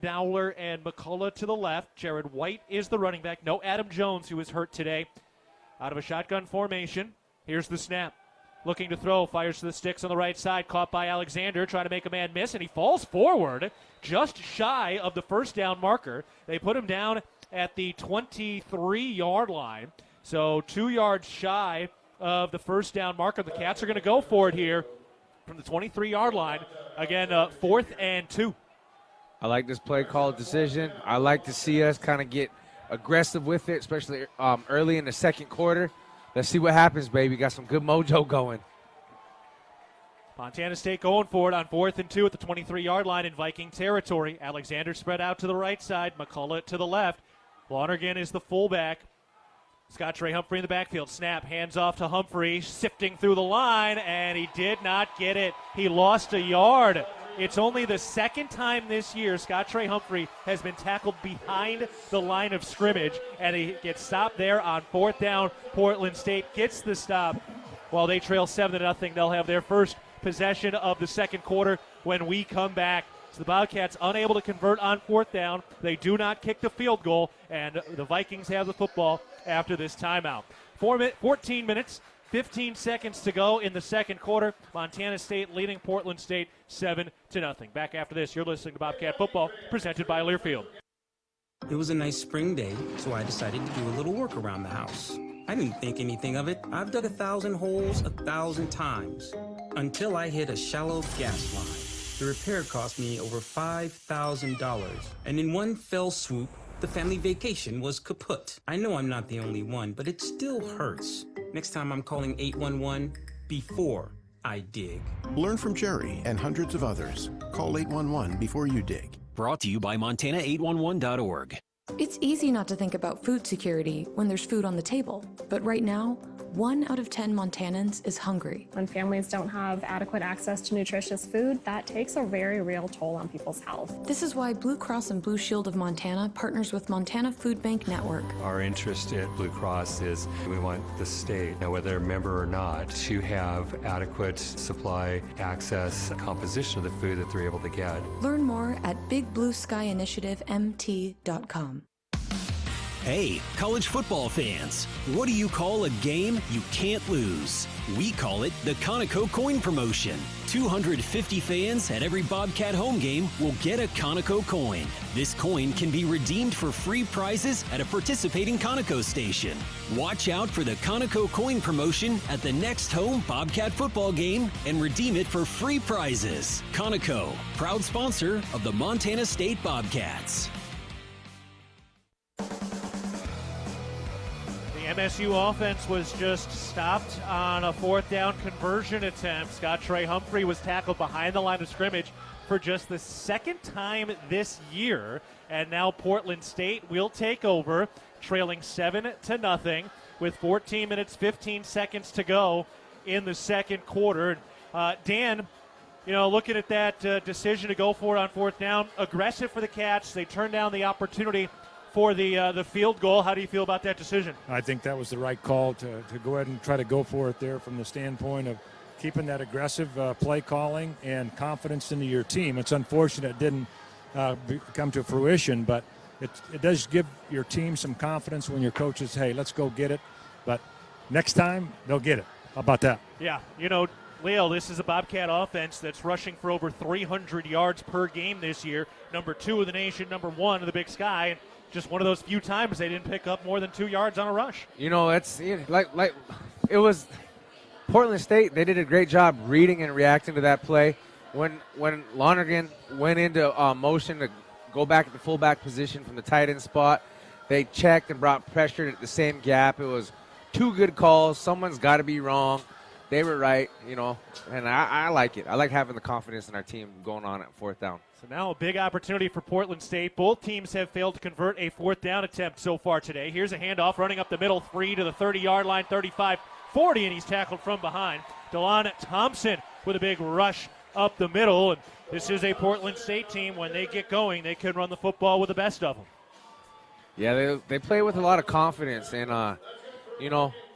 Dowler and McCullough to the left. Jared White is the running back. No Adam Jones, who was hurt today. Out of a shotgun formation. Here's the snap. Looking to throw, fires to the sticks on the right side, caught by Alexander, trying to make a man miss, and he falls forward just shy of the first down marker. They put him down at the 23-yard line, so 2 yards shy of the first down marker. The Cats are going to go for it here from the 23-yard line. Again, 4th and 2. I like this play call decision. I like to see us kind of get aggressive with it, especially early in the second quarter. Let's see what happens, baby. Got some good mojo going. Montana State going for it on 4th and 2 at the 23-yard line in Viking territory. Alexander spread out to the right side. McCullough to the left. Lonergan is the fullback. Scott Trey Humphrey in the backfield. Snap, hands off to Humphrey, sifting through the line, and he did not get it. He lost a yard. It's only the second time this year Scott Trey Humphrey has been tackled behind the line of scrimmage, and he gets stopped there on 4th down. Portland State gets the stop. While they trail 7-0, they'll have their first possession of the second quarter when we come back. So the Bobcats unable to convert on 4th down. They do not kick the field goal, and the Vikings have the football after this timeout. 14 minutes, 15 seconds to go in the second quarter. Montana State leading Portland State 7-0. Back after this, you're listening to Bobcat Football, presented by Learfield. It was a nice spring day, so I decided to do a little work around the house. I didn't think anything of it. I've dug 1,000 holes 1,000 times until I hit a shallow gas line. The repair cost me over $5,000, and in one fell swoop, the family vacation was kaput. I know I'm not the only one, but it still hurts. Next time I'm calling 811 before I dig. Learn from Jerry and hundreds of others. Call 811 before you dig. Brought to you by Montana811.org. It's easy not to think about food security when there's food on the table. But right now, 1 out of 10 Montanans is hungry. When families don't have adequate access to nutritious food, that takes a very real toll on people's health. This is why Blue Cross and Blue Shield of Montana partners with Montana Food Bank Network. Our interest at Blue Cross is we want the state, whether they're a member or not, to have adequate supply, access, composition of the food that they're able to get. Learn more at bigblueskyinitiativemt.com. Hey, college football fans, what do you call a game you can't lose? We call it the Conoco Coin Promotion. 250 fans at every Bobcat home game will get a Conoco coin. This coin can be redeemed for free prizes at a participating Conoco station. Watch out for the Conoco Coin Promotion at the next home Bobcat football game and redeem it for free prizes. Conoco, proud sponsor of the Montana State Bobcats. MSU offense was just stopped on a 4th down conversion attempt. Scott Trey Humphrey was tackled behind the line of scrimmage for just the second time this year. And now Portland State will take over, trailing 7-0 with 14 minutes, 15 seconds to go in the second quarter. Dan, looking at that decision to go for it on 4th down, aggressive for the Cats. They turned down the opportunity for the field goal. How do you feel about that decision? I think that was the right call to go ahead and try to go for it there from the standpoint of keeping that aggressive play calling and confidence into your team. It's unfortunate it didn't come to fruition, but it does give your team some confidence when your coach says, hey, let's go get it. But next time, they'll get it. How about that? Yeah, Leo, this is a Bobcat offense that's rushing for over 300 yards per game this year. Number 2 of the nation, number 1 of the Big Sky. And just one of those few times they didn't pick up more than 2 yards on a rush. It's like it was Portland State. They did a great job reading and reacting to that play. When Lonergan went into motion to go back at the fullback position from the tight end spot, they checked and brought pressure at the same gap. It was 2 good calls. Someone's got to be wrong. They were right, and I like it. I like having the confidence in our team going on at 4th down. So now a big opportunity for Portland State. Both teams have failed to convert a 4th down attempt so far today. Here's a handoff running up the middle, 3 to the 30-yard line, 35-40, and he's tackled from behind. DeLon Thompson with a big rush up the middle, and this is a Portland State team. When they get going, they can run the football with the best of them. Yeah, they play with a lot of confidence, and,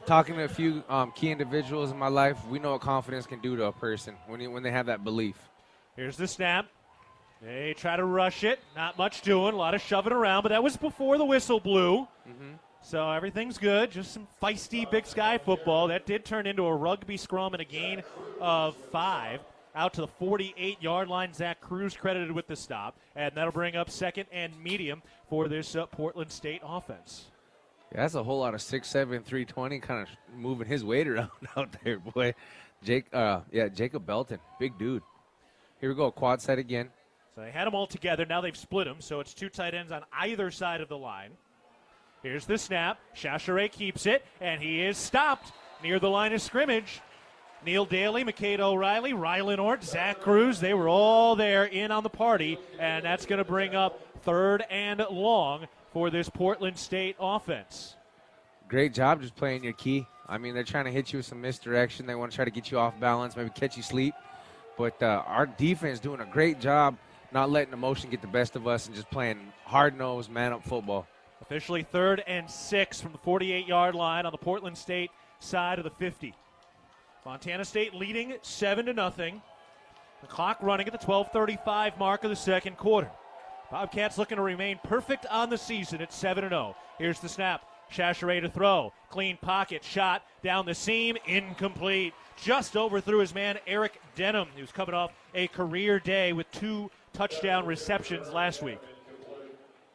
talking to a few key individuals in my life, we know what confidence can do to a person when they have that belief. Here's the snap. They try to rush it. Not much doing. A lot of shoving around, but that was before the whistle blew. Mm-hmm. So everything's good. Just some feisty Big Sky football. That did turn into a rugby scrum and a gain of 5. Out to the 48-yard line. Zach Cruz credited with the stop. And that'll bring up second and medium for this Portland State offense. Yeah, that's a whole lot of 6'7", 320, kind of moving his weight around out there, boy. Jacob Belton, big dude. Here we go, quad side again. So they had them all together. Now they've split them, so it's 2 tight ends on either side of the line. Here's the snap. Chachere keeps it, and he is stopped near the line of scrimmage. Neil Daly, McCade O'Reilly, Rylan Ort, Zach Cruz, they were all there in on the party, and that's going to bring up 3rd and long for this Portland State offense. Great job just playing your key. I mean, they're trying to hit you with some misdirection. They want to try to get you off balance, maybe catch you sleep. But our defense doing a great job not letting emotion get the best of us and just playing hard-nosed, man-up football. Officially 3rd and 6 from the 48-yard line on the Portland State side of the 50. Montana State leading 7-0. The clock running at the 12:35 mark of the second quarter. Bobcats looking to remain perfect on the season at 7-0. Here's the snap. Chachere to throw. Clean pocket shot down the seam. Incomplete. Just overthrew his man Eric Denham, who's coming off a career day with 2 touchdown receptions last week.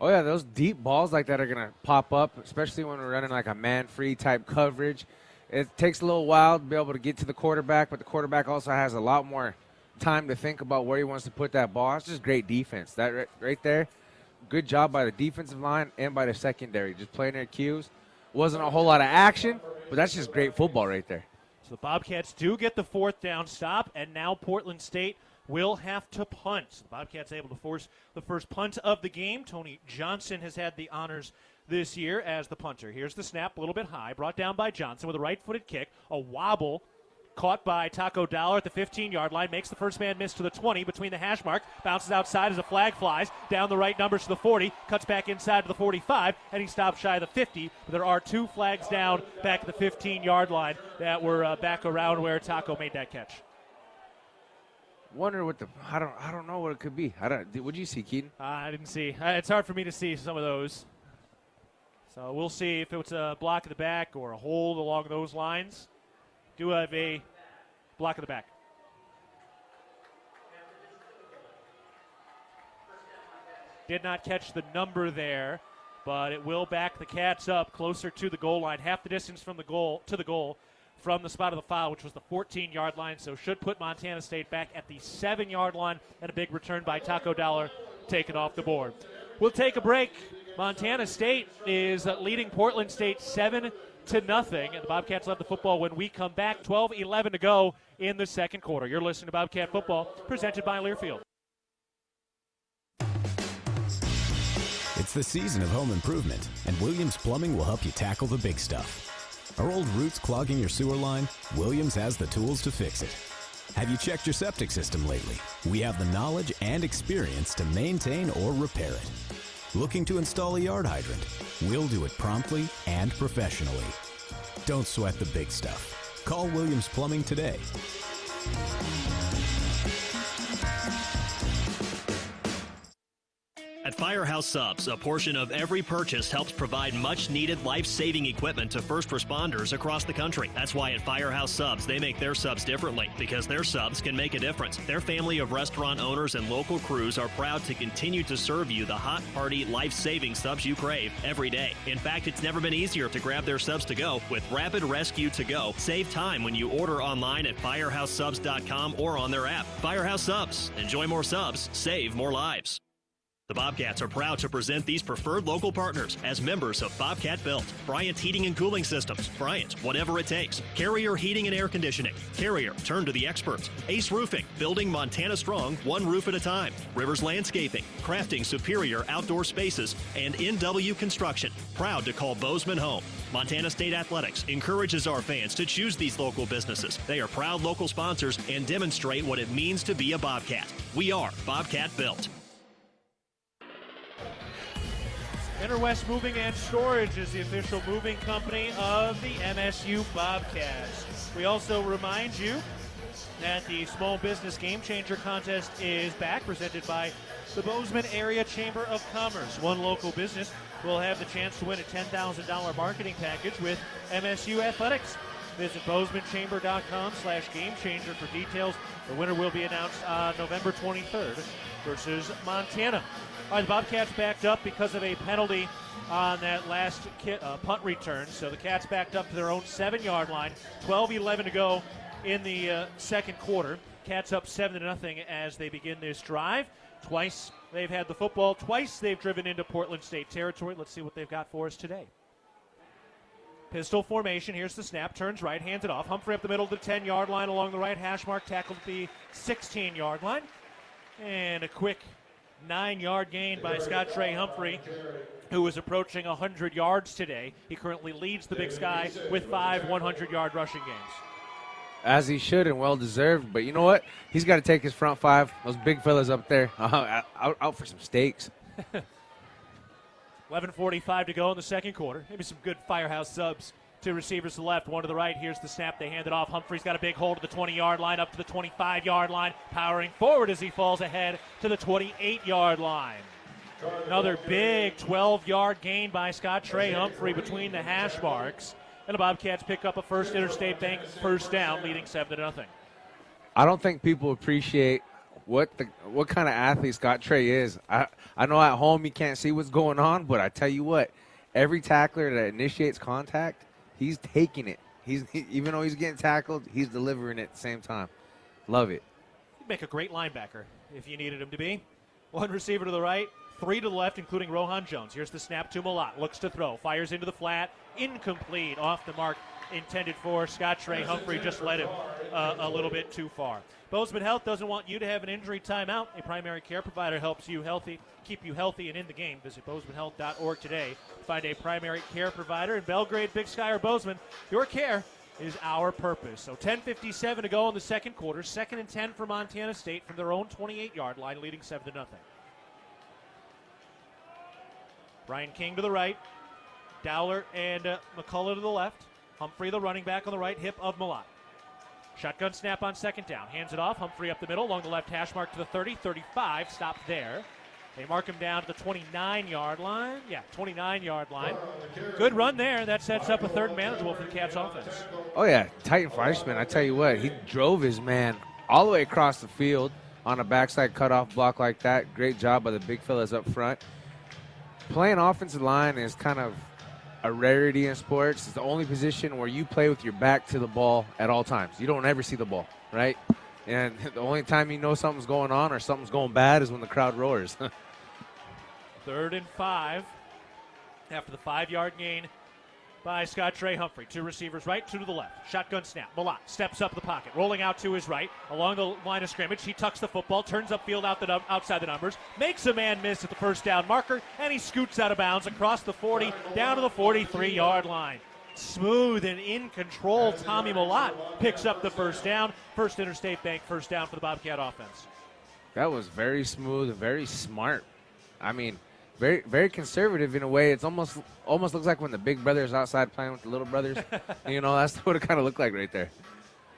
Oh, yeah, those deep balls like that are going to pop up, especially when we're running like a man-free type coverage. It takes a little while to be able to get to the quarterback, but the quarterback also has a lot more time to think about where he wants to put that ball. It's just great defense. That right there, good job by the defensive line and by the secondary, just playing their cues. Wasn't a whole lot of action, but that's just great football right there. So the Bobcats do get the 4th down stop, and now Portland State will have to punt. The Bobcats able to force the first punt of the game. Tony Johnson has had the honors this year as the punter. Here's the snap, a little bit high, brought down by Johnson with a right-footed kick, a wobble, caught by Taco Dollar at the 15-yard line, makes the first man miss to the 20 between the hash mark, bounces outside as a flag flies, down the right numbers to the 40, cuts back inside to the 45, and he stops shy of the 50. But there are 2 flags down back at the 15-yard line that were back around where Taco made that catch. Wonder what I don't know what it could be. What'd you see, Keaton? I didn't see. It's hard for me to see some of those. So we'll see if it's a block of the back or a hold along those lines. Do have a block of the back. Did not catch the number there, but it will back the Cats up closer to the goal line. Half the distance from the goal to the goal from the spot of the foul, which was the 14-yard line. So should put Montana State back at the 7-yard line, and a big return by Taco Dollar taken off the board. We'll take a break. Montana State is leading Portland State 7-0, and the Bobcats love the football when we come back. 12:11 to go in the second quarter. You're listening to Bobcat Football, presented by Learfield. It's the season of home improvement, and Williams Plumbing will help you tackle the big stuff. Are old roots clogging your sewer line? Williams has the tools to fix it. Have you checked your septic system lately? We have the knowledge and experience to maintain or repair it. Looking to install a yard hydrant? We'll do it promptly and professionally. Don't sweat the big stuff. Call Williams Plumbing today. At Firehouse Subs, a portion of every purchase helps provide much-needed life-saving equipment to first responders across the country. That's why at Firehouse Subs, they make their subs differently, because their subs can make a difference. Their family of restaurant owners and local crews are proud to continue to serve you the hot, hearty, life-saving subs you crave every day. In fact, it's never been easier to grab their subs to go with Rapid Rescue to Go. Save time when you order online at firehousesubs.com or on their app. Firehouse Subs. Enjoy more subs. Save more lives. The Bobcats are proud to present these preferred local partners as members of Bobcat Built. Bryant Heating and Cooling Systems. Bryant, whatever it takes. Carrier Heating and Air Conditioning. Carrier, turn to the experts. Ace Roofing, building Montana strong, one roof at a time. Rivers Landscaping, crafting superior outdoor spaces. And NW Construction, proud to call Bozeman home. Montana State Athletics encourages our fans to choose these local businesses. They are proud local sponsors and demonstrate what it means to be a Bobcat. We are Bobcat Built. Interwest Moving and Storage is the official moving company of the MSU Bobcats. We also remind you that the Small Business Game Changer contest is back, presented by the Bozeman Area Chamber of Commerce. One local business will have the chance to win a $10,000 marketing package with MSU Athletics. Visit bozemanchamber.com/gamechanger for details. The winner will be announced on November 23rd versus Montana. All right, the Bobcats backed up because of a penalty on that last punt return. So the Cats backed up to their own 7-yard line. 12-11 to go in the second quarter. Cats up 7-0 as they begin this drive. Twice they've had the football. Twice they've driven into Portland State territory. Let's see what they've got for us today. Pistol formation. Here's the snap. Turns right. Hands it off. Humphrey up the middle of the 10-yard line along the right hash mark. Tackled at the 16-yard line. And a quick 9-yard gain by Scott Trey Humphrey, who is approaching 100 yards today. He currently leads the Big Sky with 5 100-yard rushing games. As he should, and well-deserved. But you know what? He's got to take his front 5. Those big fellas up there out for some steaks. 11:45 to go in the second quarter. Maybe some good Firehouse subs. 2 receivers to the left, 1 to the right. Here's the snap. They hand it off. Humphrey's got a big hold at the 20-yard line, up to the 25-yard line, powering forward as he falls ahead to the 28-yard line. Another big 12-yard gain by Scott Trey Humphrey between the hash marks. And the Bobcats pick up a first Interstate Bank first down, leading 7-0. I don't think people appreciate what kind of athlete Scott Trey is. I know at home you can't see what's going on, but I tell you what, every tackler that initiates contact, he's taking it. Even though he's getting tackled, he's delivering it at the same time. Love it. He'd make a great linebacker if you needed him to be. 1 receiver to the right, 3 to the left, including Rohan Jones. Here's the snap to Malott. Looks to throw. Fires into the flat. Incomplete. Off the mark intended for Scott Trey Humphrey. Just led him a little bit too far. Bozeman Health doesn't want you to have an injury timeout. A primary care provider helps you healthy, keep you healthy and in the game. Visit bozemanhealth.org today to find a primary care provider in Belgrade, Big Sky, or Bozeman. Your care is our purpose. So 10:57 to go in the second quarter. 2nd and 10 for Montana State from their own 28-yard line, leading 7-0. Brian King to the right. Dowler and McCullough to the left. Humphrey, the running back, on the right hip of Malott. Shotgun snap on second down. Hands it off. Humphrey up the middle along the left hash mark to the 30, 35. Stopped there. They mark him down to the 29-yard line. Yeah, 29-yard line. Good run there. That sets up a third and manageable for the Cats offense. Oh, yeah. Titan Fleischman, I tell you what, he drove his man all the way across the field on a backside cutoff block like that. Great job by the big fellas up front. Playing offensive line is kind of a rarity in sports. It's the only position where you play with your back to the ball at all times. You don't ever see the ball, right? And the only time you know something's going on or something's going bad is when the crowd roars. 3rd and 5 after the 5-yard gain by Scott Trey Humphrey. 2 receivers right, 2 to the left. Shotgun snap. Malott steps up the pocket, rolling out to his right along the line of scrimmage. He tucks the football, turns upfield outside the numbers, makes a man miss at the first down marker, and he scoots out of bounds across the 40 down to the 43-yard line. Smooth and in control, Tommy Malott picks up the first down. First Interstate Bank first down for the Bobcat offense. That was very smooth and very smart. I mean, very, very conservative in a way. It's almost looks like when the big brother is outside playing with the little brothers. You know, that's what it kind of looked like right there.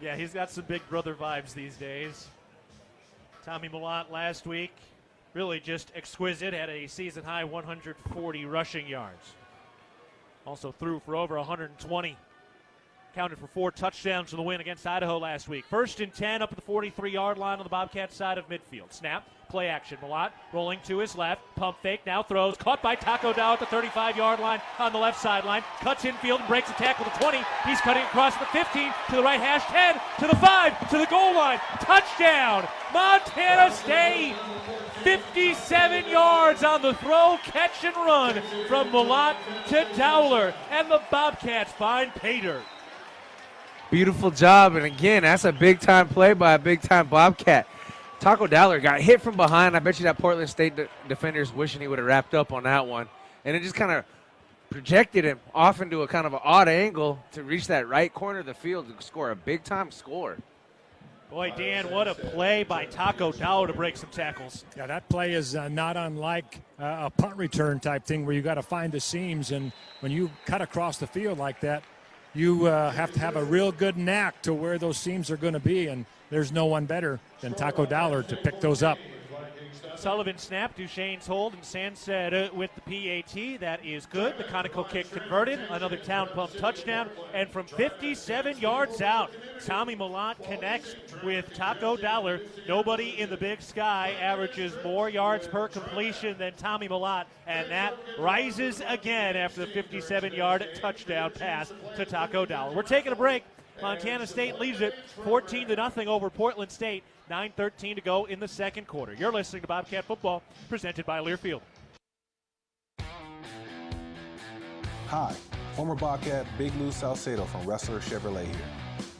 Yeah, he's got some big brother vibes these days. Tommy Malott last week, really just exquisite. Had a season-high 140 rushing yards. Also threw for over 120. Counted for 4 touchdowns for the win against Idaho last week. 1st and 10 up at the 43-yard line on the Bobcat side of midfield. Snap, play action. Malott rolling to his left. Pump fake, now throws. Caught by Taco Dow at the 35-yard line on the left sideline. Cuts infield and breaks a tackle to 20. He's cutting across the 15 to the right hash, 10 to the 5 to the goal line. Touchdown, Montana State. 57 yards on the throw, catch and run from Malott to Dowler. And the Bobcats find pay dirt. Beautiful job, and again, that's a big-time play by a big-time Bobcat. Taco Dowler got hit from behind. I bet you that Portland State defender's wishing he would have wrapped up on that one. And it just kind of projected him off into a kind of an odd angle to reach that right corner of the field to score a big-time score. Boy, Dan, what a play by Taco Dowler to break some tackles. Yeah, that play is not unlike a punt return type thing where you got to find the seams. And when you cut across the field like that, you have to have a real good knack to where those seams are going to be, and there's no one better than Taco Dollar to pick those up. Sullivan snap, Duchesne's hold, and Sansed with the PAT. That is good. The conical kick converted. Another Town Pump touchdown. And from 57 yards out, Tommy Malott connects with Taco Dollar. Nobody in the Big Sky averages more yards per completion than Tommy Malott, and that rises again after the 57-yard touchdown pass to Taco Dollar. We're taking a break. Montana State leads it 14-0 over Portland State. 9:13 to go in the second quarter. You're listening to Bobcat Football, presented by Learfield. Hi, former Bobcat Big Lou Salcedo from Wrestler Chevrolet here.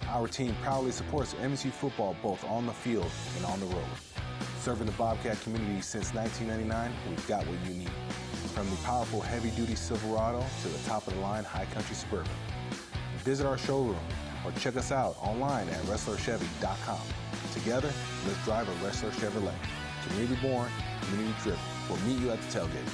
Our team proudly supports MSU football both on the field and on the road. Serving the Bobcat community since 1999, we've got what you need. From the powerful heavy-duty Silverado to the top-of-the-line high-country Suburban. Visit our showroom or check us out online at WrestlerChevy.com. Together, let's drive a Wrestler Chevrolet. Community born, community driven. We'll meet you at the tailgate.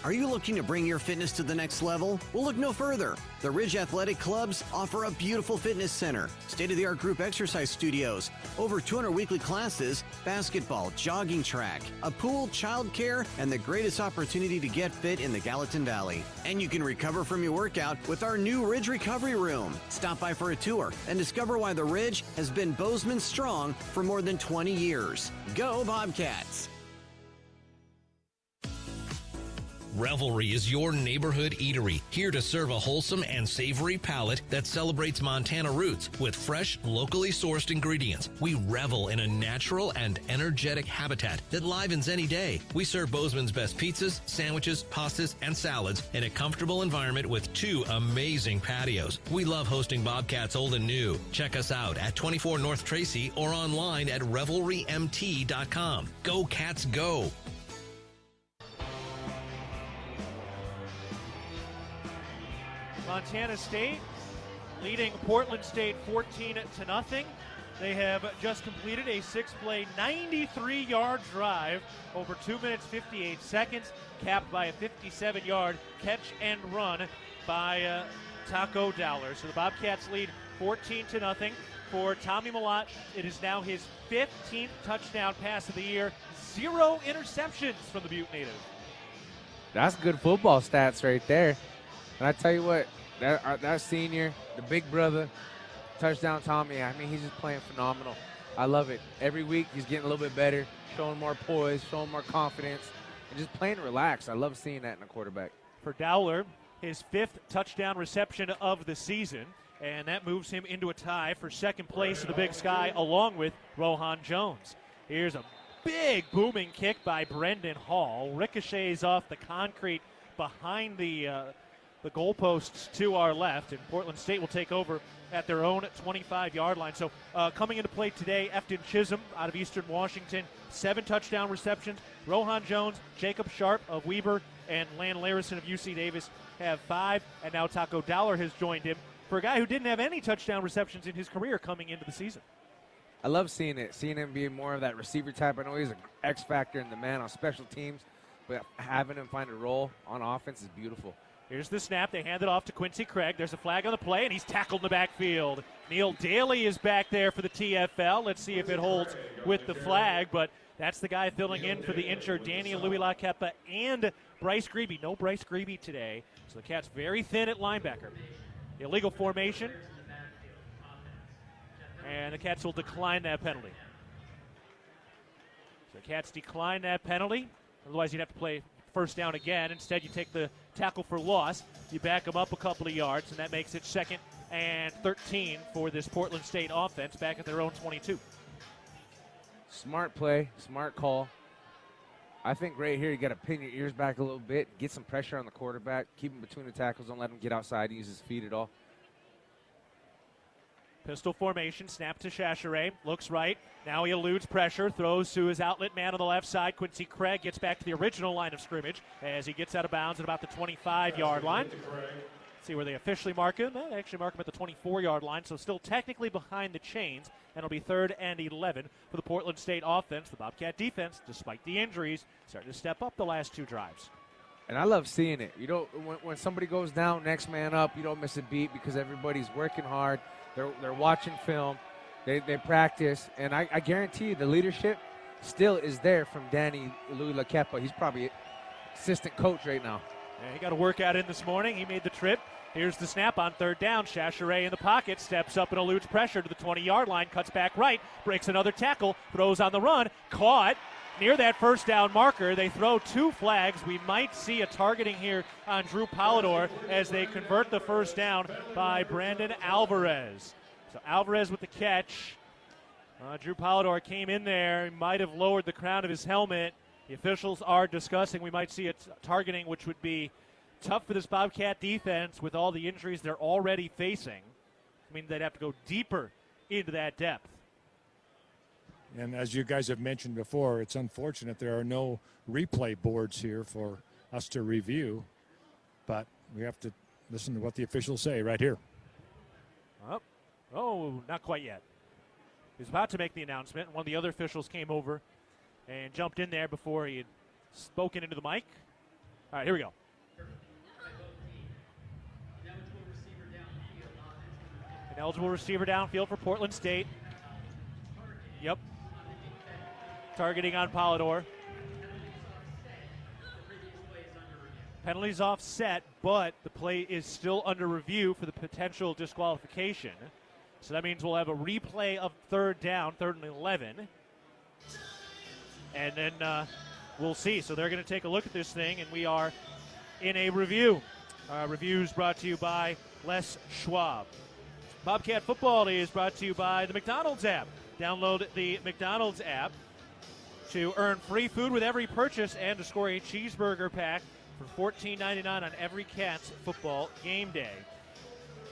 Are you looking to bring your fitness to the next level? Well, look no further. The Ridge Athletic Clubs offer a beautiful fitness center, state-of-the-art group exercise studios, over 200 weekly classes, basketball, jogging track, a pool, childcare, and the greatest opportunity to get fit in the Gallatin Valley. And you can recover from your workout with our new Ridge Recovery Room. Stop by for a tour and discover why the Ridge has been Bozeman strong for more than 20 years. Go Bobcats! Revelry is your neighborhood eatery, here to serve a wholesome and savory palate that celebrates Montana roots with fresh, locally sourced ingredients. We revel in a natural and energetic habitat that livens any day. We serve Bozeman's best pizzas, sandwiches, pastas, and salads in a comfortable environment with 2 amazing patios. We love hosting Bobcats old and new. Check us out at 24 North Tracy or online at revelrymt.com. Go Cats, go! Montana State leading Portland State 14-0. They have just completed a 6-play, 93-yard drive over 2 minutes, 58 seconds, capped by a 57-yard catch and run by Taco Dollar. So the Bobcats lead 14-0. For Tommy Malott, it is now his 15th touchdown pass of the year. 0 interceptions from the Butte native. That's good football stats right there. And I tell you what, that senior, the big brother, touchdown Tommy, I mean, he's just playing phenomenal. I love it. Every week he's getting a little bit better, showing more poise, showing more confidence, and just playing relaxed. I love seeing that in a quarterback. For Dowler, his 5th touchdown reception of the season, and that moves him into a tie for second place in the Big Sky along with Rohan Jones. Here's a big booming kick by Brendan Hall. Ricochets off the concrete behind the goalposts to our left, and Portland State will take over at their own 25-yard line. So coming into play today, Efton Chisholm out of Eastern Washington, 7 touchdown receptions. Rohan Jones, Jacob Sharp of Weber, and Lan Larison of UC Davis have 5, and now Taco Dollar has joined him for a guy who didn't have any touchdown receptions in his career coming into the season. I love seeing him be more of that receiver type. I know he's an X factor in the man on special teams, but having him find a role on offense is beautiful. Here's the snap. They hand it off to Quincy Craig. There's a flag on the play, and he's tackled in the backfield. Neil Daly is back there for the TFL. Let's see if it holds with the flag, but that's the guy filling in for the injured Danny Louis LaCepa and Bryce Grebe. No Bryce Grebe today, so the Cats very thin at linebacker. Illegal formation, and the Cats will decline that penalty. So the Cats decline that penalty. Otherwise, you'd have to play first down again. Instead, you take the tackle for loss. You back them up a couple of yards, and that makes it 2nd and 13 for this Portland State offense back at their own 22. Smart play, smart call. I think right here you got to pin your ears back a little bit, get some pressure on the quarterback, keep him between the tackles, don't let him get outside and use his feet at all. Pistol formation, snap to Chachere, looks right. Now he eludes pressure, throws to his outlet man on the left side. Quincy Craig gets back to the original line of scrimmage as he gets out of bounds at about the 25-yard line. See where they officially mark him. They actually mark him at the 24-yard line, so still technically behind the chains, and it'll be 3rd and 11 for the Portland State offense. The Bobcat defense, despite the injuries, starting to step up the last 2 drives. And I love seeing it. You know, when somebody goes down, next man up, you don't miss a beat because everybody's working hard. They're watching film. They practice. And I guarantee you the leadership still is there from Danny Louis Lakepa. He's probably assistant coach right now. Yeah, he got a workout in this morning. He made the trip. Here's the snap on third down. Chachere in the pocket, steps up and eludes pressure to the 20-yard line, cuts back right, breaks another tackle, throws on the run, caught near that first down marker. They throw 2 flags. We might see a targeting here on Drew Polidor as they convert the first down by Brandon Alvarez. So Alvarez with the catch. Drew Polidor came in there. He might have lowered the crown of his helmet. The officials are discussing we might see a targeting, which would be tough for this Bobcat defense with all the injuries they're already facing. I mean, they'd have to go deeper into that depth. And as you guys have mentioned before, it's unfortunate there are no replay boards here for us to review, but we have to listen to what the officials say right here. Oh, not quite yet. He was about to make the announcement, and one of the other officials came over and jumped in there before he had spoken into the mic. All right, here we go. An eligible receiver downfield for Portland State. Yep. Targeting on Polidor. Penalties offset, but the play is still under review for the potential disqualification. So that means we'll have a replay of third down, 3rd and 11. And then we'll see. So they're going to take a look at this thing, and we are in a review. Reviews brought to you by Les Schwab. Bobcat Football Day is brought to you by the McDonald's app. Download the McDonald's app to earn free food with every purchase and to score a cheeseburger pack for $14.99 on every Cats football game day.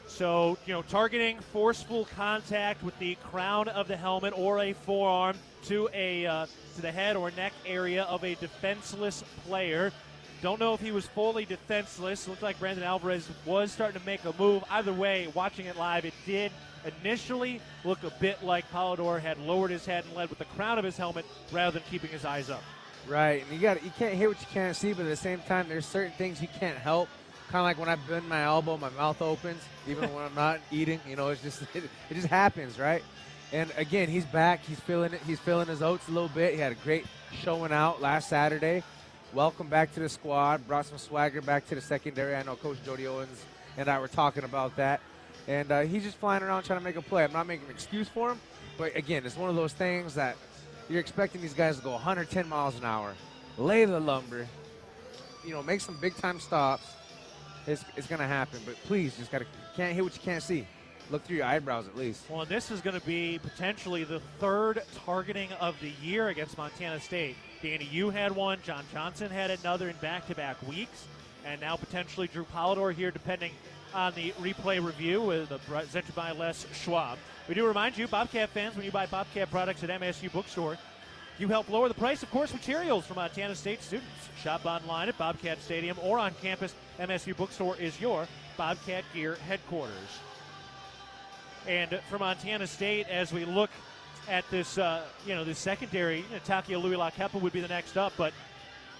So, targeting forceful contact with the crown of the helmet or a forearm to the head or neck area of a defenseless player. Don't know if he was fully defenseless. Looked like Brandon Alvarez was starting to make a move. Either way, watching it live, it did initially look a bit like Polidor had lowered his head and led with the crown of his helmet rather than keeping his eyes up. Right, and you can't hear what you can't see, but at the same time, there's certain things you can't help. Kind of like when I bend my elbow, my mouth opens, even when I'm not eating. It's just it just happens, right? And again, he's back. He's feeling it. He's feeling his oats a little bit. He had a great showing out last Saturday. Welcome back to the squad. Brought some swagger back to the secondary. I know Coach Jody Owens and I were talking about that. And he's just flying around trying to make a play. I'm not making an excuse for him, but again, it's one of those things that you're expecting these guys to go 110 miles an hour, lay the lumber, make some big-time stops. It's going to happen, but please, can't hit what you can't see. Look through your eyebrows at least. Well, this is going to be potentially the 3rd targeting of the year against Montana State. Danny, you had one. John Johnson had another in back-to-back weeks. And now potentially Drew Polidor here, depending on the replay review presented by Les Schwab. We do remind you, Bobcat fans, when you buy Bobcat products at MSU Bookstore, you help lower the price of course materials for Montana State students. Shop online at Bobcat Stadium or on campus. MSU Bookstore is your Bobcat gear headquarters. And for Montana State, as we look at this, this secondary, Takia Louis Lakepa would be the next up, but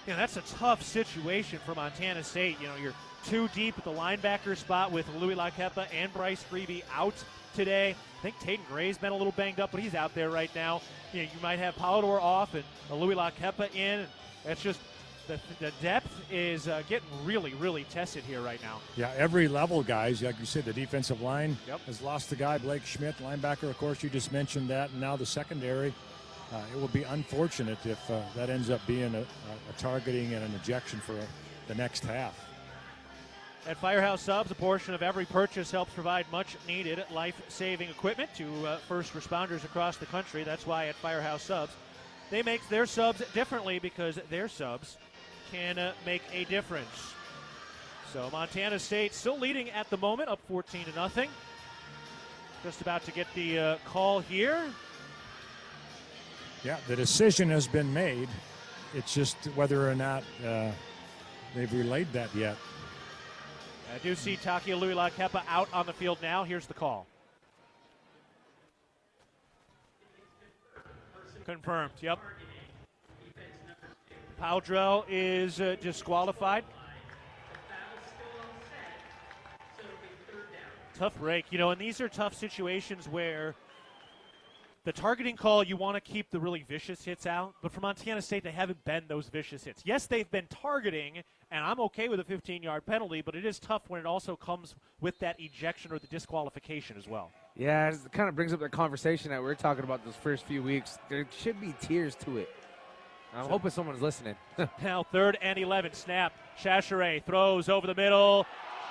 that's a tough situation for Montana State. You're too deep at the linebacker spot with Louis Lakepa and Bryce Freeby out today. I think Taden Gray's been a little banged up, but he's out there right now. You might have Polidor off and Louis Lakepa in. That's just the depth is getting really, really tested here right now. Yeah, every level, guys. Like you said, the defensive line has lost the guy, Blake Schmidt, linebacker. Of course, you just mentioned that, and now the secondary. It will be unfortunate if that ends up being a targeting and an ejection for the next half. At Firehouse Subs, a portion of every purchase helps provide much-needed life-saving equipment to first responders across the country. That's why at Firehouse Subs, they make their subs differently because their subs can make a difference. So Montana State still leading at the moment, up 14-0. Just about to get the call here. Yeah, the decision has been made. It's just whether or not they've relayed that yet. I do see Takia Louis Lakepa out on the field now. Here's the call. Confirmed, yep. Powdrell is disqualified. Tough break. And these are tough situations where the targeting call, you want to keep the really vicious hits out. But for Montana State, they haven't been those vicious hits. Yes, they've been targeting, and I'm okay with a 15-yard penalty, but it is tough when it also comes with that ejection or the disqualification as well. Yeah, it kind of brings up the conversation that we were talking about those first few weeks. There should be tiers to it. I'm hoping someone's listening. Now 3rd and 11. Snap. Chachere throws over the middle.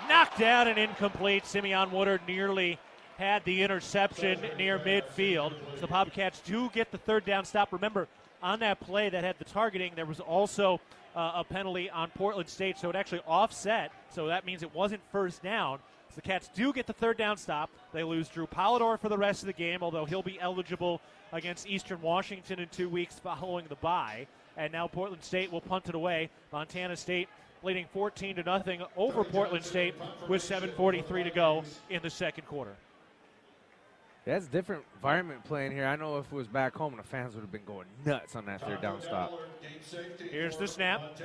Knocked down and incomplete. Simeon Woodard nearly had the interception near midfield. So the Bobcats do get the 3rd down stop. Remember, on that play that had the targeting, there was also a penalty on Portland State, so it actually offset. So that means it wasn't 1st down. So the Cats do get the 3rd down stop. They lose Drew Polidor for the rest of the game, although he'll be eligible against Eastern Washington in 2 weeks following the bye. And now Portland State will punt it away. Montana State leading 14-0 over Portland State with 7:43 to go in the second quarter. That's a different environment playing here. I know if it was back home, the fans would have been going nuts on that 3rd down stop. Here's the snap.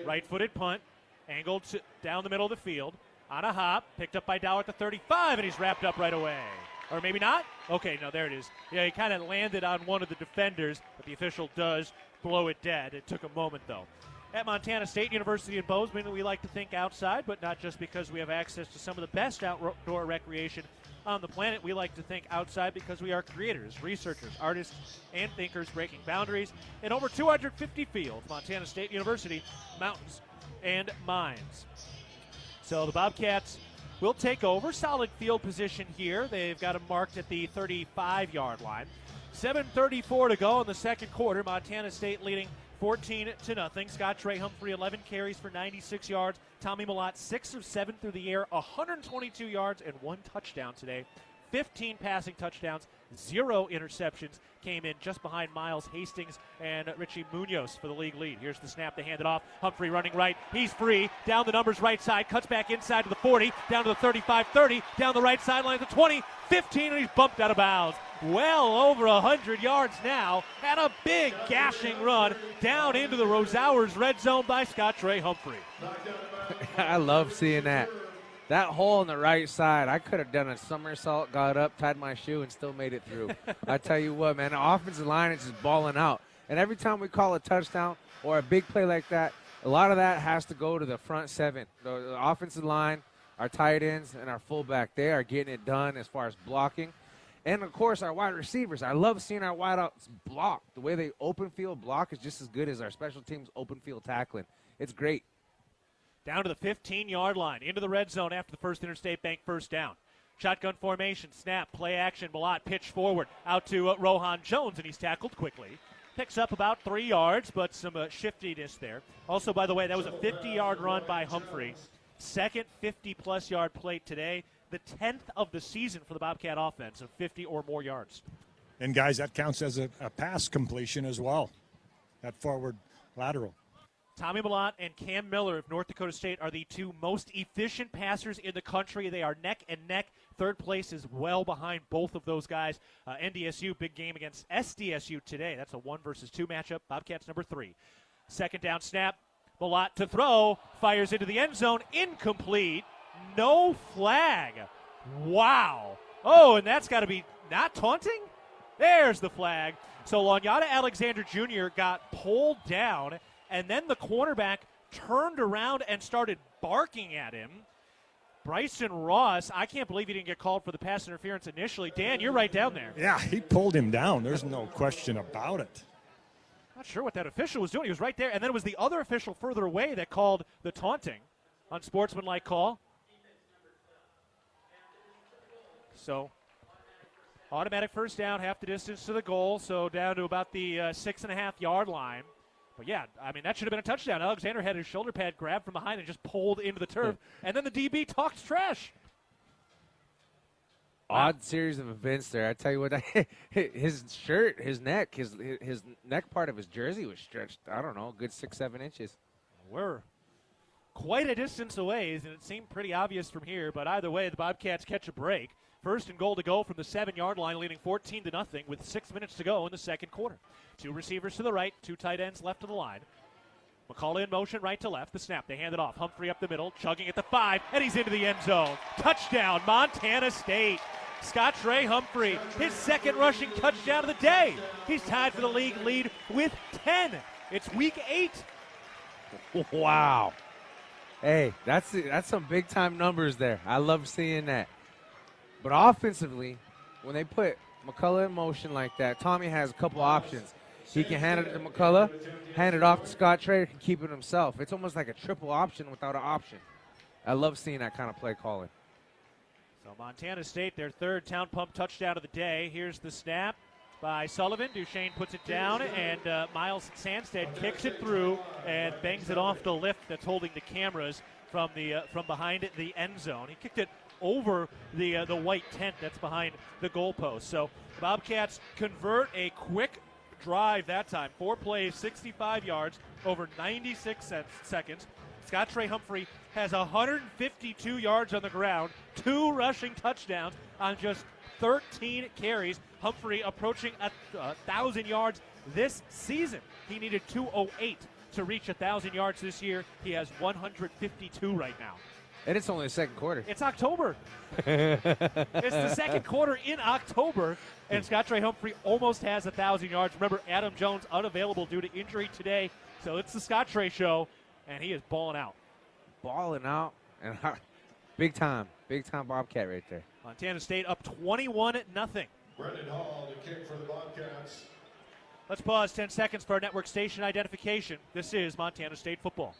Right-footed punt. Angled down the middle of the field. On a hop. Picked up by Dow at the 35, and he's wrapped up right away. Or maybe not? Okay, no, there it is. Yeah, he kind of landed on one of the defenders, but the official does blow it dead. It took a moment, though. At Montana State University in Bozeman, we like to think outside, but not just because we have access to some of the best outdoor recreation on the planet. We like to think outside because we are creators, researchers, artists, and thinkers breaking boundaries in over 250 fields. Montana State University, mountains and mines. So the Bobcats will take over. Solid field position here. They've got them marked at the 35-yard line. 7:34 to go in the second quarter. Montana State leading 14-0. Scott Trey Humphrey, 11 carries for 96 yards. Tommy Mellott, 6 of 7 through the air, 122 yards and 1 touchdown today. 15 passing touchdowns, 0 interceptions. Came in just behind Miles Hastings and Richie Munoz for the league lead. Here's the snap. They hand it off. Humphrey running right. He's free. Down the numbers right side. Cuts back inside to the 40. Down to the 35-30. Down the right sideline to the 20. 15, and he's bumped out of bounds. Well over 100 yards now. And a big gashing run down into the Rosauers red zone by Scott Trey Humphrey. I love seeing that. That hole on the right side, I could have done a somersault, got up, tied my shoe, and still made it through. I tell you what, man, the offensive line is just balling out. And every time we call a touchdown or a big play like that, a lot of that has to go to the front 7. The offensive line, our tight ends, and our fullback. They are getting it done as far as blocking. And, of course, our wide receivers. I love seeing our wideouts block. The way they open field block is just as good as our special teams open field tackling. It's great. Down to the 15-yard line, into the red zone after the First Interstate Bank first down. Shotgun formation, snap, play action, Mellott pitch forward, out to Rohan Jones, and he's tackled quickly. Picks up about 3 yards, but some shiftiness there. Also, by the way, that was a 50-yard run by Humphrey. Second 50-plus yard play today, the 10th of the season for the Bobcat offense of 50 or more yards. And, guys, that counts as a pass completion as well, that forward lateral. Tommy Mellott and Cam Miller of North Dakota State are the 2 most efficient passers in the country. They are neck and neck. Third place is well behind both of those guys. NDSU, big game against SDSU today. That's a 1 versus 2 matchup. Bobcats number 3. Second down snap. Mellott to throw. Fires into the end zone. Incomplete. No flag. Wow. Oh, and that's got to be not taunting? There's the flag. So Lanyata Alexander Jr. got pulled down, and then the cornerback turned around and started barking at him. Bryson Ross, I can't believe he didn't get called for the pass interference initially. Dan, you're right down there. Yeah, he pulled him down. There's no question about it. Not sure what that official was doing. He was right there, and then it was the other official further away that called the taunting. Unsportsmanlike call. So, automatic first down, half the distance to the goal, so down to about the 6.5-yard line. But, yeah, I mean, that should have been a touchdown. Alexander had his shoulder pad grabbed from behind and just pulled into the turf. And then the DB talked trash. Odd series of events there. I tell you what, his shirt, his neck part of his jersey was stretched, I don't know, a good 6-7 inches. We're quite a distance away, and it seemed pretty obvious from here. But either way, the Bobcats catch a break. First and goal to go from the 7-yard line, leading 14-0 with 6 minutes to go in the second quarter. 2 receivers to the right, 2 tight ends left of the line. McCullough in motion right to left. The snap. They hand it off. Humphrey up the middle, chugging at the 5, and he's into the end zone. Touchdown, Montana State. Scott Trey Humphrey, his second rushing touchdown of the day. He's tied for the league lead with 10. It's week 8. Wow. Hey, that's some big-time numbers there. I love seeing that. But offensively, when they put McCullough in motion like that, Tommy has a couple options. He can hand it to McCullough, hand it off to Scott Trey, can keep it himself. It's almost like a triple option without an option. I love seeing that kind of play calling. So Montana State, their third town pump touchdown of the day. Here's the snap by Sullivan. Duchesne puts it down, and Miles Sandstead kicks it through and bangs it off the lift that's holding the cameras from behind the end zone. He kicked it over the white tent that's behind the goalpost. So the Bobcats convert a quick drive that time. 4 plays, 65 yards, over 96 seconds. Scott Trey Humphrey has 152 yards on the ground, 2 rushing touchdowns on just 13 carries. Humphrey approaching 1,000 yards this season. He needed 208 to reach 1,000 yards this year. He has 152 right now. And it's only the second quarter. It's October. It's the second quarter in October, and Scott Trey Humphrey almost has 1,000 yards. Remember, Adam Jones unavailable due to injury today, so it's the Scott Trey show, and he is balling out. Balling out, and big time Bobcat right there. Montana State up 21-0. Brendan Hall to kick for the Bobcats. Let's pause 10 seconds for our network station identification. This is Montana State football.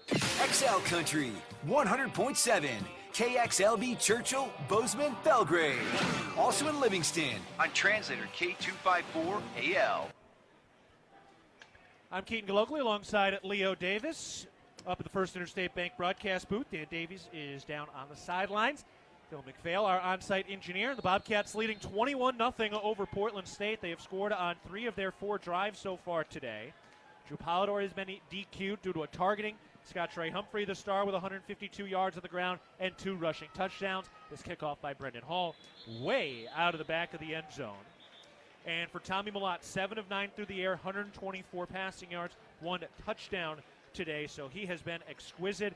XL Country 100.7 KXLB Churchill, Bozeman, Belgrade. Also in Livingston on translator K254AL. I'm Keaton Gillogly alongside Leo Davis up at the First Interstate Bank broadcast booth. Dan Davies is down on the sidelines. Phil McPhail, our on-site engineer. The Bobcats leading 21-0 over Portland State. They have scored on 3 of their 4 drives so far today. Drew Polidor has been DQ'd due to a targeting. Scott Trey Humphrey, the star, with 152 yards on the ground and 2 rushing touchdowns. This kickoff by Brendan Hall, way out of the back of the end zone. And for Tommy Mellott, 7 of 9 through the air, 124 passing yards, 1 touchdown today. So he has been exquisite.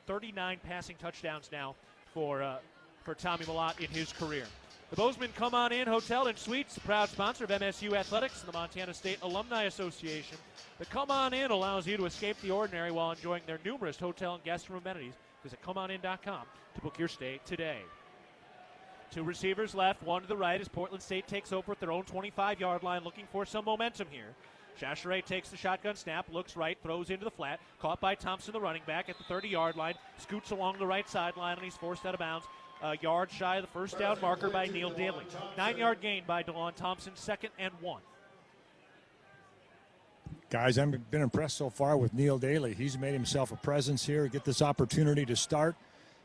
39 passing touchdowns now for Tommy Mellott in his career. The Bozeman Come On In Hotel and Suites, proud sponsor of MSU Athletics and the Montana State Alumni Association. The Come On In allows you to escape the ordinary while enjoying their numerous hotel and guest room amenities. Visit ComeOnIn.com to book your stay today. 2 receivers left, 1 to the right as Portland State takes over at their own 25-yard line, looking for some momentum here. Chachere takes the shotgun snap, looks right, throws into the flat, caught by Thompson, the running back, at the 30-yard line, scoots along the right sideline, and he's forced out of bounds. A yard shy of the first down marker by Neil Daly. 9-yard gain by DeLon Thompson, 2nd and 1. Guys, I've been impressed so far with Neil Daly. He's made himself a presence here, get this opportunity to start,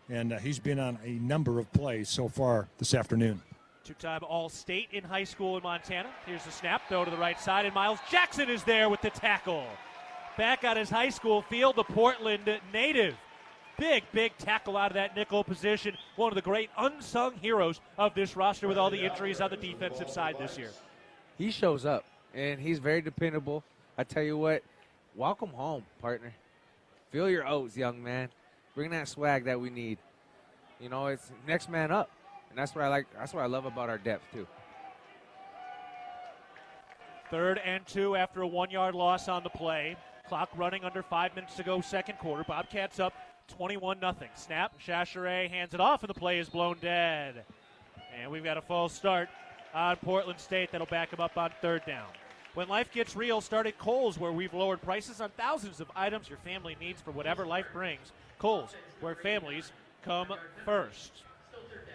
and he's been on a number of plays so far this afternoon. 2-time All-State in high school in Montana. Here's the snap, throw to the right side, and Miles Jackson is there with the tackle. Back on his high school field, the Portland native. Big tackle out of that nickel position. One of the great unsung heroes of this roster with all the injuries on the defensive side this year. He shows up, and he's very dependable. I tell you what, welcome home, partner. Feel your oats, young man. Bring that swag that we need. You know, it's next man up, and that's what I like. That's what I love about our depth too. 3rd and 2 after a 1-yard loss on the play. Clock running under 5 minutes to go, second quarter. Bobcats up 21-0. Snap, Chachere hands it off, and the play is blown dead. And we've got a false start on Portland State that'll back them up on 3rd down. When life gets real, start at Kohl's, where we've lowered prices on thousands of items your family needs for whatever life brings. Kohl's, where families come first.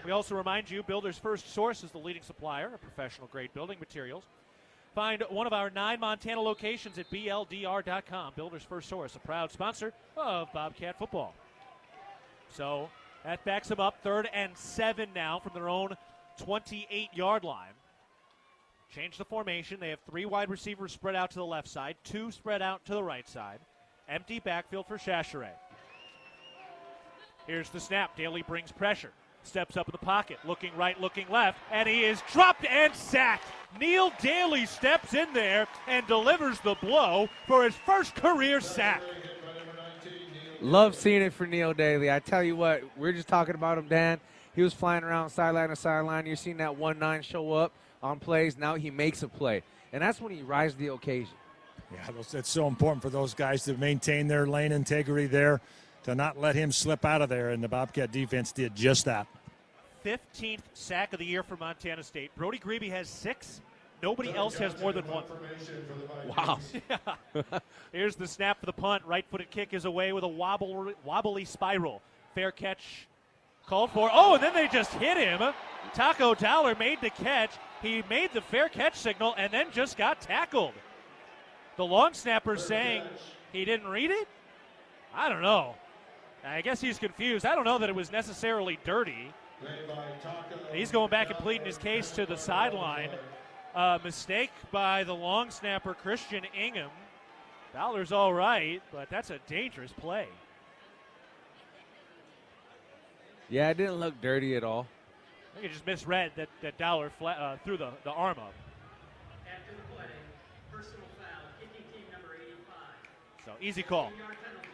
We also remind you, Builder's First Source is the leading supplier of professional-grade building materials. Find one of our 9 Montana locations at BLDR.com. Builder's First Source, a proud sponsor of Bobcat football. So that backs them up. 3rd and 7 now from their own 28-yard line. Change the formation. They have 3 wide receivers spread out to the left side, 2 spread out to the right side. Empty backfield for Chachere. Here's the snap. Daly brings pressure. Steps up in the pocket, looking right, looking left, and he is dropped and sacked. Neil Daly steps in there and delivers the blow for his first career sack. Love seeing it for Neil Daly. I tell you what, we're just talking about him, Dan. He was flying around sideline to sideline. You're seeing that 1-9 show up on plays. Now he makes a play. And that's when he rises to the occasion. Yeah, it's so important for those guys to maintain their lane integrity there, to not let him slip out of there, and the Bobcat defense did just that. 15th sack of the year for Montana State. Brody Grebe has 6. Nobody else has more than 1. Wow. Yeah. Here's the snap for the punt. Right-footed kick is away with a wobbly spiral. Fair catch called for. Oh, and then they just hit him. Taco Dowler made the catch. He made the fair catch signal and then just got tackled. The long snapper saying he didn't read it? I don't know. I guess he's confused. I don't know that it was necessarily dirty. He's going back and pleading his case to the sideline. Mistake by the long snapper, Christian Ingham. Dowler's all right, but that's a dangerous play. Yeah, it didn't look dirty at all. I think it just misread that Dowler threw the arm up. After the play, personal foul, kicking team number 85. So easy call. 10-yard penalty.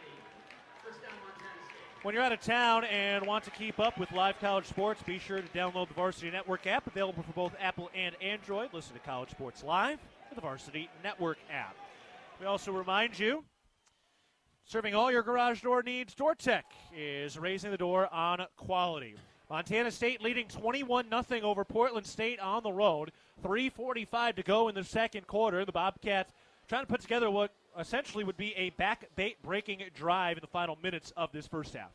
First down, Montana State. When you're out of town and want to keep up with live college sports, be sure to download the Varsity Network app, available for both Apple and Android. Listen to college sports live with the Varsity Network app. We also remind you, serving all your garage door needs, DoorTech is raising the door on quality. Montana State leading 21-0 over Portland State on the road. 3:45 to go in the second quarter. The Bobcats trying to put together what essentially would be a back-breaking drive in the final minutes of this first half.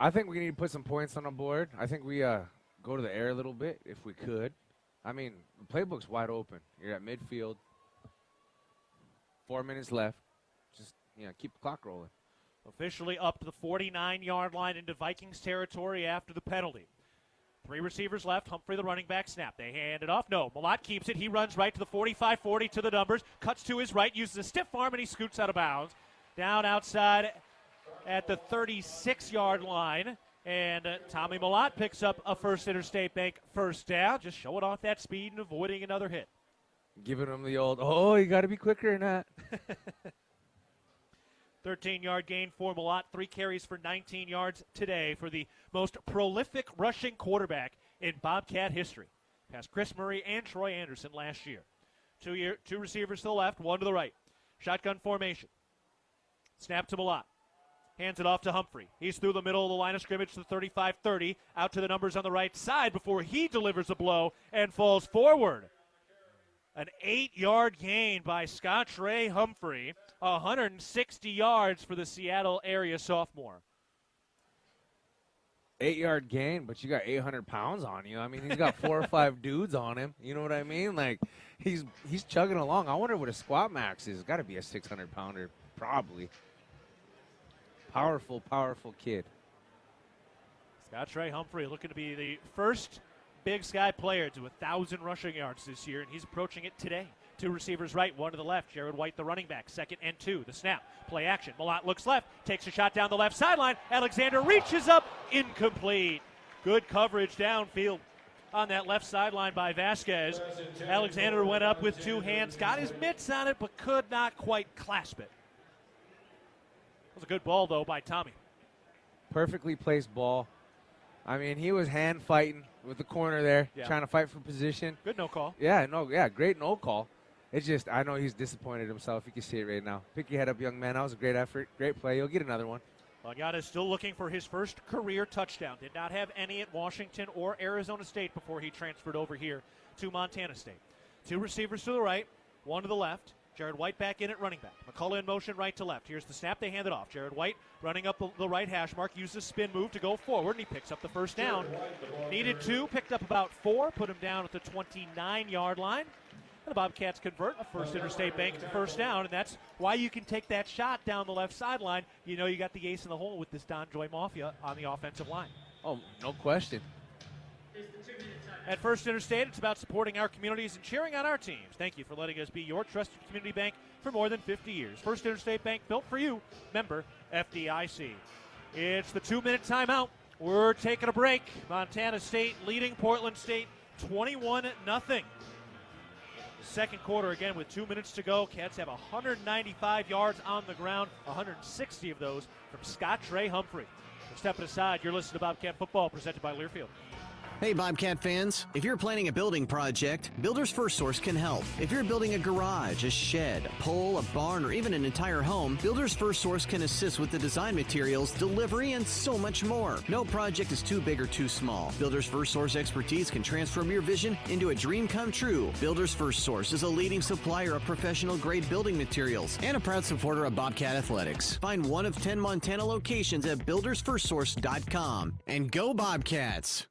I think we need to put some points on the board. I think we go to the air a little bit if we could. I mean, the playbook's wide open. You're at midfield. 4 minutes left. Just, keep the clock rolling. Officially up to the 49-yard line into Vikings territory after the penalty. 3 receivers left. Humphrey, the running back, snap. They hand it off. No, Malott keeps it. He runs right to the 45-40 to the numbers. Cuts to his right, uses a stiff arm, and he scoots out of bounds. Down outside at the 36-yard line. And Tommy Malott picks up a First Interstate Bank first down, just showing off that speed and avoiding another hit. Giving him the old, you got to be quicker than that. 13-yard gain for Malott, 3 carries for 19 yards today for the most prolific rushing quarterback in Bobcat history. Past Chris Murray and Troy Anderson last year. 2 receivers to the left, 1 to the right. Shotgun formation. Snap to Malott. Hands it off to Humphrey. He's through the middle of the line of scrimmage to the 35-30, out to the numbers on the right side before he delivers a blow and falls forward. An 8-yard gain by Scott Trey Humphrey, 160 yards for the Seattle area sophomore. 8-yard gain, but you got 800 pounds on you. I mean, he's got 4 or 5 dudes on him. You know what I mean? Like, he's chugging along. I wonder what his squat max is. Got to be a 600-pounder, probably. Powerful, powerful kid. Scott Trey Humphrey looking to be the first Big Sky player to 1,000 rushing yards this year, and he's approaching it today. 2 receivers right, 1 to the left. Jared White, the running back, 2nd and 2. The snap, play action. Malott looks left, takes a shot down the left sideline. Alexander reaches up, incomplete. Good coverage downfield on that left sideline by Vasquez. Alexander went up with 2 hands, got his mitts on it, but could not quite clasp it. That was a good ball, though, by Tommy. Perfectly placed ball. I mean, he was hand fighting with the corner there, trying to fight for position. Good no call. Great no call. It's just, I know he's disappointed himself. You can see it right now. Pick your head up, young man. That was a great effort. Great play. You'll get another one. Lagata is still looking for his first career touchdown. Did not have any at Washington or Arizona State before he transferred over here to Montana State. 2 receivers to the right, 1 to the left. Jared White back in at running back. McCullough in motion right to left. Here's the snap. They hand it off. Jared White running up the right hash mark. Uses a spin move to go forward, and he picks up the first down. Needed 2, picked up about 4, put him down at the 29-yard line. And the Bobcats convert a First Interstate Bank to first down, and that's why you can take that shot down the left sideline. You know you got the ace in the hole with this Don Joy Mafia on the offensive line. Oh, no question. At First Interstate, it's about supporting our communities and cheering on our teams. Thank you for letting us be your trusted community bank for more than 50 years. First Interstate Bank, built for you. Member FDIC. It's the 2-minute timeout. We're taking a break. Montana State leading Portland State 21-0. Second quarter again with 2 minutes to go. Cats have 195 yards on the ground, 160 of those from Scott Trey Humphrey. So stepping aside, you're listening to Bobcat Football presented by Learfield. Hey Bobcat fans, if you're planning a building project, Builders First Source can help. If you're building a garage, a shed, a pole, a barn, or even an entire home, Builders First Source can assist with the design materials, delivery, and so much more. No project is too big or too small. Builders First Source expertise can transform your vision into a dream come true. Builders First Source is a leading supplier of professional grade building materials and a proud supporter of Bobcat Athletics. Find one of 10 Montana locations at buildersfirstsource.com. And go Bobcats!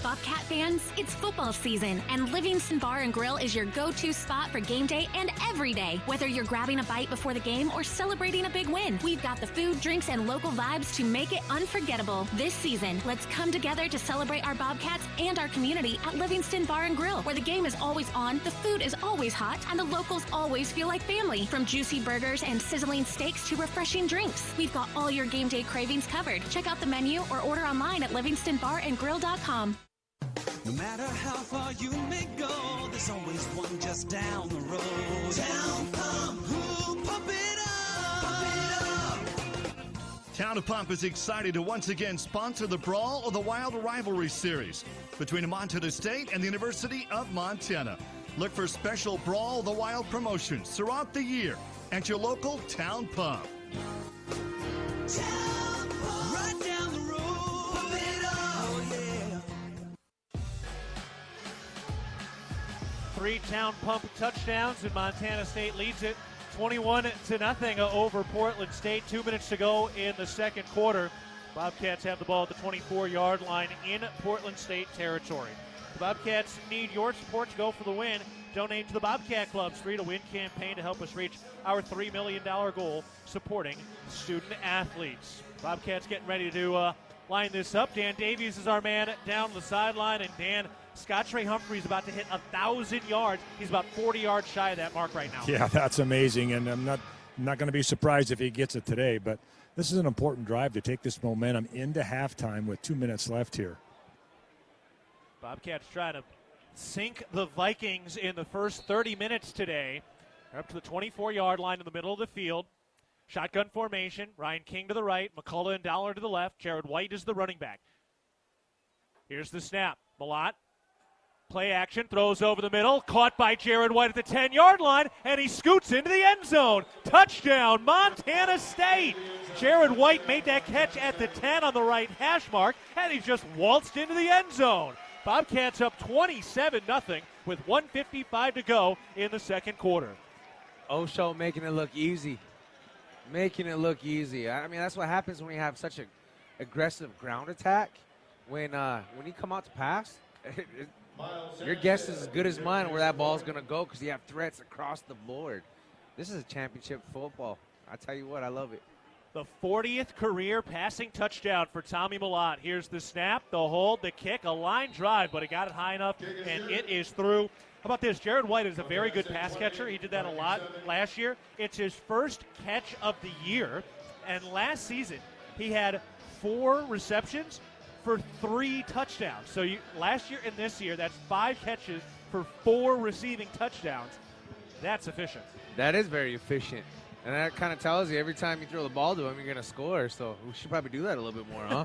Bobcat fans, it's football season, and Livingston Bar and Grill is your go-to spot for game day and every day. Whether you're grabbing a bite before the game or celebrating a big win, we've got the food, drinks, and local vibes to make it unforgettable. This season, let's come together to celebrate our Bobcats and our community at Livingston Bar and Grill, where the game is always on, the food is always hot, and the locals always feel like family. From juicy burgers and sizzling steaks to refreshing drinks, we've got all your game day cravings covered. Check out the menu or order online at livingstonbarandgrill.com. No matter how far you may go, there's always one just down the road. Town Pump, who pump it up. Town of Pump is excited to once again sponsor the Brawl of the Wild Rivalry Series between Montana State and the University of Montana. Look for special Brawl of the Wild promotions throughout the year at your local Town Pump. Town Pump, right down the road. Pump it up. Oh, yeah. 3 Town Pump touchdowns, and Montana State leads it 21-0 over Portland State. 2 minutes to go in the second quarter. Bobcats have the ball at the 24-yard line in Portland State territory. The Bobcats need your support to go for the win. Donate to the Bobcat Club's Free to Win campaign to help us reach our $3 million goal supporting student athletes. Bobcats getting ready to line this up. Dan Davies is our man down the sideline, and Dan, Scott Trey Humphrey is about to hit 1,000 yards. He's about 40 yards shy of that mark right now. Yeah, that's amazing, and I'm not going to be surprised if he gets it today, but this is an important drive to take this momentum into halftime with 2 minutes left here. Bobcats trying to sink the Vikings in the first 30 minutes today. They're up to the 24-yard line in the middle of the field. Shotgun formation. Ryan King to the right. McCullough and Dollar to the left. Jared White is the running back. Here's the snap. Malott. Play action. Throws over the middle. Caught by Jared White at the 10-yard line. And he scoots into the end zone. Touchdown, Montana State. Jared White made that catch at the 10 on the right hash mark. And he just waltzed into the end zone. Bobcats up 27-0 with 1:55 to go in the second quarter. Osho making it look easy. Making it look easy. I mean, that's what happens when you have such an aggressive ground attack. When you come out to pass, your guess is as good as mine where that ball's going to go because you have threats across the board. This is a championship football. I tell you what, I love it. The 40th career passing touchdown for Tommy Malott. Here's the snap, the hold, the kick, a line drive, but he got it high enough, and it is through. How about this? Jared White is a very good pass catcher. He did that a lot last year. It's his first catch of the year, and last season he had 4 receptions for 3 touchdowns. So last year and this year, that's 5 catches for 4 receiving touchdowns. That's efficient. That is very efficient. And that kind of tells you every time you throw the ball to him, you're going to score. So we should probably do that a little bit more, huh?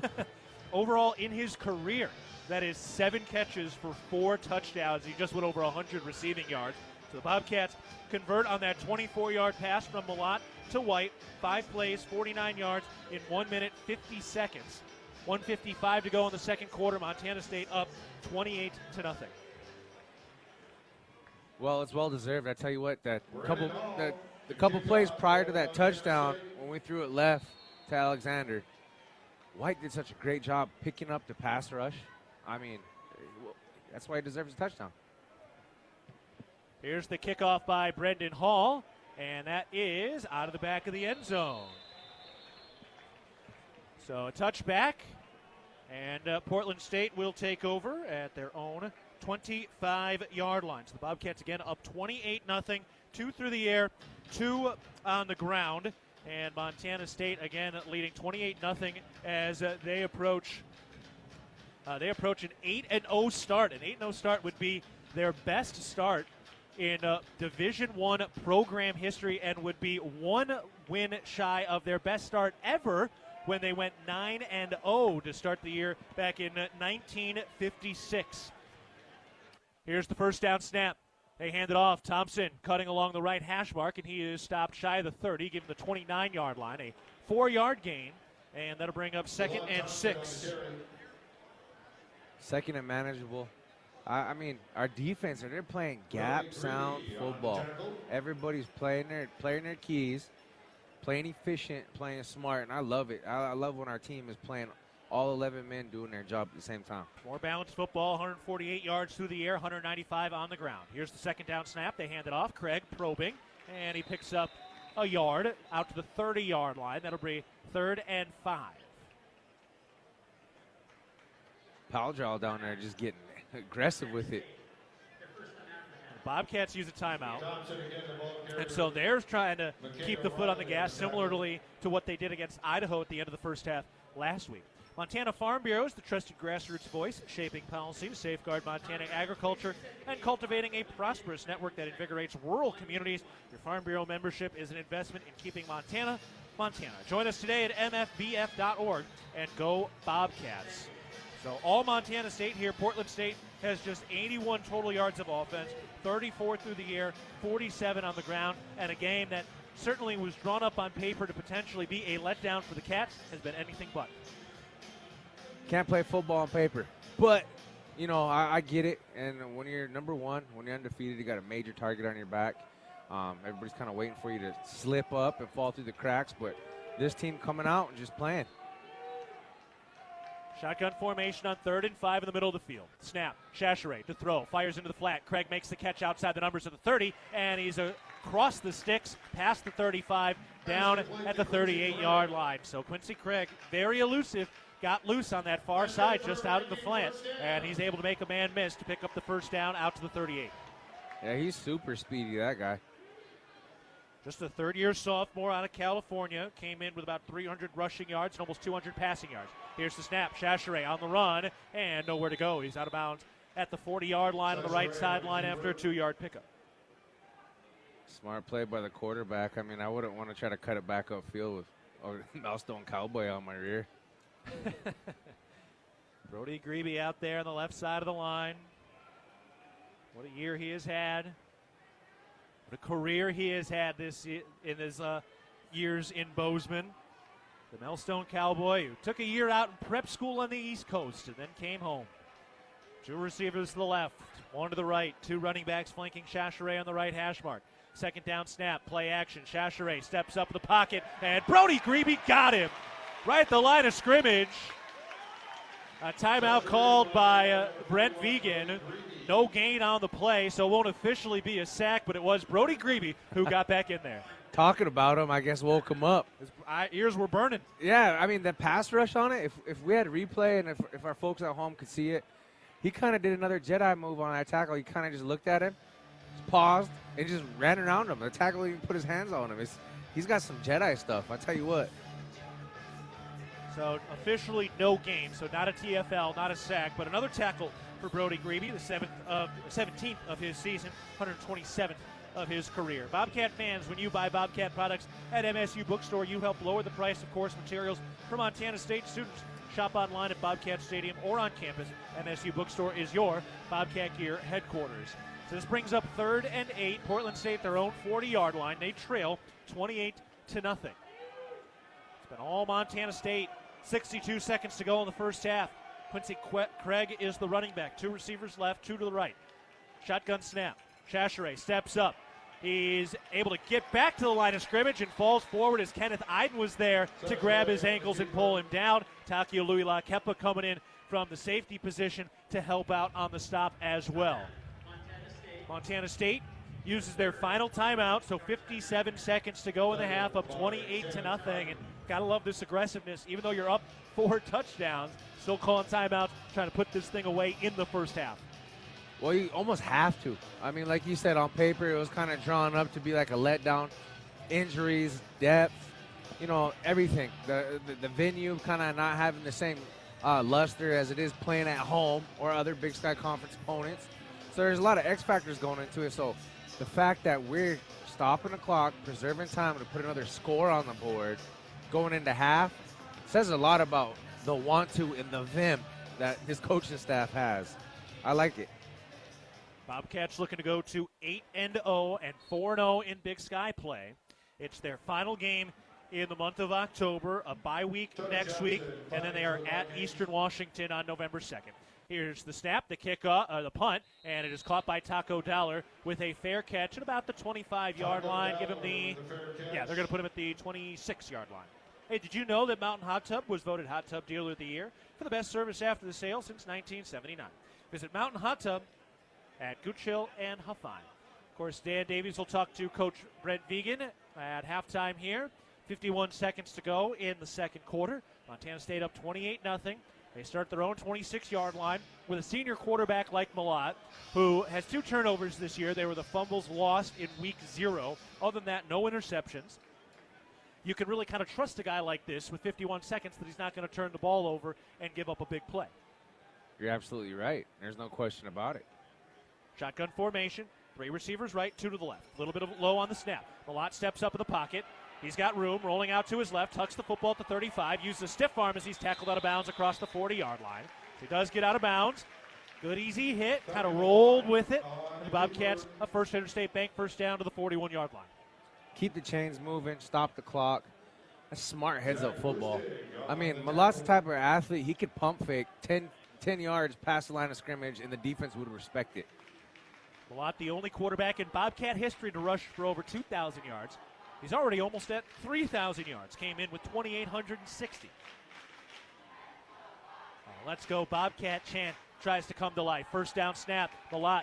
Overall, in his career, that is 7 catches for 4 touchdowns. He just went over 100 receiving yards. So the Bobcats convert on that 24-yard pass from Malott to White. 5 plays, 49 yards in 1 minute, 50 seconds. 1:55 to go in the second quarter. Montana State up 28-0. Well, it's well-deserved. I tell you what, the couple plays prior to that touchdown, when we threw it left to Alexander, White did such a great job picking up the pass rush. I mean, that's why he deserves a touchdown. Here's the kickoff by Brendan Hall, and that is out of the back of the end zone. So a touchback, and Portland State will take over at their own 25-yard line. So the Bobcats again up 28-0, 2 through the air, 2 on the ground, and Montana State again leading 28-0 as they approach an 8-0 start. An 8-0 start would be their best start in Division I program history and would be 1 win shy of their best start ever when they went 9-0 to start the year back in 1956. Here's the first down snap. They hand it off. Thompson cutting along the right hash mark, and he is stopped shy of the 30, giving the 29-yard line. A 4-yard gain, and that'll bring up 2nd and 6. Second and manageable. I mean, our defense, they're playing gap sound football. Everybody's playing their keys, playing efficient, playing smart, and I love it. I love when our team is playing all 11 men doing their job at the same time. More balanced football, 148 yards through the air, 195 on the ground. Here's the second down snap. They hand it off. Craig probing, and he picks up a yard out to the 30-yard line. That'll be 3rd and 5. Powell down there just getting aggressive with it. The Bobcats use a timeout, and so they're trying to keep the foot on the gas, similarly to what they did against Idaho at the end of the first half last week. Montana Farm Bureau is the trusted grassroots voice, shaping policy to safeguard Montana agriculture and cultivating a prosperous network that invigorates rural communities. Your Farm Bureau membership is an investment in keeping Montana. Join us today at mfbf.org and go Bobcats. So all Montana State here. Portland State has just 81 total yards of offense, 34 through the air, 47 on the ground, and a game that certainly was drawn up on paper to potentially be a letdown for the Cats has been anything but. Can't play football on paper. But, you know, I get it. And when you're number one, when you're undefeated, you got a major target on your back. Everybody's kind of waiting for you to slip up and fall through the cracks. But this team coming out and just playing. Shotgun formation on 3rd and 5 in the middle of the field. Snap. Chachere to throw. Fires into the flat. Craig makes the catch outside the numbers of the 30. And he's across the sticks, past the 35, down at the 38-yard line. So Quincy Craig, very elusive. Got loose on that far side, just out in the flat, and he's able to make a man miss to pick up the first down out to the 38. Yeah, he's super speedy, that guy. Just a third-year sophomore out of California. Came in with about 300 rushing yards and almost 200 passing yards. Here's the snap. Chachere on the run, and nowhere to go. He's out of bounds at the 40-yard line on the right sideline after a 2-yard pickup. Smart play by the quarterback. I mean, I wouldn't want to try to cut it back upfield with a Milestone Cowboy on my rear. Brody Grebe out there on the left side of the line. What a year he has had. What a career he has had in his years in Bozeman. The Milestone Cowboy who took a year out in prep school on the East Coast and then came home. 2 receivers to the left, 1 to the right, 2 running backs flanking Chachere on the right hash mark. Second down snap, play action. Chachere steps up in the pocket, and Brody Grebe got him. Right at the line of scrimmage. A timeout called by Brent Vegan. No gain on the play, so it won't officially be a sack, but it was Brody Grebe who got back in there. Talking about him, I guess woke him up. His ears were burning. Yeah, I mean, the pass rush on it, if we had replay and if our folks at home could see it, he kind of did another Jedi move on that tackle. He kind of just looked at him, paused, and just ran around him. The tackle even put his hands on him. He's got some Jedi stuff, I tell you what. So officially no gain, so not a TFL, not a sack, but another tackle for Brody Grebe, the 17th of his season, 127th of his career. Bobcat fans, when you buy Bobcat products at MSU Bookstore, you help lower the price of course materials for Montana State students. Shop online at Bobcat Stadium or on campus. MSU Bookstore is your Bobcat gear headquarters. So this brings up 3rd and 8. Portland State, their own 40-yard line. They trail 28-0. It's been all Montana State. 62 seconds to go in the first half. Quincy Craig is the running back. 2 receivers left, 2 to the right. Shotgun snap. Chachere steps up. He's able to get back to the line of scrimmage and falls forward as Kenneth Iden was there to grab his ankles and pull him down. Takio Luila-Kepa coming in from the safety position to help out on the stop as well. Montana State uses their final timeout, so 57 seconds to go in the half, up 28-0. And gotta love this aggressiveness. Even though you're up 4 touchdowns, still calling timeouts, trying to put this thing away in the first half. Well, you almost have to. I mean, like you said, on paper, it was kind of drawn up to be like a letdown. Injuries, depth, you know, everything. The venue kind of not having the same luster as it is playing at home or other Big Sky Conference opponents. So there's a lot of X factors going into it. So the fact that we're stopping the clock, preserving time to put another score on the board, going into half, says a lot about the want to and the vim that his coaching staff has. I like it. Bobcats looking to go to 8-0 and 4-0 in Big Sky play. It's their final game in the month of October, a bye week next week, and then they are at Eastern Washington on November 2nd. Here's the snap, the kickoff, the punt, and it is caught by Taco Dollar with a fair catch at about the 25-yard line. Give him they're going to put him at the 26-yard line. Hey, did you know that Mountain Hot Tub was voted Hot Tub Dealer of the Year for the best service after the sale since 1979? Visit Mountain Hot Tub at Gooch Hill and Huffine. Of course, Dan Davies will talk to Coach Brent Vegan at halftime here. 51 seconds to go in the second quarter. Montana State up 28-0. They start their own 26-yard line with a senior quarterback like Malott, who has 2 turnovers this year. They were the fumbles lost in week 0. Other than that, no interceptions. You can really kind of trust a guy like this with 51 seconds that he's not going to turn the ball over and give up a big play. You're absolutely right. There's no question about it. Shotgun formation, 3 receivers right, 2 to the left. A little bit of low on the snap. Malott steps up in the pocket. He's got room, rolling out to his left, tucks the football at the 35, uses a stiff arm as he's tackled out of bounds across the 40-yard line. He does get out of bounds. Good easy hit, kind of rolled with it. And the Bobcats, a First Interstate Bank first down to the 41-yard line. Keep the chains moving, stop the clock. That's smart heads-up football. I mean, Malott's the type of athlete, he could pump fake 10 yards past the line of scrimmage, and the defense would respect it. Malott, the only quarterback in Bobcat history to rush for over 2,000 yards. He's already almost at 3,000 yards. Came in with 2,860. Let's go. Bobcat chant tries to come to life. First down snap. Malott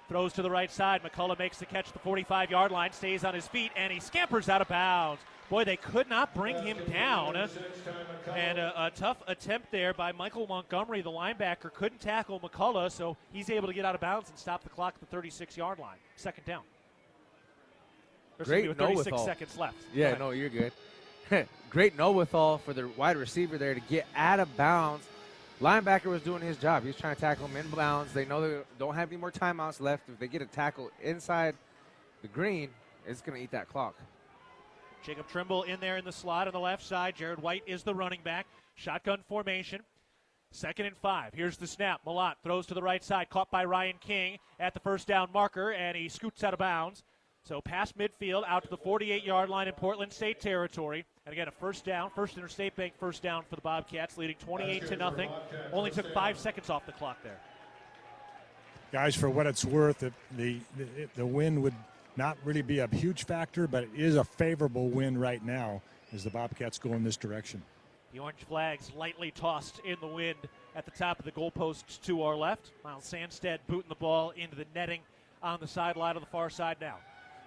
throws to the right side. McCullough makes the catch at the 45-yard line, stays on his feet, and he scampers out of bounds. Boy, they could not bring him down. And a tough attempt there by Michael Montgomery, the linebacker, couldn't tackle McCullough, so he's able to get out of bounds and stop the clock at the 36-yard line. Second down. Great with know 36 withal. seconds left. Yeah, no, you're good. Great know withal for the wide receiver there to get out of bounds. Linebacker was doing his job. He was trying to tackle him in bounds. They know they don't have any more timeouts left. If they get a tackle inside the green, it's going to eat that clock. Jacob Trimble in there in the slot on the left side. Jared White is the running back. Shotgun formation. 2nd and 5. Here's the snap. Malott throws to the right side, caught by Ryan King at the first down marker, and he scoots out of bounds. So past midfield, out to the 48-yard line in Portland State territory. And again, a first down, First Interstate Bank first down for the Bobcats, leading 28-0. Only took 5 seconds off the clock there. Guys, for what it's worth, the win would not really be a huge factor, but it is a favorable win right now as the Bobcats go in this direction. The orange flags lightly tossed in the wind at the top of the goalposts to our left. Miles Sandstead booting the ball into the netting on the sideline of the far side now.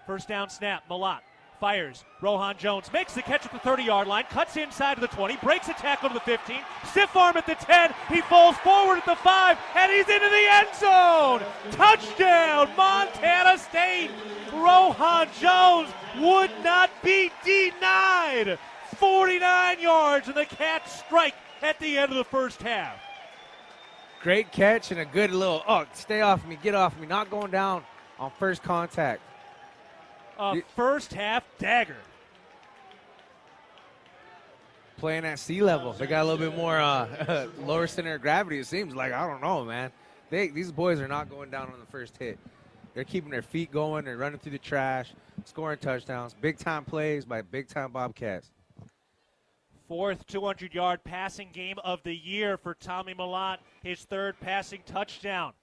First down snap, Malott fires. Rohan Jones makes the catch at the 30-yard line, cuts inside to the 20, breaks a tackle to the 15, stiff arm at the 10, he falls forward at the 5, and he's into the end zone! Touchdown, Montana State! Rohan Jones would not be denied! 49 yards, and the Cats strike at the end of the first half. Great catch and a good little, stay off me, get off me, not going down on first contact. First half dagger. Playing at sea level. They got a little bit more lower center of gravity, it seems like. I don't know, man. These boys are not going down on the first hit. They're keeping their feet going. They're running through the trash, scoring touchdowns. Big-time plays by big-time Bobcats. 4th 200-yard passing game of the year for Tommy Malott, his 3rd passing touchdown.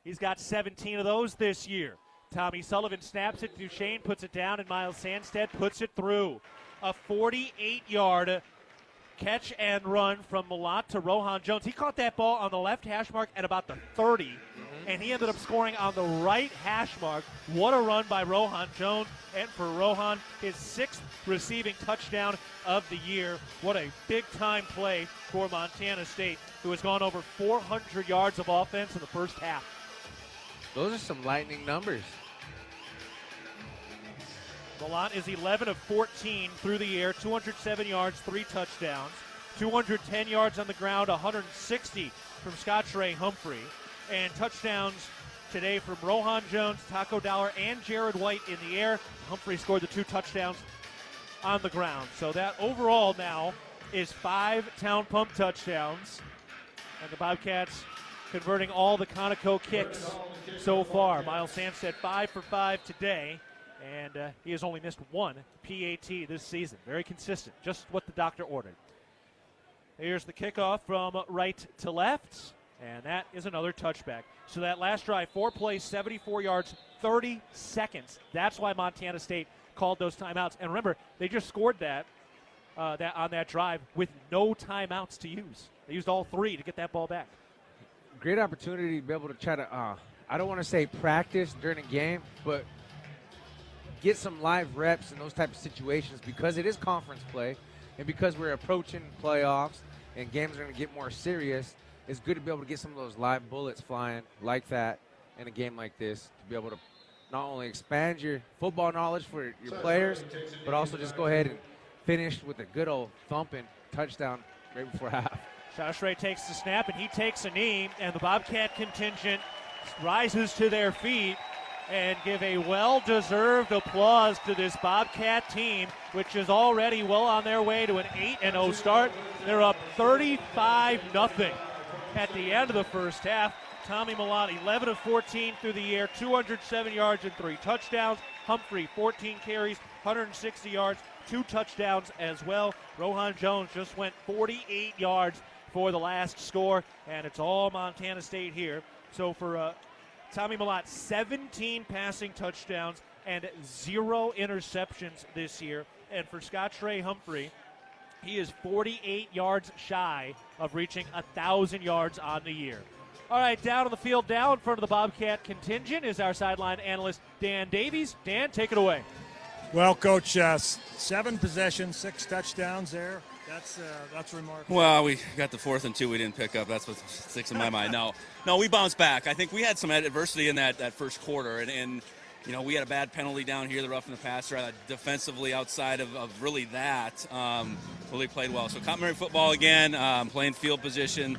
He's got 17 of those this year. Tommy Sullivan snaps it. Duchesne puts it down, and Miles Sandstead puts it through. A 48-yard catch and run from Malott to Rohan Jones. He caught that ball on the left hash mark at about the 30, and he ended up scoring on the right hash mark. What a run by Rohan Jones. And for Rohan, his 6th receiving touchdown of the year. What a big-time play for Montana State, who has gone over 400 yards of offense in the first half. Those are some lightning numbers. Malott is 11 of 14 through the air, 207 yards, 3 touchdowns, 210 yards on the ground, 160 from Scotch Ray Humphrey, and touchdowns today from Rohan Jones, Taco Dollar, and Jared White in the air. Humphrey scored the 2 touchdowns on the ground. So that overall now is 5 Town Pump touchdowns. And the Bobcats converting all the Conoco kicks so far. Miles Samstead 5 for 5 today. And he has only missed 1 PAT this season. Very consistent, just what the doctor ordered. Here's the kickoff from right to left, and that is another touchback. So that last drive, 4 plays, 74 yards, 30 seconds. That's why Montana State called those timeouts. And remember, they just scored that on that drive with no timeouts to use. They used all 3 to get that ball back. Great opportunity to be able to try to, I don't want to say practice during a game, but get some live reps in those type of situations because it is conference play and because we're approaching playoffs and games are going to get more serious. It's good to be able to get some of those live bullets flying like that in a game like this to be able to not only expand your football knowledge for your players, but also just go ahead and finish with a good old thumping touchdown right before half. Josh Ray takes the snap, and he takes a knee, and the Bobcat contingent rises to their feet and give a well-deserved applause to this Bobcat team, which is already well on their way to an 8-0 start. They're up 35-0 at the end of the first half. Tommy Millan, 11 of 14 through the air, 207 yards and 3 touchdowns. Humphrey, 14 carries, 160 yards, 2 touchdowns as well. Rohan Jones just went 48 yards for the last score, and it's all Montana State here. So for Tommy Millan, 17 passing touchdowns and 0 interceptions this year. And for Scott Trey Humphrey, he is 48 yards shy of reaching 1,000 yards on the year. All right, down on the field, down in front of the Bobcat contingent is our sideline analyst, Dan Davies. Dan, take it away. Well, Coach, 7 possessions, 6 touchdowns there. That's remarkable. Well, we got the 4th and 2 we didn't pick up. That's what sticks in my mind. No, we bounced back. I think we had some adversity in that first quarter, and you know, we had a bad penalty down here, the roughing the passer. Defensively, outside of really that, really played well. So complementary football again, playing field position,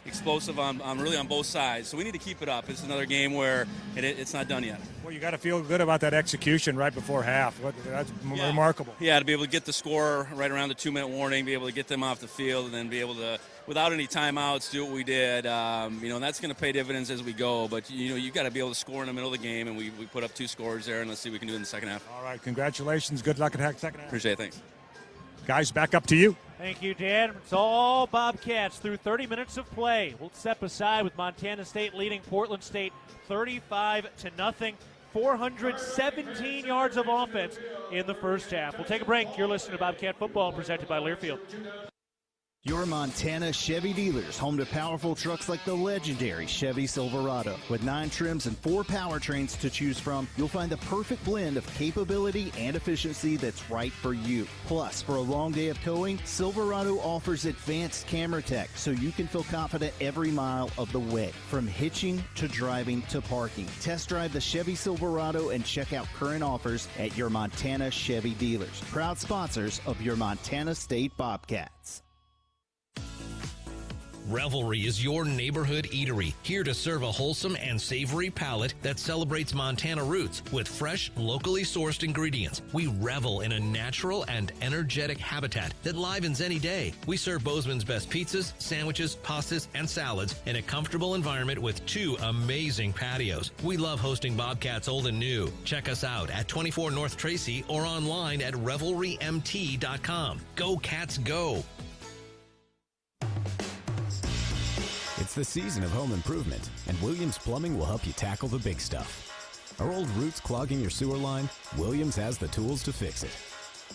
explosive on really on both sides. So we need to keep it up. It's another game where it's not done yet. Well, you got to feel good about that execution right before half. That's remarkable. Yeah, to be able to get the score right around the 2-minute warning, be able to get them off the field, and then be able to, without any timeouts, do what we did. And that's going to pay dividends as we go. But, you got to be able to score in the middle of the game, and we put up 2 scores there, and let's see what we can do in the second half. All right, congratulations. Good luck in the second half. Appreciate it. Thanks. Guys, back up to you. Thank you, Dan. It's all Bobcats through 30 minutes of play. We'll step aside with Montana State leading Portland State 35-0. 417 yards of offense in the first half. We'll take a break. You're listening to Bobcat Football presented by Learfield. Your Montana Chevy dealers, home to powerful trucks like the legendary Chevy Silverado. With 9 trims and 4 powertrains to choose from, you'll find the perfect blend of capability and efficiency that's right for you. Plus, for a long day of towing, Silverado offers advanced camera tech so you can feel confident every mile of the way. From hitching to driving to parking. Test drive the Chevy Silverado and check out current offers at your Montana Chevy dealers. Proud sponsors of your Montana State Bobcats. Revelry is your neighborhood eatery, here to serve a wholesome and savory palate that celebrates Montana roots with fresh, locally sourced ingredients. We revel in a natural and energetic habitat that livens any day. We serve Bozeman's best pizzas, sandwiches, pastas, and salads in a comfortable environment with 2 amazing patios. We love hosting Bobcats old and new. Check us out at 24 North Tracy or online at revelrymt.com. Go Cats, go! It's the season of home improvement, and Williams Plumbing will help you tackle the big stuff. Are old roots clogging your sewer line? Williams has the tools to fix it.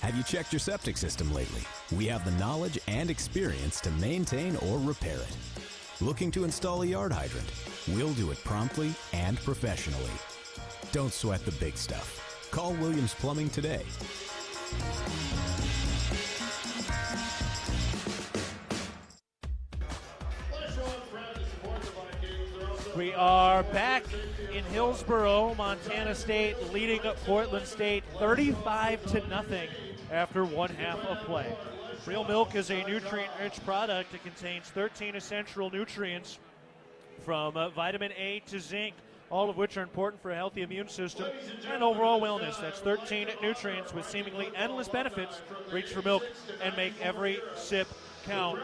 Have you checked your septic system lately? We have the knowledge and experience to maintain or repair it. Looking to install a yard hydrant? We'll do it promptly and professionally. Don't sweat the big stuff. Call Williams Plumbing today. We are back in Hillsboro, Montana State leading Portland State 35-0 after 1 half of play. Real milk is a nutrient-rich product that contains 13 essential nutrients from vitamin A to zinc, all of which are important for a healthy immune system and overall wellness. That's 13 nutrients with seemingly endless benefits. Reach for milk and make every sip count.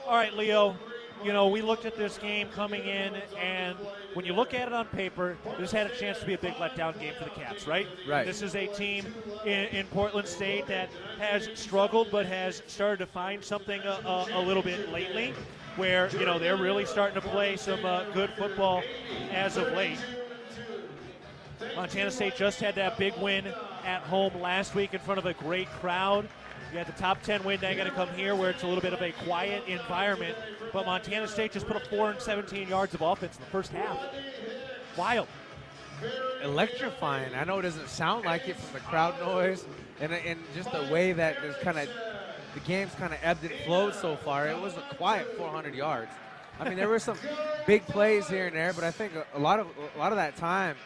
All right, Leo, you know, we looked at this game coming in, and when you look at it on paper, this had a chance to be a big letdown game for the Cats, right? Right. This is a team in Portland State that has struggled but has started to find something a little bit lately, where, you know, they're really starting to play some good football as of late. Montana State just had that big win at home last week in front of a great crowd. You got the top 10 win, now you got to come here where it's a little bit of a quiet environment. But Montana State just put up 417 yards of offense in the first half. Wild. Electrifying. I know it doesn't sound like it from the crowd noise and just the way that there's kind of the game's kind of ebbed and flowed so far. It was a quiet 400 yards. I mean, there were some big plays here and there, but I think a lot of that time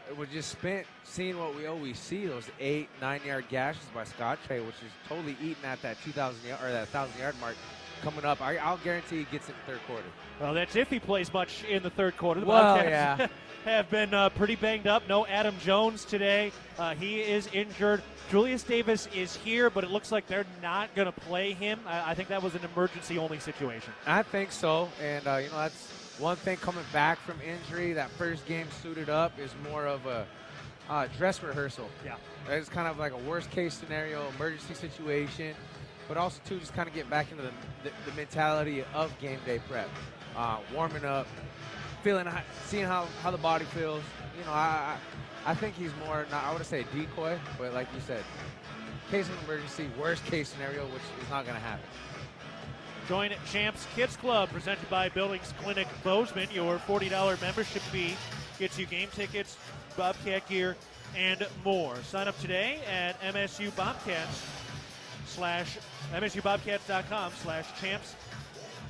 it was just spent seeing what we always see, those 8-9 yard gashes by Scottrey, which is totally eating at that 2,000 yard or that 1,000 yard mark coming up. I'll guarantee he gets in the third quarter. Well, that's if he plays much in the third quarter. The Well, Bobcats yeah. have been pretty banged up. No Adam Jones today. He is injured. Julius Davis is here, but it looks like they're not going to play him. I think that was an emergency-only situation. I think so, and you know, that's one thing coming back from injury. That first game suited up is more of a dress rehearsal. Yeah. It's kind of like a worst-case scenario, emergency situation, but also, too, just kind of get back into the mentality of game day prep. Warming up, seeing how the body feels. You know, I think he's more, not, I would say a decoy, but like you said, case of emergency, worst-case scenario, which is not going to happen. Join Champs Kids Club, presented by Buildings Clinic Bozeman. Your $40 membership fee gets you game tickets, Bobcat gear, and more. Sign up today at MSUBobcats.com/Champs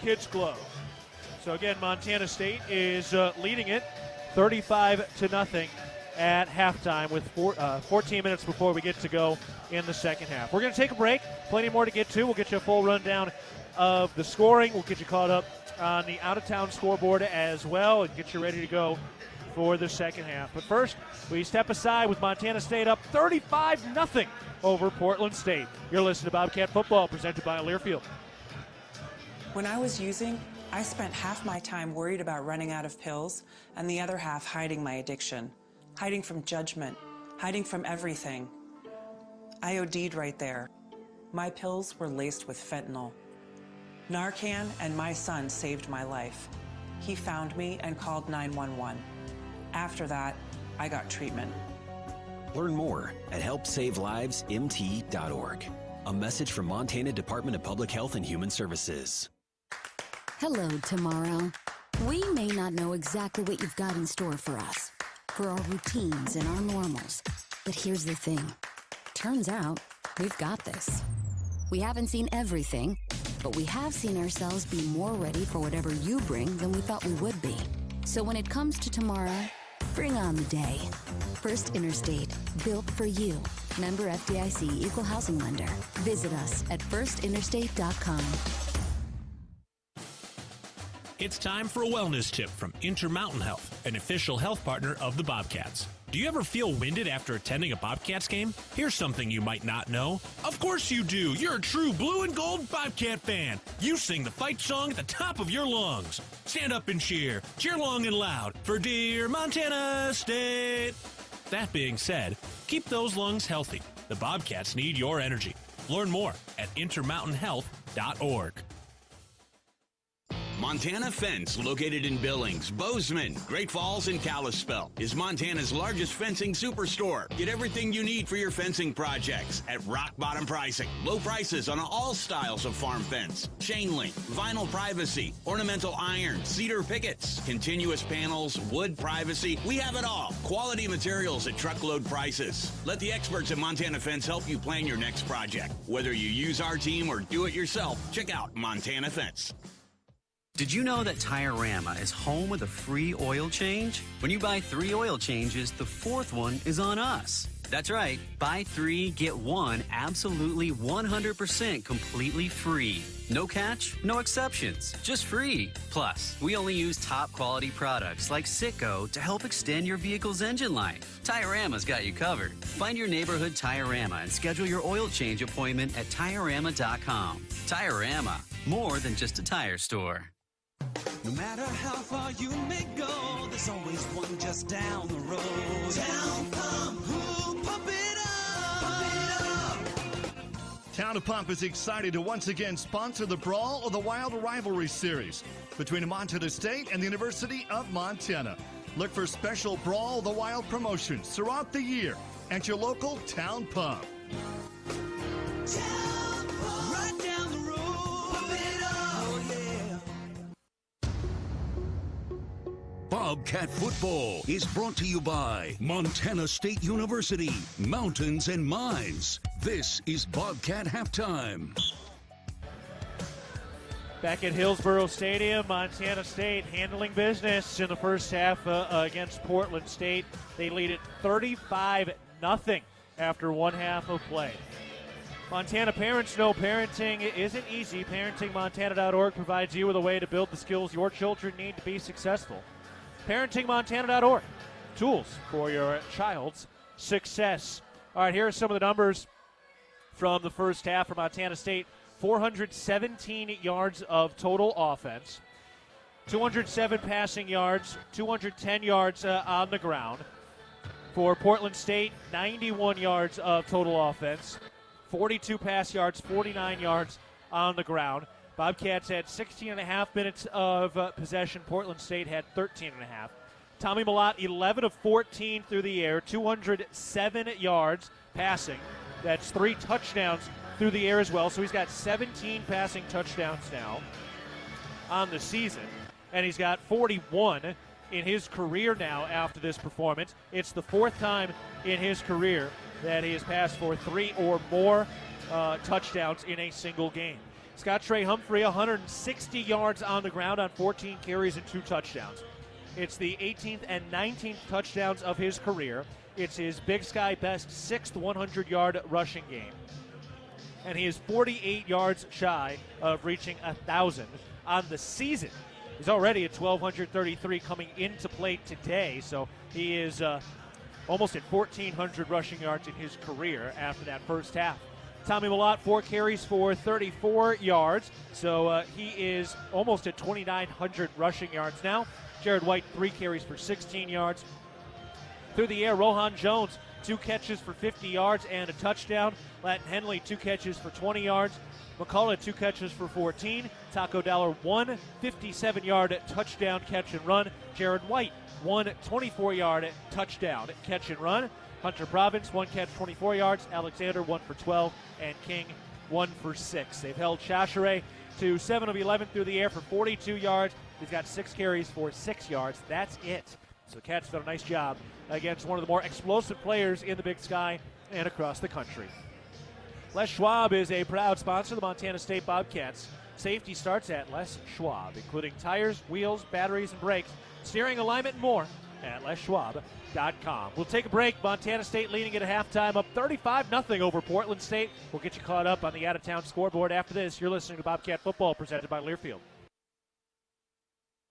Kids Club. So again, Montana State is leading it 35-0 at halftime with 14 minutes before we get to go in the second half. We're going to take a break. Plenty more to get to. We'll get you a full rundown of the scoring. We'll get you caught up on the out-of-town scoreboard as well and get you ready to go for the second half. But first, we step aside with Montana State up 35-0 over Portland State. You're listening to Bobcat Football, presented by Learfield. When I was using, I spent half my time worried about running out of pills and the other half hiding my addiction, hiding from judgment, hiding from everything. I OD'd right there. My pills were laced with fentanyl. Narcan and my son saved my life. He found me and called 911. After that, I got treatment. Learn more at helpsavelivemt.org. A message from Montana Department of Public Health and Human Services. Hello, tomorrow. We may not know exactly what you've got in store for us, for our routines and our normals. But here's the thing. Turns out, we've got this. We haven't seen everything, but we have seen ourselves be more ready for whatever you bring than we thought we would be. So when it comes to tomorrow, bring on the day. First Interstate, built for you. Member FDIC, Equal Housing Lender. Visit us at firstinterstate.com. It's time for a wellness tip from Intermountain Health, an official health partner of the Bobcats. Do you ever feel winded after attending a Bobcats game? Here's something you might not know. Of course you do. You're a true blue and gold Bobcat fan. You sing the fight song at the top of your lungs. Stand up and cheer. Cheer long and loud for dear Montana State. That being said, keep those lungs healthy. The Bobcats need your energy. Learn more at intermountainhealth.org. Montana Fence, located in Billings, Bozeman, Great Falls, and Kalispell, is Montana's largest fencing superstore. Get everything you need for your fencing projects at rock bottom pricing. Low prices on all styles of farm fence, chain link, vinyl privacy, ornamental iron, cedar pickets, continuous panels, wood privacy. We have it all. Quality materials at truckload prices. Let the experts at Montana Fence help you plan your next project. Whether you use our team or do it yourself, check out Montana Fence. Did you know that Tire-Rama is home with a free oil change? When you buy 3 oil changes, the 4th one is on us. That's right. Buy 3, get 1 absolutely 100% completely free. No catch, no exceptions, just free. Plus, we only use top quality products like Sitco to help extend your vehicle's engine life. Tire-Rama's got you covered. Find your neighborhood Tire-Rama and schedule your oil change appointment at Tire-Rama.com. Tire-Rama, more than just a tire store. No matter how far you may go, there's always one just down the road. Town Pump, who pump it up, pump it up. Town of Pump is excited to once again sponsor the Brawl of the Wild Rivalry Series between Montana State and the University of Montana. Look for special Brawl of the Wild promotions throughout the year at your local Town Pump. Town Pump, right down the road, pump it up, oh yeah. Bobcat football is brought to you by Montana State University, Mountains and Mines. This is Bobcat Halftime. Back at Hillsboro Stadium, Montana State handling business in the first half against Portland State. They lead it 35-0 after one half of play. Montana parents know parenting isn't easy. ParentingMontana.org provides you with a way to build the skills your children need to be successful. ParentingMontana.org, tools for your child's success. All right, here are some of the numbers from the first half for Montana State. 417 yards of total offense, 207 passing yards, 210 yards on the ground. For Portland State, 91 yards of total offense, 42 pass yards, 49 yards on the ground. Bobcats had 16.5 minutes of possession. Portland State had 13.5. Tommy Mellott, 11 of 14 through the air, 207 yards passing. That's 3 touchdowns through the air as well. So he's got 17 passing touchdowns now on the season. And he's got 41 in his career now after this performance. It's the 4th time in his career that he has passed for 3 or more touchdowns in a single game. Scott-Trey Humphrey, 160 yards on the ground on 14 carries and 2 touchdowns. It's the 18th and 19th touchdowns of his career. It's his Big Sky best 6th 100-yard rushing game. And he is 48 yards shy of reaching 1,000 on the season. He's already at 1,233 coming into play today, so he is almost at 1,400 rushing yards in his career after that first half. Tommy Mellott, 4 carries for 34 yards, so he is almost at 2,900 rushing yards now. Jared White, 3 carries for 16 yards. Through the air, Rohan Jones, 2 catches for 50 yards and a touchdown. Latin Henley, 2 catches for 20 yards. McCullough, 2 catches for 14. Taco Dollar, 1 57-yard touchdown catch and run. Jared White, 1 24-yard touchdown catch and run. Hunter Province, 1 catch, 24 yards. Alexander, 1 for 12. And King, 1 for 6. They've held Chachere to 7 of 11 through the air for 42 yards. He's got 6 carries for 6 yards. That's it. So the Cats done a nice job against one of the more explosive players in the Big Sky and across the country. Les Schwab is a proud sponsor of the Montana State Bobcats. Safety starts at Les Schwab, including tires, wheels, batteries, and brakes, steering alignment, and more at leschwab.com. We'll take a break. Montana State leading at halftime, up 35-0 over Portland State. We'll get you caught up on the out-of-town scoreboard after this. You're listening to Bobcat Football, presented by Learfield.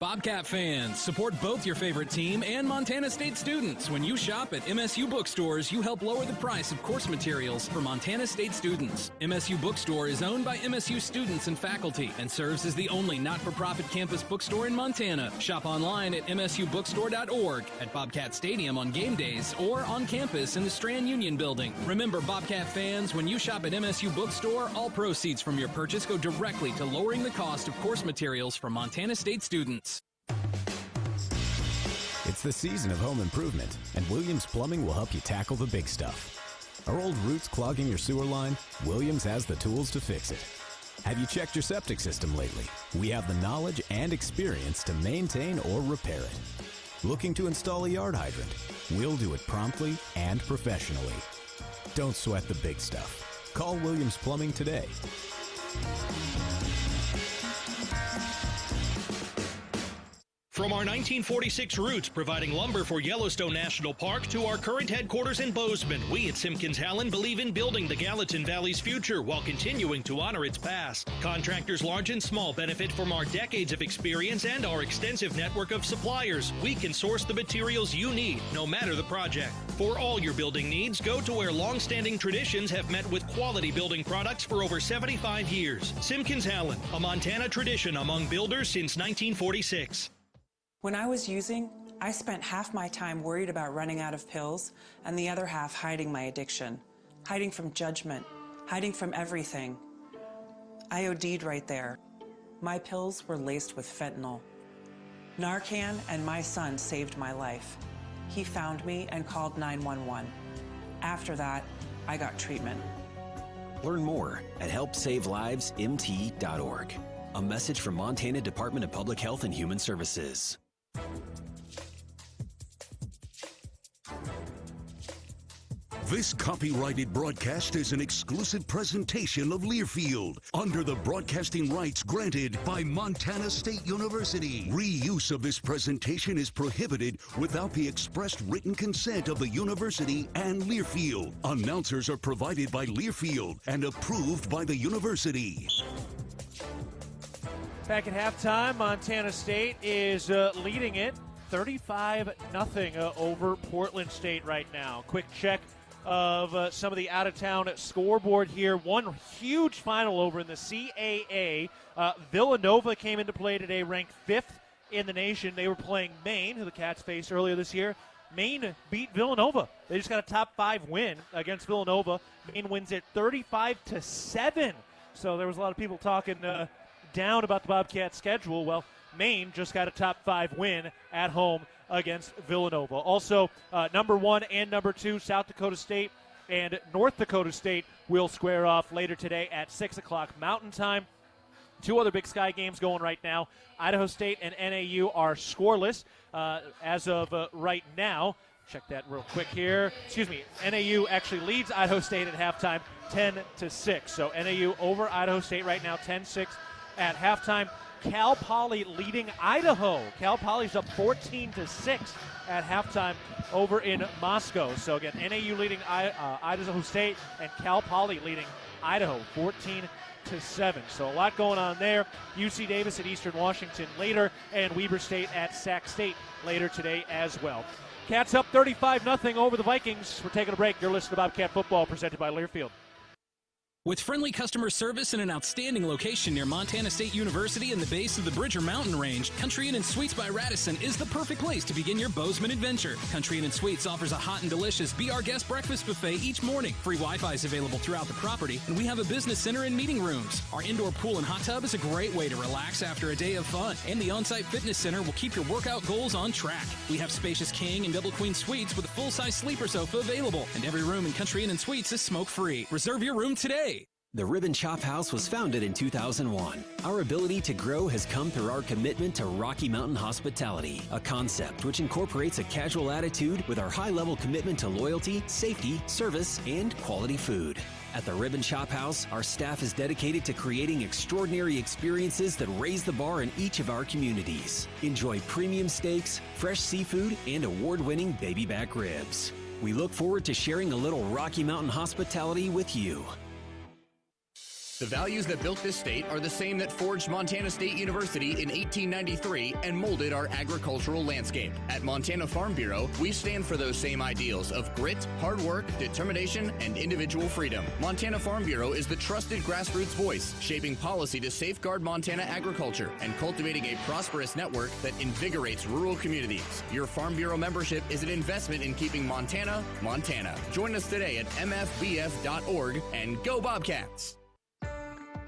Bobcat fans, support both your favorite team and Montana State students. When you shop at MSU bookstores, you help lower the price of course materials for Montana State students. MSU Bookstore is owned by MSU students and faculty and serves as the only not-for-profit campus bookstore in Montana. Shop online at msubookstore.org, at Bobcat Stadium on game days, or on campus in the Strand Union Building. Remember, Bobcat fans, when you shop at MSU Bookstore, all proceeds from your purchase go directly to lowering the cost of course materials for Montana State students. It's the season of home improvement, and Williams Plumbing will help you tackle the big stuff. Are old roots clogging your sewer line? Williams has the tools to fix it. Have you checked your septic system lately? We have the knowledge and experience to maintain or repair it. Looking to install a yard hydrant? We'll do it promptly and professionally. Don't sweat the big stuff. Call Williams Plumbing today. From our 1946 roots providing lumber for Yellowstone National Park to our current headquarters in Bozeman, we at Simpkins Howland believe in building the Gallatin Valley's future while continuing to honor its past. Contractors large and small benefit from our decades of experience and our extensive network of suppliers. We can source the materials you need, no matter the project. For all your building needs, go to where long-standing traditions have met with quality building products for over 75 years. Simpkins Howland, a Montana tradition among builders since 1946. When I was using, I spent half my time worried about running out of pills and the other half hiding my addiction, hiding from judgment, hiding from everything. I OD'd right there. My pills were laced with fentanyl. Narcan and my son saved my life. He found me and called 911. After that, I got treatment. Learn more at helpsavelivemt.org. A message from Montana Department of Public Health and Human Services. This copyrighted broadcast is an exclusive presentation of Learfield under the broadcasting rights granted by Montana State University. Reuse of this presentation is prohibited without the expressed written consent of the university and Learfield. Announcers are provided by Learfield and approved by the university. Back at halftime, Montana State is leading it 35-0 over Portland State right now. Quick check of some of the out-of-town scoreboard here. One huge final over in the CAA. Villanova came into play today, ranked 5th in the nation. They were playing Maine, who the Cats faced earlier this year. Maine beat Villanova. They just got a top 5 win against Villanova. Maine wins it 35-7. So there was a lot of people talking down about the Bobcat schedule. Well, Maine just got a top 5 win at home against Villanova. Also, number 1 and number 2, South Dakota State and North Dakota State will square off later today at 6 o'clock Mountain Time. 2 other Big Sky games going right now. Idaho State and NAU are scoreless as of right now. Check that real quick here. Excuse me, NAU actually leads Idaho State at halftime 10-6. So NAU over Idaho State right now 10-6 at halftime. Cal Poly leading Idaho. Cal Poly's up 14-6 at halftime over in Moscow. So again, NAU leading Idaho State and Cal Poly leading Idaho 14-7. So a lot going on there. UC Davis at Eastern Washington later, and Weber State at Sac State later today as well. Cats up 35-0 over the Vikings. We're taking a break. You're listening to Bobcat Football presented by Learfield. With friendly customer service and an outstanding location near Montana State University and the base of the Bridger Mountain Range, Country Inn & Suites by Radisson is the perfect place to begin your Bozeman adventure. Country Inn & Suites offers a hot and delicious Be Our Guest breakfast buffet each morning. Free Wi-Fi is available throughout the property, and we have a business center and meeting rooms. Our indoor pool and hot tub is a great way to relax after a day of fun, and the on-site fitness center will keep your workout goals on track. We have spacious king and double queen suites with a full-size sleeper sofa available, and every room in Country Inn & Suites is smoke-free. Reserve your room today. The Ribbon Chop House was founded in 2001. Our ability to grow has come through our commitment to Rocky Mountain hospitality, a concept which incorporates a casual attitude with our high-level commitment to loyalty, safety, service, and quality food. At the Ribbon Chop House, our staff is dedicated to creating extraordinary experiences that raise the bar in each of our communities. Enjoy premium steaks, fresh seafood, and award-winning baby back ribs. We look forward to sharing a little Rocky Mountain hospitality with you. The values that built this state are the same that forged Montana State University in 1893 and molded our agricultural landscape. At Montana Farm Bureau, we stand for those same ideals of grit, hard work, determination, and individual freedom. Montana Farm Bureau is the trusted grassroots voice, shaping policy to safeguard Montana agriculture and cultivating a prosperous network that invigorates rural communities. Your Farm Bureau membership is an investment in keeping Montana, Montana. Join us today at mfbf.org and go Bobcats!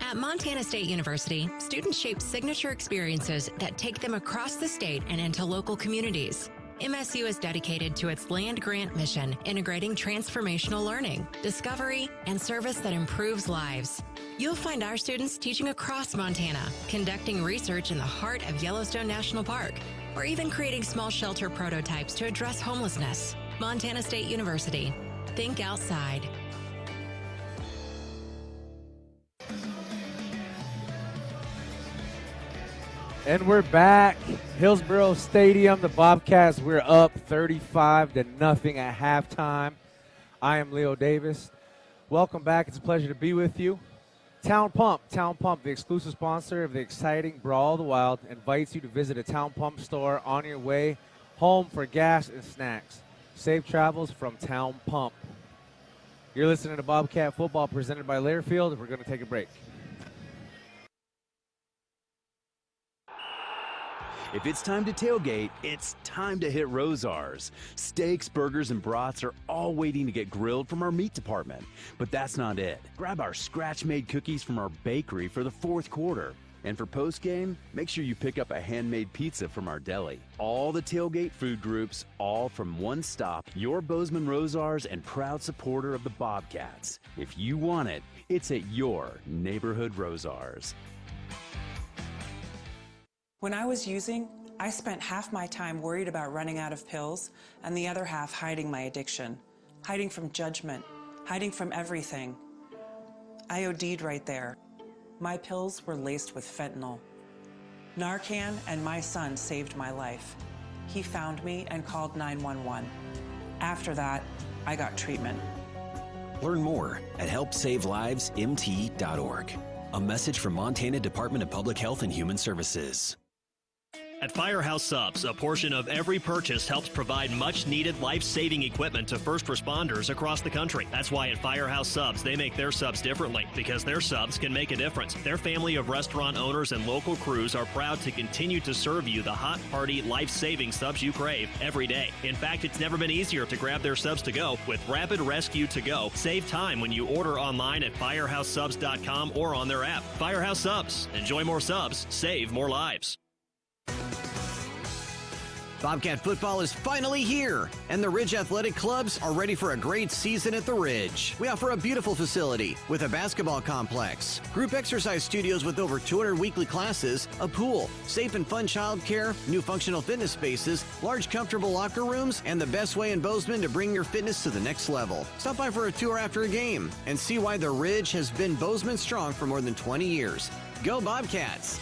At Montana State University, students shape signature experiences that take them across the state and into local communities. MSU is dedicated to its land grant mission, integrating transformational learning, discovery, and service that improves lives. You'll find our students teaching across Montana, conducting research in the heart of Yellowstone National Park, or even creating small shelter prototypes to address homelessness. Montana State University. Think outside. And we're back. Hillsboro Stadium, the Bobcats, we're up 35-0 at halftime. I am Leo Davis. Welcome back. It's a pleasure to be with you. Town Pump, the exclusive sponsor of the exciting Brawl of the Wild, invites you to visit a Town Pump store on your way home for gas and snacks. Safe travels from Town Pump. You're listening to Bobcat Football presented by Learfield. We're going to take a break. If it's time to tailgate, it's time to hit Rosar's. Steaks, burgers, and brats are all waiting to get grilled from our meat department. But that's not it. Grab our scratch-made cookies from our bakery for the fourth quarter. And for postgame, make sure you pick up a handmade pizza from our deli. All the tailgate food groups, all from one stop. Your Bozeman Rosar's and proud supporter of the Bobcats. If you want it, it's at your neighborhood Rosar's. When I was using, I spent half my time worried about running out of pills and the other half hiding my addiction, hiding from judgment, hiding from everything. I OD'd right there. My pills were laced with fentanyl. Narcan and my son saved my life. He found me and called 911. After that, I got treatment. Learn more at helpsavelivesmt.org. A message from Montana Department of Public Health and Human Services. At Firehouse Subs, a portion of every purchase helps provide much-needed life-saving equipment to first responders across the country. That's why at Firehouse Subs, they make their subs differently, because their subs can make a difference. Their family of restaurant owners and local crews are proud to continue to serve you the hot, hearty, life-saving subs you crave every day. In fact, it's never been easier to grab their subs to go with Rapid Rescue to Go. Save time when you order online at firehousesubs.com or on their app. Firehouse Subs. Enjoy more subs. Save more lives. Bobcat football is finally here, and the Ridge Athletic Clubs are ready for a great season at the Ridge. We offer a beautiful facility with a basketball complex, group exercise studios with over 200 weekly classes, a pool, safe and fun childcare, new functional fitness spaces, large comfortable locker rooms, and the best way in Bozeman to bring your fitness to the next level. Stop by for a tour after a game and see why the Ridge has been Bozeman strong for more than 20 years. Go Bobcats!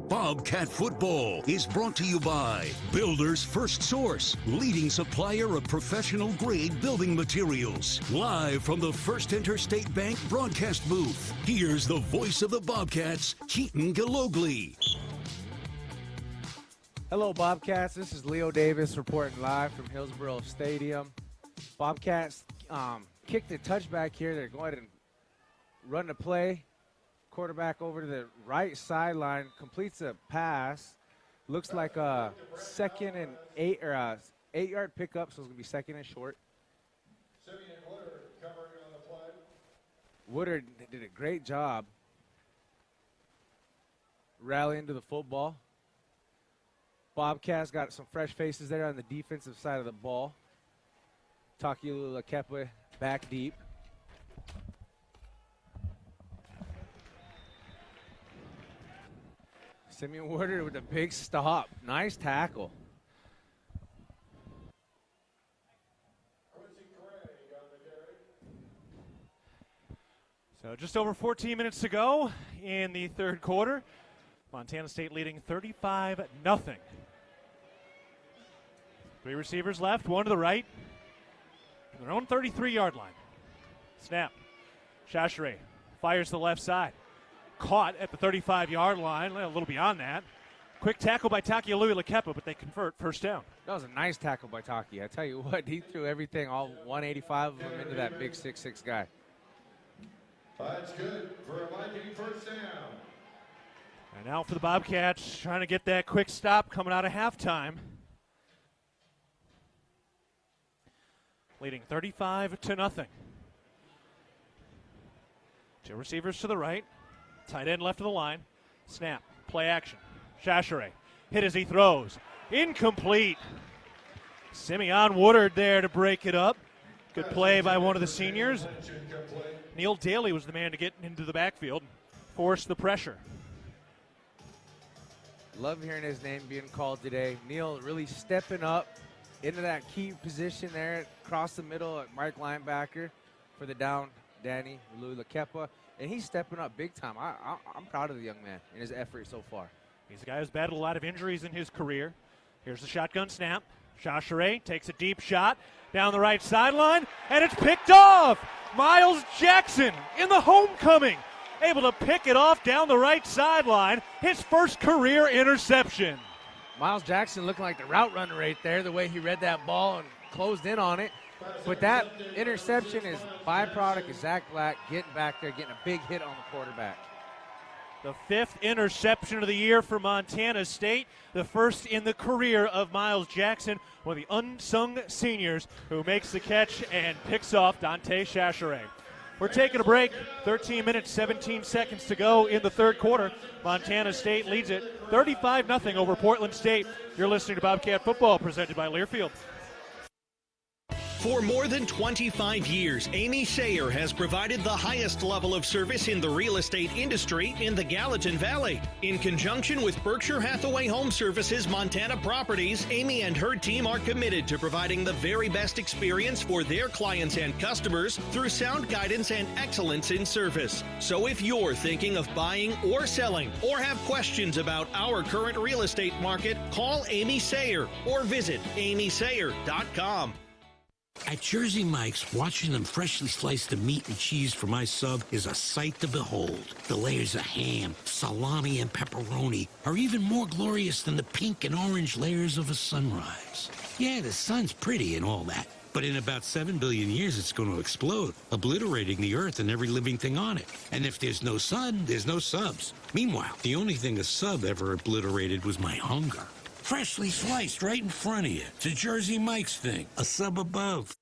Bobcat Football is brought to you by Builder's First Source, leading supplier of professional-grade building materials. Live from the First Interstate Bank broadcast booth, here's the voice of the Bobcats, Keaton Gillogly. Hello, Bobcats. This is Leo Davis reporting live from Hillsboro Stadium. Bobcats kicked a touchback here. They're going to run the play. Quarterback over to the right sideline, completes a pass. Looks like a 2nd and 8 or a 8-yard pickup, so it's going to be 2nd and short. Woodard did a great job rallying to the football. Bobcats got some fresh faces there on the defensive side of the ball. Takilu Lakepe back deep. Simeon Woodard with a big stop. Nice tackle. So just over 14 minutes to go in the third quarter. Montana State leading 35-0. 3 receivers left, 1 to the right. Their own 33-yard line. Snap. Chachere fires to the left side. Caught at the 35-yard line, a little beyond that. Quick tackle by Takilu Lakepe, but they convert first down. That was a nice tackle by Taki. I tell you what, he threw everything, all 185 of them, into that big 6'6" guy. That's good for a Viking first down. And now for the Bobcats, trying to get that quick stop coming out of halftime. Leading 35-0. 2 receivers to the right. Tight end left of the line. Snap. Play action. Chachere hit as he throws. Incomplete. Simeon Woodard there to break it up. Good play by one of the seniors. Neil Daly was the man to get into the backfield and force the pressure. Love hearing his name being called today. Neil really stepping up into that key position there across the middle at Mark linebacker for the Danny Lulakepa, and he's stepping up big time. I'm proud of the young man and his effort so far. He's a guy who's battled a lot of injuries in his career. Here's the shotgun snap. Chachere takes a deep shot down the right sideline, and it's picked off. Miles Jackson in the homecoming, able to pick it off down the right sideline. His first career interception. Miles Jackson looking like the route runner right there, the way he read that ball and closed in on it. But that interception is byproduct of Zach Black getting back there, getting a big hit on the quarterback. The 5th interception of the year for Montana State, the first in the career of Miles Jackson, one of the unsung seniors who makes the catch and picks off Dante Chachere. We're taking a break. 13 minutes, 17 seconds to go in the third quarter. Montana State leads it 35-0 over Portland State. You're listening to Bobcat Football, presented by Learfield. For more than 25 years, Amy Sayer has provided the highest level of service in the real estate industry in the Gallatin Valley. In conjunction with Berkshire Hathaway Home Services Montana Properties, Amy and her team are committed to providing the very best experience for their clients and customers through sound guidance and excellence in service. So if you're thinking of buying or selling or have questions about our current real estate market, call Amy Sayer or visit amysayer.com. At Jersey Mike's, watching them freshly slice the meat and cheese for my sub is a sight to behold. The layers of ham, salami, and pepperoni are even more glorious than the pink and orange layers of a sunrise. Yeah, the sun's pretty and all that, but in about 7 billion years it's going to explode, obliterating the earth and every living thing on it. And if there's no sun, there's no subs. Meanwhile, the only thing a sub ever obliterated was my hunger. Freshly sliced right in front of you. It's a Jersey Mike's thing, a sub above.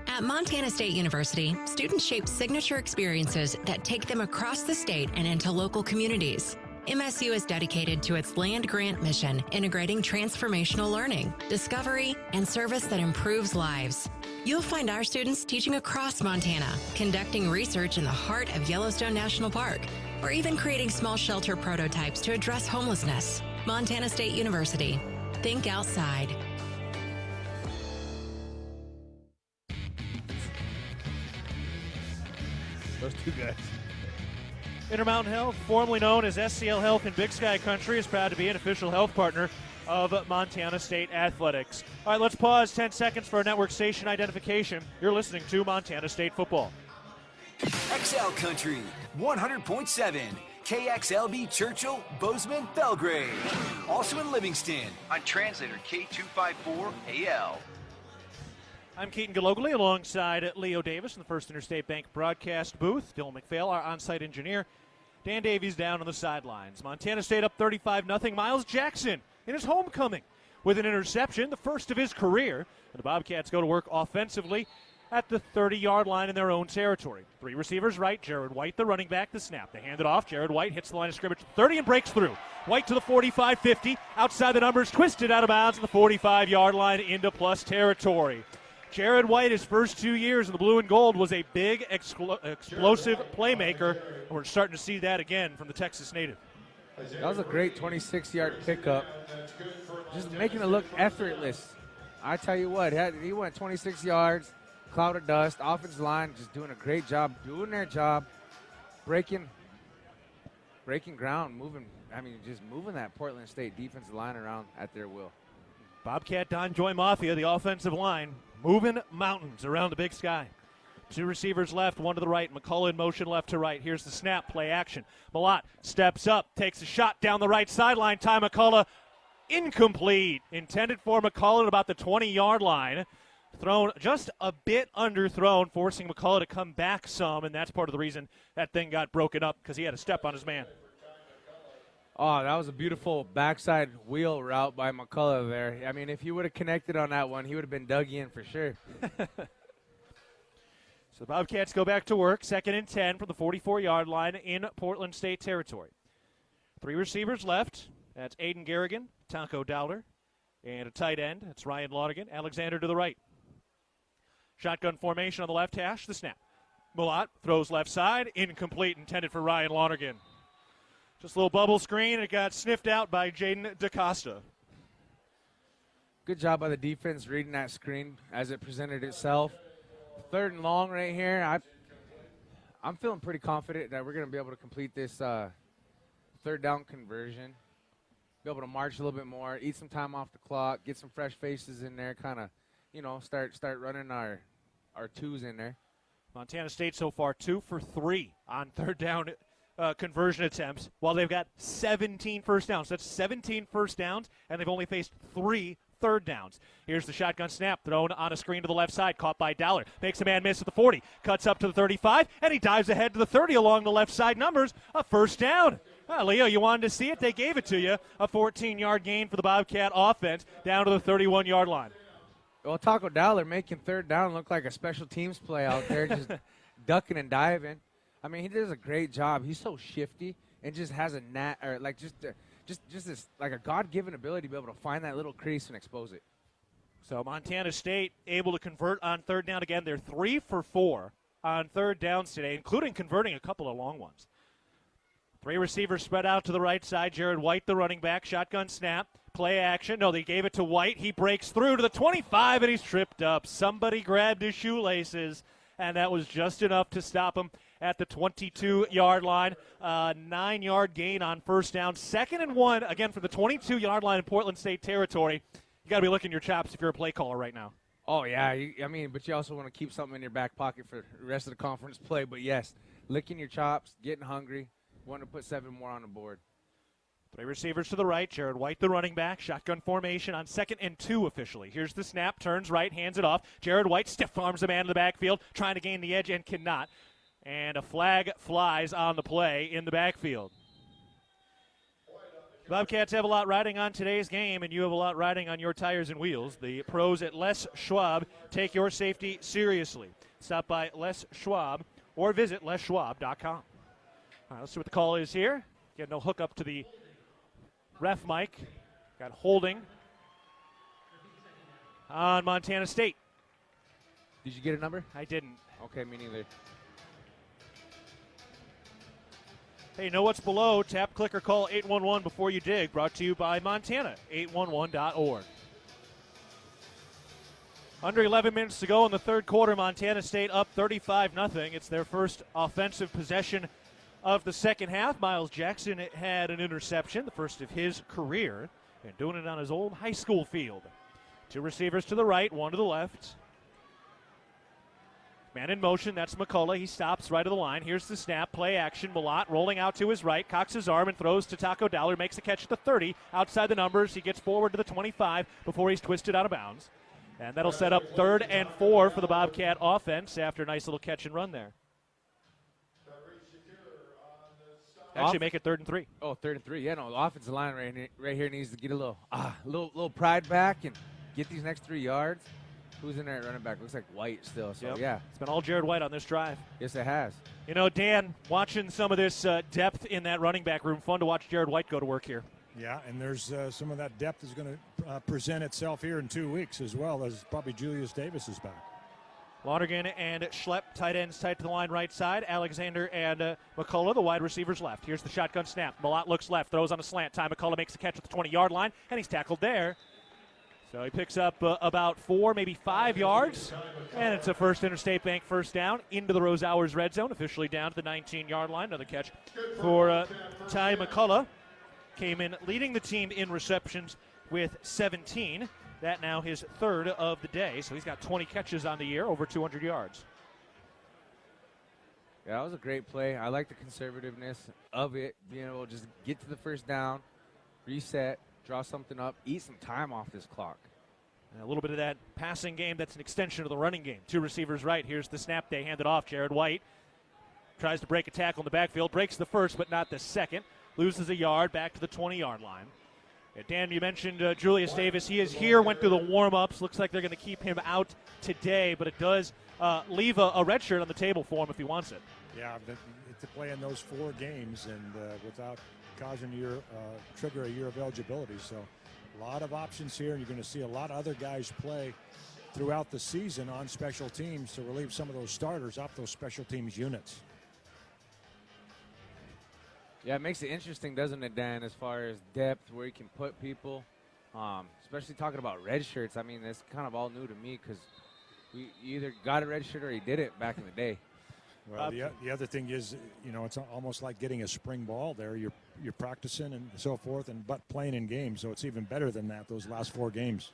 At Montana State University, students shape signature experiences that take them across the state and into local communities. MSU is dedicated to its land-grant mission, integrating transformational learning, discovery, and service that improves lives. You'll find our students teaching across Montana, conducting research in the heart of Yellowstone National Park, or even creating small shelter prototypes to address homelessness. Montana State University. Think outside. Those two guys. Intermountain Health, formerly known as SCL Health in Big Sky Country, is proud to be an official health partner of Montana State Athletics. All right, let's pause 10 seconds for our network station identification. You're listening to Montana State Football. XL Country, 100.7. KXLB Churchill, Bozeman, Belgrade. Also in Livingston on translator K254AL. I'm Keaton Gillogly alongside Leo Davis in the First Interstate Bank broadcast booth. Dylan McPhail, our on-site engineer. Dan Davies down on the sidelines. Montana State up 35-0. Miles Jackson in his homecoming with an interception, the first of his career. And the Bobcats go to work offensively at the 30-yard line in their own territory. 3 receivers right, Jared White, the running back, the snap. They hand it off. Jared White hits the line of scrimmage 30 and breaks through. White to the 45-50. Outside the numbers, twisted out of bounds at the 45-yard line into plus territory. Jared White, his first 2 years in the blue and gold, was a big, explosive playmaker, and we're starting to see that again from the Texas native. That was a great 26-yard pickup, just making it look effortless. I tell you what, he went 26 yards, cloud of dust, offensive line just doing a great job, doing their job, breaking ground, just moving that Portland State defensive line around at their will. Bobcat Don Joy Mafia, the offensive line, moving mountains around the Big Sky. 2 receivers left, 1 to the right. McCullough in motion left to right. Here's the snap, play action. Malott steps up, takes a shot down the right sideline. Ty McCullough, incomplete. Intended for McCullough at about the 20-yard line. Thrown just a bit underthrown, forcing McCullough to come back some, and that's part of the reason that thing got broken up, because he had a step on his man. Oh, that was a beautiful backside wheel route by McCullough there. I mean, if he would have connected on that one, he would have been dug in for sure. So the Bobcats go back to work, 2nd and 10 from the 44-yard line in Portland State territory. 3 receivers left. That's Aiden Garrigan, Tonko Dowler, and a tight end. That's Ryan Lautigan. Alexander to the right. Shotgun formation on the left hash, the snap. Malott throws left side, incomplete, intended for Ryan Lautigan. Just a little bubble screen, and it got sniffed out by Jaden DaCosta. Good job by the defense reading that screen as it presented itself. 3rd and long right here. I'm feeling pretty confident that we're going to be able to complete this third down conversion, be able to march a little bit more, eat some time off the clock, get some fresh faces in there, kind of, start running our twos in there. Montana State so far 2 for 3 on third down conversion attempts, while they've got 17 first downs. That's 17 first downs, and they've only faced 3 third downs. Here's the shotgun snap, thrown on a screen to the left side, caught by Dowler. Makes a man miss at the 40, cuts up to the 35, and he dives ahead to the 30 along the left side numbers. A first down. Leo, you wanted to see it? They gave it to you. A 14-yard gain for the Bobcat offense down to the 31-yard line. Well, Taco Dowler making third down look like a special teams play out there, just ducking and diving. I mean, he does a great job. He's so shifty and just has a just this like a God-given ability to be able to find that little crease and expose it. So Montana State able to convert on third down again. They're 3 for 4 on third downs today, including converting a couple of long ones. 3 receivers spread out to the right side. Jared White, the running back, shotgun snap, play action. No, they gave it to White. He breaks through to the 25, and he's tripped up. Somebody grabbed his shoelaces, and that was just enough to stop him at the 22-yard line. 9-yard gain on first down. 2nd and 1, again, from the 22-yard line in Portland State territory. You got to be licking your chops if you're a play caller right now. Oh, yeah. But you also want to keep something in your back pocket for the rest of the conference play. But, yes, licking your chops, getting hungry, wanting to put 7 more on the board. 3 receivers to the right. Jared White, the running back. Shotgun formation on 2nd and 2 officially. Here's the snap. Turns right, hands it off. Jared White stiff arms the man in the backfield, trying to gain the edge and cannot. And a flag flies on the play in the backfield. Bobcats have a lot riding on today's game, and you have a lot riding on your tires and wheels. The pros at Les Schwab take your safety seriously. Stop by Les Schwab or visit leschwab.com. All right, let's see what the call is here. Get no hookup to the ref mic. Got holding on Montana State. Did you get a number? I didn't. Okay, me neither. Hey, know what's below? Tap, click, or call 811 before you dig. Brought to you by Montana, 811.org. Under 11 minutes to go in the third quarter. Montana State up 35-0. It's their first offensive possession of the second half. Miles Jackson had an interception, the first of his career, and doing it on his old high school field. 2 receivers to the right, 1 to the left. Man in motion, that's McCullough. He stops right of the line. Here's the snap, play action. Malott rolling out to his right, cocks his arm and throws to Taco Dowler. Makes the catch at the 30. Outside the numbers, he gets forward to the 25 before he's twisted out of bounds. And that'll set up 3rd and 4 for the Bobcat offense after a nice little catch and run there. Actually, make it 3rd and 3. Oh, 3rd and 3. Yeah, no, the offensive line right here needs to get a little pride back and get these next 3 yards. Who's in there at running back? Looks like White still. So, yeah. It's been all Jared White on this drive. Yes, it has. You know, Dan, watching some of this depth in that running back room, fun to watch Jared White go to work here. Yeah, and there's some of that depth is going to present itself here in 2 weeks as well, as probably Julius Davis is back. Lonergan and Schlepp, tight ends tight to the line right side. Alexander and McCullough, the wide receivers left. Here's the shotgun snap. Malott looks left, throws on a slant. Ty McCullough makes the catch at the 20-yard line, and he's tackled there. So he picks up about 4, maybe 5 yards, and it's a First Interstate Bank first down into the Rose Hours red zone, officially down to the 19-yard line. Another catch for Ty McCullough. Came in leading the team in receptions with 17. That now his 3rd of the day, so he's got 20 catches on the year, over 200 yards. Yeah, that was a great play. I like the conservativeness of it, being able to just get to the first down, reset, draw something up, eat some time off this clock. And a little bit of that passing game that's an extension of the running game. 2 receivers right. Here's the snap. They hand it off. Jared White tries to break a tackle in the backfield. Breaks the first, but not the second. Loses a yard back to the 20-yard line. Yeah, Dan, you mentioned Julius Davis. He is here, went through the warm-ups. Looks like they're going to keep him out today, but it does leave a red shirt on the table for him if he wants it. Yeah, to play in those 4 games and without causing trigger a year of eligibility. So a lot of options here. You're going to see a lot of other guys play throughout the season on special teams to relieve some of those starters off those special teams units. Yeah, it makes it interesting, doesn't it, Dan, as far as depth, where you can put people, especially talking about red shirts. I mean, it's kind of all new to me because you either got a red shirt or you didn't back in the day. Well, the other thing is, it's almost like getting a spring ball there. You're practicing and so forth, but playing in games, so it's even better than that. Those last 4 games.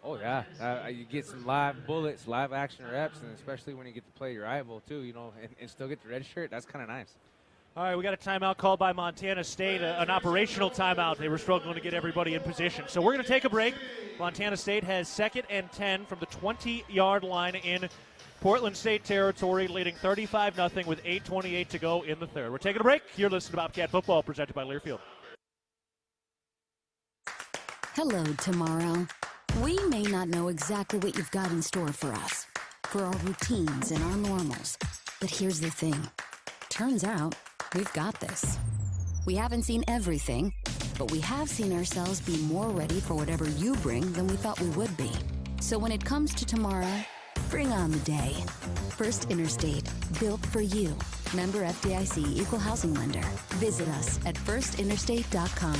Oh yeah, you get some live bullets, live action reps, and especially when you get to play your rival too, and still get the red shirt. That's kind of nice. All right, we got a timeout called by Montana State, an operational timeout. They were struggling to get everybody in position. So we're going to take a break. Montana State has 2nd and 10 from the 20-yard line in Portland State territory, leading 35-0 with 8:28 to go in the third. We're taking a break. You're listening to Bobcat Football, presented by Learfield. Hello, tomorrow. We may not know exactly what you've got in store for us, for our routines and our normals. But here's the thing. Turns out, we've got this. We haven't seen everything, but we have seen ourselves be more ready for whatever you bring than we thought we would be. So when it comes to tomorrow, bring on the day. First Interstate, built for you. Member FDIC, Equal Housing Lender. Visit us at firstinterstate.com.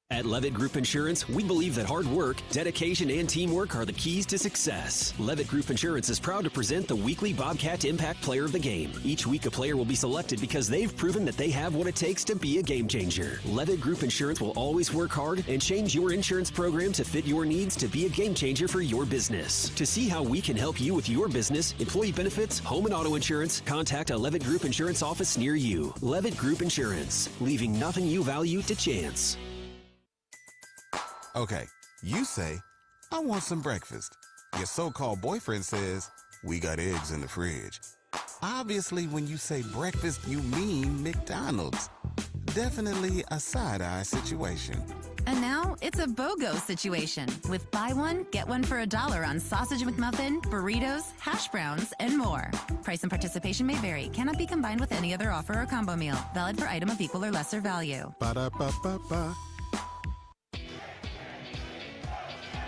At Levitt Group Insurance, we believe that hard work, dedication, and teamwork are the keys to success. Levitt Group Insurance is proud to present the weekly Bobcat Impact Player of the Game. Each week, a player will be selected because they've proven that they have what it takes to be a game changer. Levitt Group Insurance will always work hard and change your insurance program to fit your needs to be a game changer for your business. To see how we can help you with your business, employee benefits, home and auto insurance, contact a Levitt Group Insurance office near you. Levitt Group Insurance, leaving nothing you value to chance. Okay, you say, I want some breakfast. Your so-called boyfriend says, we got eggs in the fridge. Obviously, when you say breakfast, you mean McDonald's. Definitely a side-eye situation. And now it's a BOGO situation with buy one, get one for $1 on sausage McMuffin, burritos, hash browns, and more. Price and participation may vary. Cannot be combined with any other offer or combo meal. Valid for item of equal or lesser value. Ba-da-ba-ba-ba.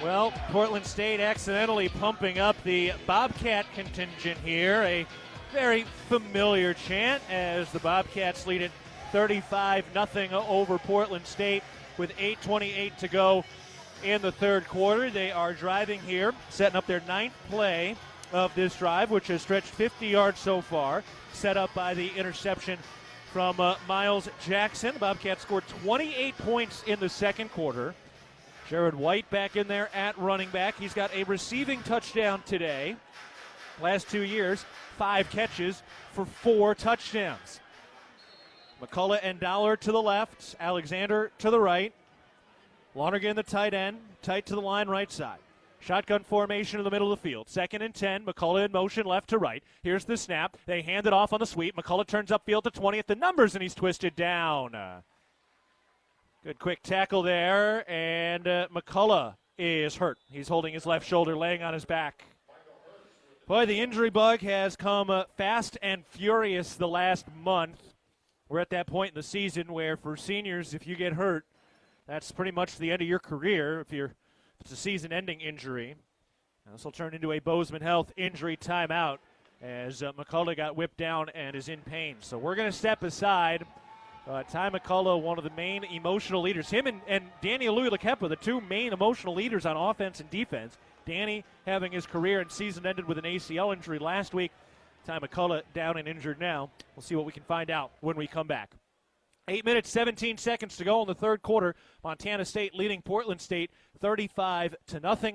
Well, Portland State accidentally pumping up the Bobcat contingent here. A very familiar chant as the Bobcats lead it 35-0 over Portland State with 8:28 to go in the third quarter. They are driving here, setting up their 9th play of this drive, which has stretched 50 yards so far, set up by the interception from Miles Jackson. The Bobcats scored 28 points in the second quarter. Jared White back in there at running back. He's got a receiving touchdown today. Last 2 years, 5 catches for 4 touchdowns. McCullough and Dollar to the left, Alexander to the right. Lonergan, the tight end, tight to the line right side. Shotgun formation in the middle of the field. 2nd and 10, McCullough in motion left to right. Here's the snap. They hand it off on the sweep. McCullough turns upfield to 20 at the numbers, and he's twisted down. Good quick tackle there, and McCullough is hurt. He's holding his left shoulder, laying on his back. Boy, the injury bug has come fast and furious the last month. We're at that point in the season where for seniors, if you get hurt, that's pretty much the end of your career if it's a season-ending injury. Now, this will turn into a Bozeman Health injury timeout as McCullough got whipped down and is in pain. So we're going to step aside. Ty McCullough, one of the main emotional leaders. Him and Danny Louis-Lakepa, the 2 main emotional leaders on offense and defense. Danny having his career and season ended with an ACL injury last week. Ty McCullough down and injured now. We'll see what we can find out when we come back. 8 minutes, 17 seconds to go in the third quarter. Montana State leading Portland State 35-0.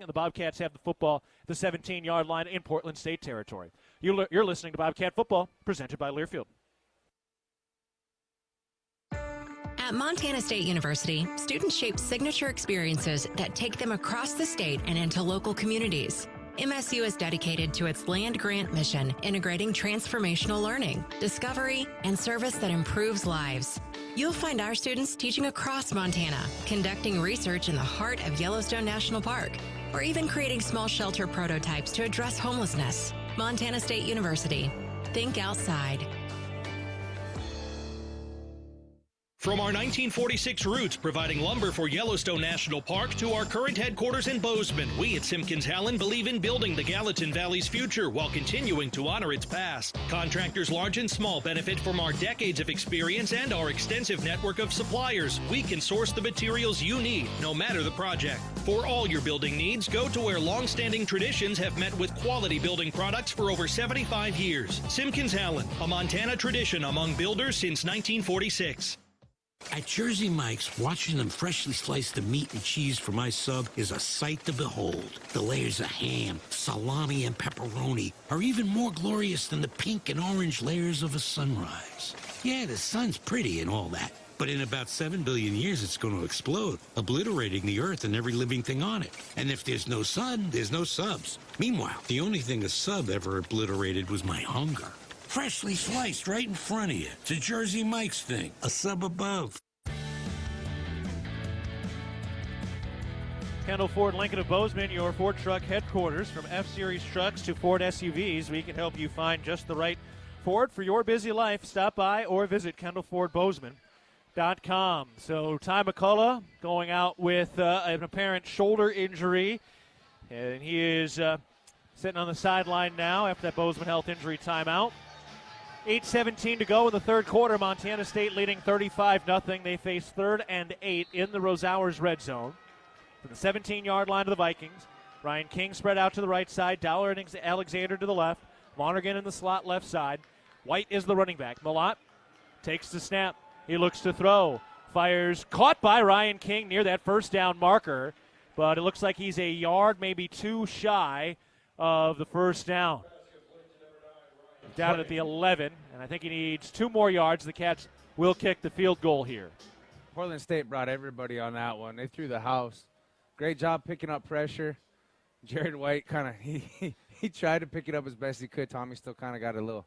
And the Bobcats have the football at the 17-yard line in Portland State territory. You're listening to Bobcat Football, presented by Learfield. At Montana State University, students shape signature experiences that take them across the state and into local communities. MSU is dedicated to its land-grant mission, integrating transformational learning, discovery, and service that improves lives. You'll find our students teaching across Montana, conducting research in the heart of Yellowstone National Park, or even creating small shelter prototypes to address homelessness. Montana State University. Think outside. From our 1946 roots providing lumber for Yellowstone National Park to our current headquarters in Bozeman, we at Simpkins Hallen believe in building the Gallatin Valley's future while continuing to honor its past. Contractors large and small benefit from our decades of experience and our extensive network of suppliers. We can source the materials you need, no matter the project. For all your building needs, go to where long-standing traditions have met with quality building products for over 75 years. Simpkins Hallen, a Montana tradition among builders since 1946. At Jersey Mike's, watching them freshly slice the meat and cheese for my sub is a sight to behold. The layers of ham, salami, and pepperoni are even more glorious than the pink and orange layers of a sunrise. Yeah, the sun's pretty and all that, but in about 7 billion years it's going to explode, obliterating the earth and every living thing on it. And if there's no sun, there's no subs. Meanwhile, the only thing a sub ever obliterated was my hunger. Freshly sliced right in front of you. It's a Jersey Mike's thing. A sub above. Kendall Ford Lincoln of Bozeman, your Ford truck headquarters. From F-Series trucks to Ford SUVs, we can help you find just the right Ford for your busy life. Stop by or visit KendallFordBozeman.com. So Ty McCullough going out with an apparent shoulder injury, and he is sitting on the sideline now after that Bozeman Health injury timeout. 8:17 to go in the third quarter. Montana State leading 35-0. They face 3rd and 8 in the Rosauers red zone. From the 17-yard line of the Vikings, Ryan King spread out to the right side. Dowler and Alexander to the left. Lonergan in the slot left side. White is the running back. Malott takes the snap. He looks to throw. Fires. Caught by Ryan King near that first down marker. But it looks like he's a yard, maybe 2 shy of the first down. Down at the 11, and I think he needs 2 more yards. The Cats will kick the field goal here. Portland State brought everybody on that one. They threw the house. Great job picking up pressure. Jared White kind of he tried to pick it up as best he could. Tommy still kind of got a little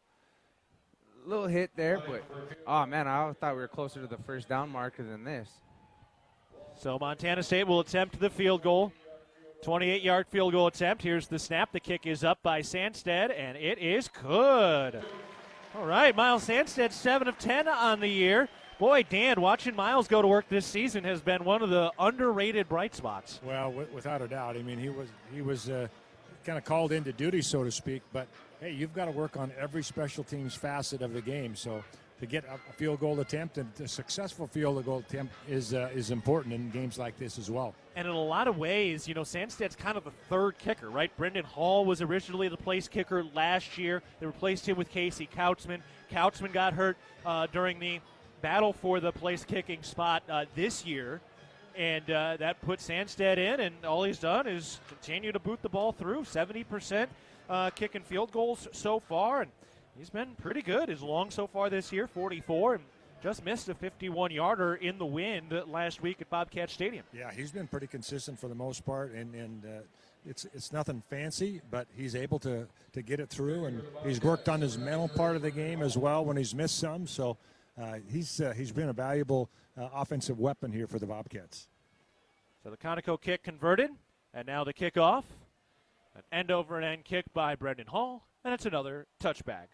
hit there, but oh man, I thought we were closer to the first down marker than this. So Montana State will attempt the field goal. 28-yard field goal attempt. Here's the snap. The kick is up by Sandstead, and it is good. All right, Miles Sandstead, 7 of 10 on the year. Boy, Dan, watching Miles go to work this season has been one of the underrated bright spots. Well, without a doubt. I mean, he was kind of called into duty, so to speak. But, hey, you've got to work on every special teams facet of the game. So to get a field goal attempt, and a successful field goal attempt is important in games like this as well. And in a lot of ways, Sandsted's kind of the third kicker, right? Brendan Hall was originally the place kicker last year. They replaced him with Casey Kautzman. Kautzman got hurt during the battle for the place kicking spot this year, and that put Sandstead in, and all he's done is continue to boot the ball through. 70% kicking field goals so far, and he's been pretty good. His long so far this year, 44, and just missed a 51-yarder in the wind last week at Bobcat Stadium. Yeah, he's been pretty consistent for the most part, and it's nothing fancy, but he's able to get it through, and he's worked on his mental part of the game as well when he's missed some. So he's been a valuable offensive weapon here for the Bobcats. So the Conoco kick converted, and now the kickoff. An end-over-end kick by Brendan Hall, and it's another touchback.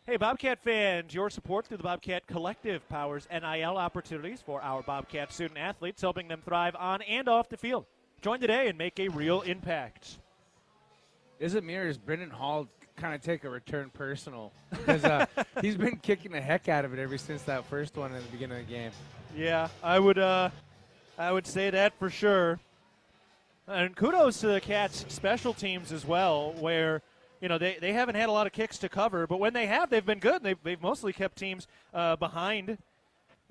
Hey, Bobcat fans, your support through the Bobcat Collective powers NIL opportunities for our Bobcat student athletes, helping them thrive on and off the field. Join today and make a real impact. Is it me or does Brendan Hall kind of take a return personal? Because he's been kicking the heck out of it ever since that first one in the beginning of the game. Yeah, I would say that for sure. And kudos to the Cats' special teams as well, where they haven't had a lot of kicks to cover, but when they have, they've been good. They've mostly kept teams behind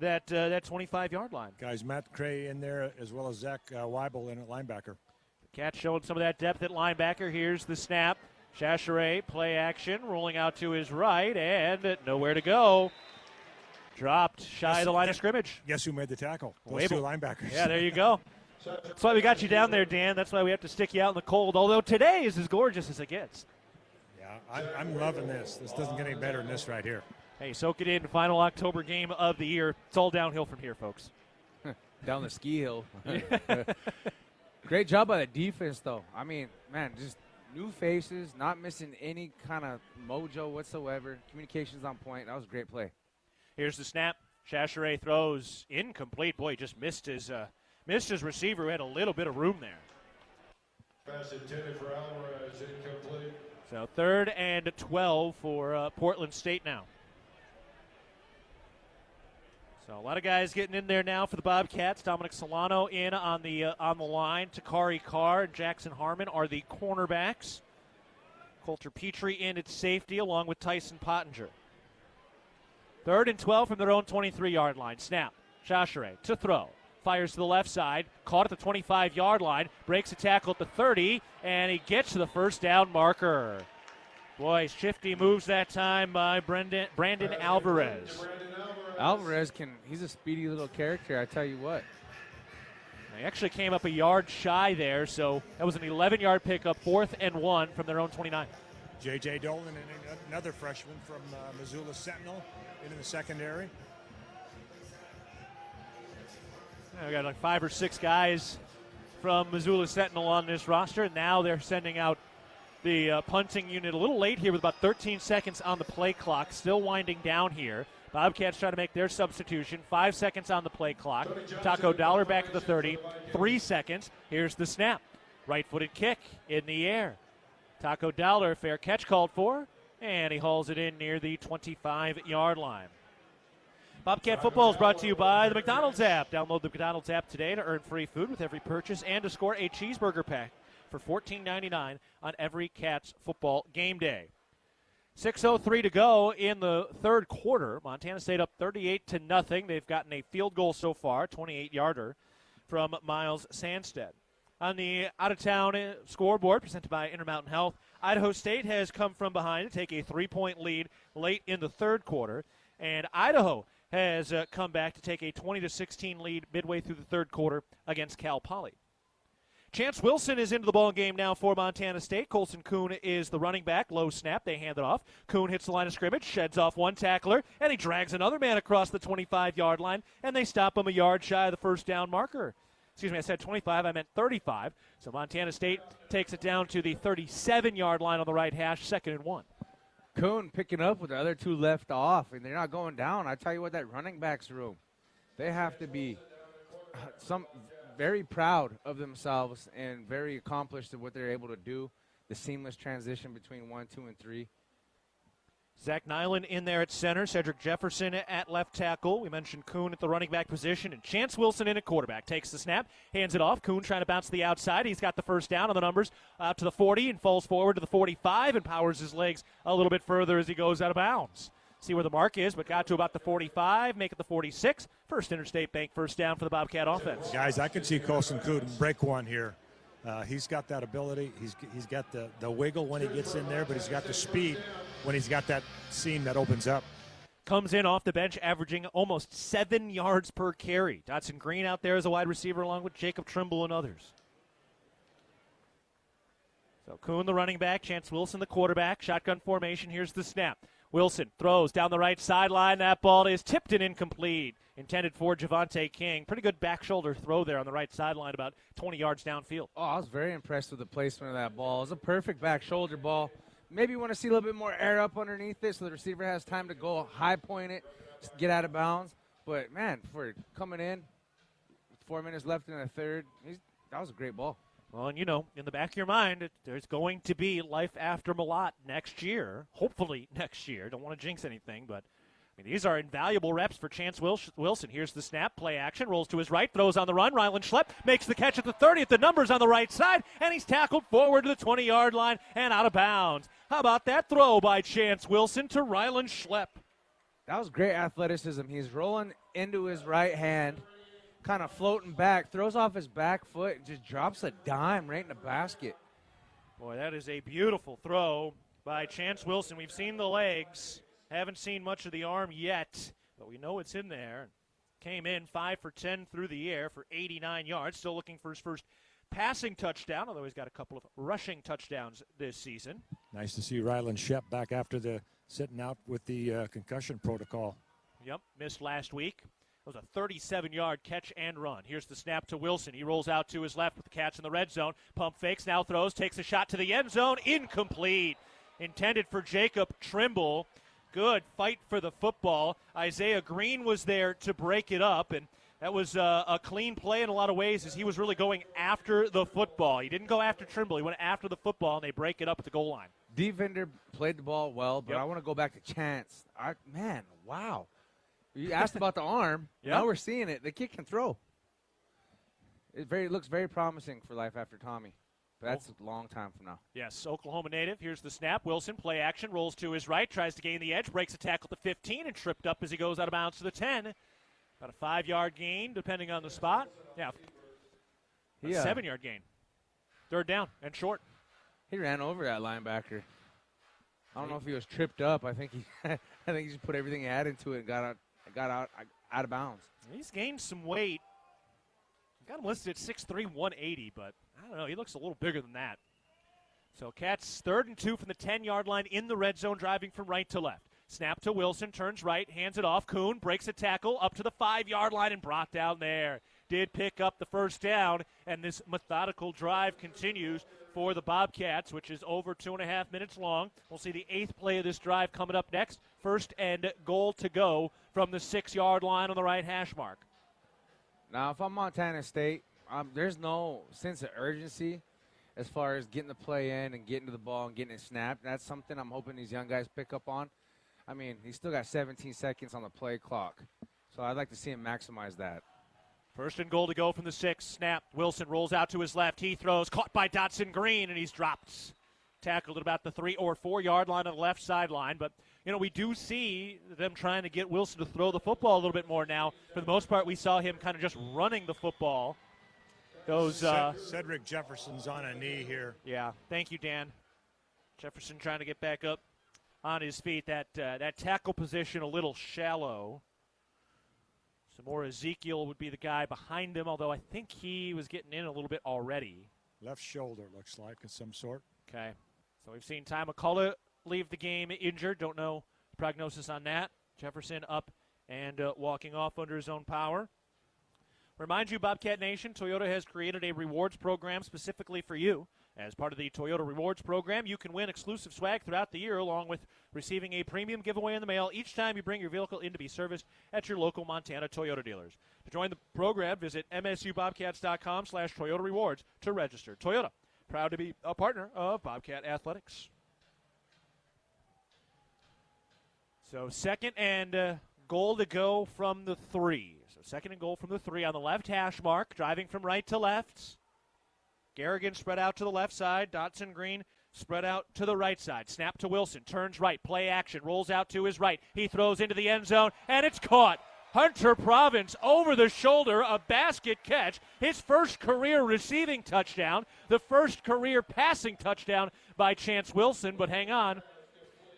that 25-yard line. Guys, Matt Cray in there as well as Zach Weibel in at linebacker. The Cats showing some of that depth at linebacker. Here's the snap. Chachere, play action, rolling out to his right, and nowhere to go. Dropped shy of the line of scrimmage. Guess who made the tackle? Those two linebackers. Yeah, there you go. That's why we got you down there, Dan. That's why we have to stick you out in the cold, although today is as gorgeous as it gets. Yeah, I'm loving this. This doesn't get any better than this right here. Hey, soak it in. Final October game of the year. It's all downhill from here, folks. Down the ski hill. Great job by the defense, though. I mean, man, just new faces, not missing any kind of mojo whatsoever. Communications on point. That was a great play. Here's the snap. Chachere throws incomplete. Boy, he just missed his receiver who had a little bit of room there. Pass intended for Alvarez, incomplete. So 3rd and 12 for Portland State now. So a lot of guys getting in there now for the Bobcats. Dominic Solano in on the line. Takari Carr and Jackson Harmon are the cornerbacks. Coulter Petrie in at safety along with Tyson Pottinger. 3rd and 12 from their own 23-yard line. Snap. Chachere to throw. Fires to the left side. Caught at the 25-yard line. Breaks a tackle at the 30. And he gets to the first down marker. Boy, shifty moves that time by Brandon Alvarez. Alvarez he's a speedy little character, I tell you what. They actually came up a yard shy there, so that was an 11-yard pickup, 4th and 1 from their own 29. J.J. Dolan and another freshman from Missoula Sentinel in the secondary. We got like 5 or 6 guys from Missoula Sentinel on this roster, and now they're sending out the punting unit a little late here with about 13 seconds on the play clock, still winding down here. Bobcats trying to make their substitution. 5 seconds on the play clock. Taco Dollar back at the 30. 3 seconds. Here's the snap. Right-footed kick in the air. Taco Dollar, fair catch called for, and he hauls it in near the 25-yard line. Bobcat football is brought to you by the McDonald's app. Download the McDonald's app today to earn free food with every purchase and to score a cheeseburger pack for $14.99 on every Cats football game day. 6:03 to go in the third quarter. Montana State up 38-0. They've gotten a field goal so far, 28-yarder from Miles Sandstead. On the out-of-town scoreboard presented by Intermountain Health, Idaho State has come from behind to take a 3-point lead late in the third quarter, and Idaho has come back to take a 20-16 lead midway through the third quarter against Cal Poly. Chance Wilson is into the ball game now for Montana State. Colson Kuhn is the running back. Low snap. They hand it off. Kuhn hits the line of scrimmage, sheds off one tackler, and he drags another man across the 25-yard line, and they stop him a yard shy of the first down marker. Excuse me, I said 25. I meant 35. So Montana State takes it down to the 37-yard line on the right hash, 2nd and 1. Kuhn picking up with the other 2 left off, and they're not going down. I tell you what, that running backs room, they have to be very proud of themselves and very accomplished at what they're able to do, the seamless transition between 1, 2, and 3. Zach Nyland in there at center, Cedric Jefferson at left tackle. We mentioned Kuhn at the running back position, and Chance Wilson in at quarterback. Takes the snap, hands it off. Kuhn trying to bounce to the outside. He's got the first down on the numbers out to the 40 and falls forward to the 45 and powers his legs a little bit further as he goes out of bounds. See where the mark is, but got to about the 45, make it the 46. First Interstate Bank first down for the Bobcat offense. Guys, I can see Colson Kuhn break one here. He's got that ability. He's got the wiggle when he gets in there, but he's got the speed when he's got that seam that opens up. Comes in off the bench, averaging almost 7 yards per carry. Dotson Green out there as a wide receiver along with Jacob Trimble and others. So Kuhn the running back, Chance Wilson the quarterback. Shotgun formation, here's the snap. Wilson throws down the right sideline. That ball is tipped and incomplete. Intended for Javonte King. Pretty good back shoulder throw there on the right sideline, about 20 yards downfield. Oh, I was very impressed with the placement of that ball. It was a perfect back shoulder ball. Maybe you want to see a little bit more air up underneath it so the receiver has time to go high point it, get out of bounds. But, man, for coming in, 4 minutes left in the third, that was a great ball. Well, and in the back of your mind, there's going to be life after Malott next year, hopefully next year. Don't want to jinx anything, but these are invaluable reps for Chance Wilson. Here's the snap, play action, rolls to his right, throws on the run. Rylan Schlepp makes the catch at the 30 at the numbers on the right side, and he's tackled forward to the 20-yard line and out of bounds. How about that throw by Chance Wilson to Rylan Schlepp? That was great athleticism. He's rolling into his right hand, kind of floating back, throws off his back foot, and just drops a dime right in the basket. Boy, that is a beautiful throw by Chance Wilson. We've seen the legs. Haven't seen much of the arm yet, but we know it's in there. Came in 5 for 10 through the air for 89 yards. Still looking for his first passing touchdown, although he's got a couple of rushing touchdowns this season. Nice to see Rylan Schlepp back after the sitting out with the concussion protocol. Yep, missed last week. It was a 37-yard catch and run. Here's the snap to Wilson. He rolls out to his left with the Cats in the red zone. Pump fakes, now throws, takes a shot to the end zone. Incomplete. Intended for Jacob Trimble. good fight for the football. Isaiah Green was there to break it up, and that was a clean play in a lot of ways as he was really going after the football. He didn't go after Trimble. He went after the football, and they break it up at the goal line. Defender played the ball well, but I want to go back to Chance. Man, wow. You asked about the arm. Now we're seeing it. The kid can throw. It looks very promising for life after Tommy. But that's a long time from now. Yes, Oklahoma native. Here's the snap. Wilson, play action, rolls to his right, tries to gain the edge, breaks a tackle at the 15, and tripped up as he goes out of bounds to the 10. About a 5-yard gain, depending on the spot. Yeah, a 7-yard gain. Third down and short. He ran over that linebacker. I don't know if he was tripped up. I think he just put everything he had into it and got out of bounds. He's gained some weight. Got him listed at 6'3", 180, but I don't know. He looks a little bigger than that. So Cats 3rd and 2 from the 10-yard line in the red zone, driving from right to left. Snap to Wilson, turns right, hands it off. Kuhn breaks a tackle up to the 5-yard line and brought down there. Did pick up the first down, and this methodical drive continues for the Bobcats, which is over 2.5 minutes long. We'll see the 8th play of this drive coming up next. First and goal to go from the 6-yard line on the right hash mark. Now, if I'm Montana State, there's no sense of urgency as far as getting the play in and getting to the ball and getting it snapped. That's something I'm hoping these young guys pick up on. I mean, he's still got 17 seconds on the play clock, so I'd like to see him maximize that. First and goal to go from the 6. Snap. Wilson rolls out to his left. He throws, caught by Dotson Green, and he's dropped. Tackled at about the 3 or 4-yard line on the left sideline. But, we do see them trying to get Wilson to throw the football a little bit more now. For the most part, we saw him kind of just running the football. Cedric Jefferson's on a knee here. Yeah, thank you, Dan. Jefferson trying to get back up on his feet. That tackle position a little shallow. Some more Ezekiel would be the guy behind him, although I think he was getting in a little bit already. Left shoulder looks like of some sort. Okay. So we've seen Ty McCullough leave the game injured. Don't know the prognosis on that. Jefferson up and walking off under his own power. Remind you, Bobcat Nation, Toyota has created a rewards program specifically for you. As part of the Toyota Rewards program, you can win exclusive swag throughout the year, along with receiving a premium giveaway in the mail each time you bring your vehicle in to be serviced at your local Montana Toyota dealers. To join the program, visit msubobcats.com/Toyota Rewards to register. Toyota, proud to be a partner of Bobcat Athletics. So second and goal to go from the 3. So second and goal from the 3 on the left hash mark, driving from right to left. Garrigan spread out to the left side. Dotson Green spread out to the right side. Snap to Wilson. Turns right. Play action. Rolls out to his right. He throws into the end zone, and it's caught. Hunter Province over the shoulder. A basket catch. His first career receiving touchdown. The first career passing touchdown by Chance Wilson. But hang on.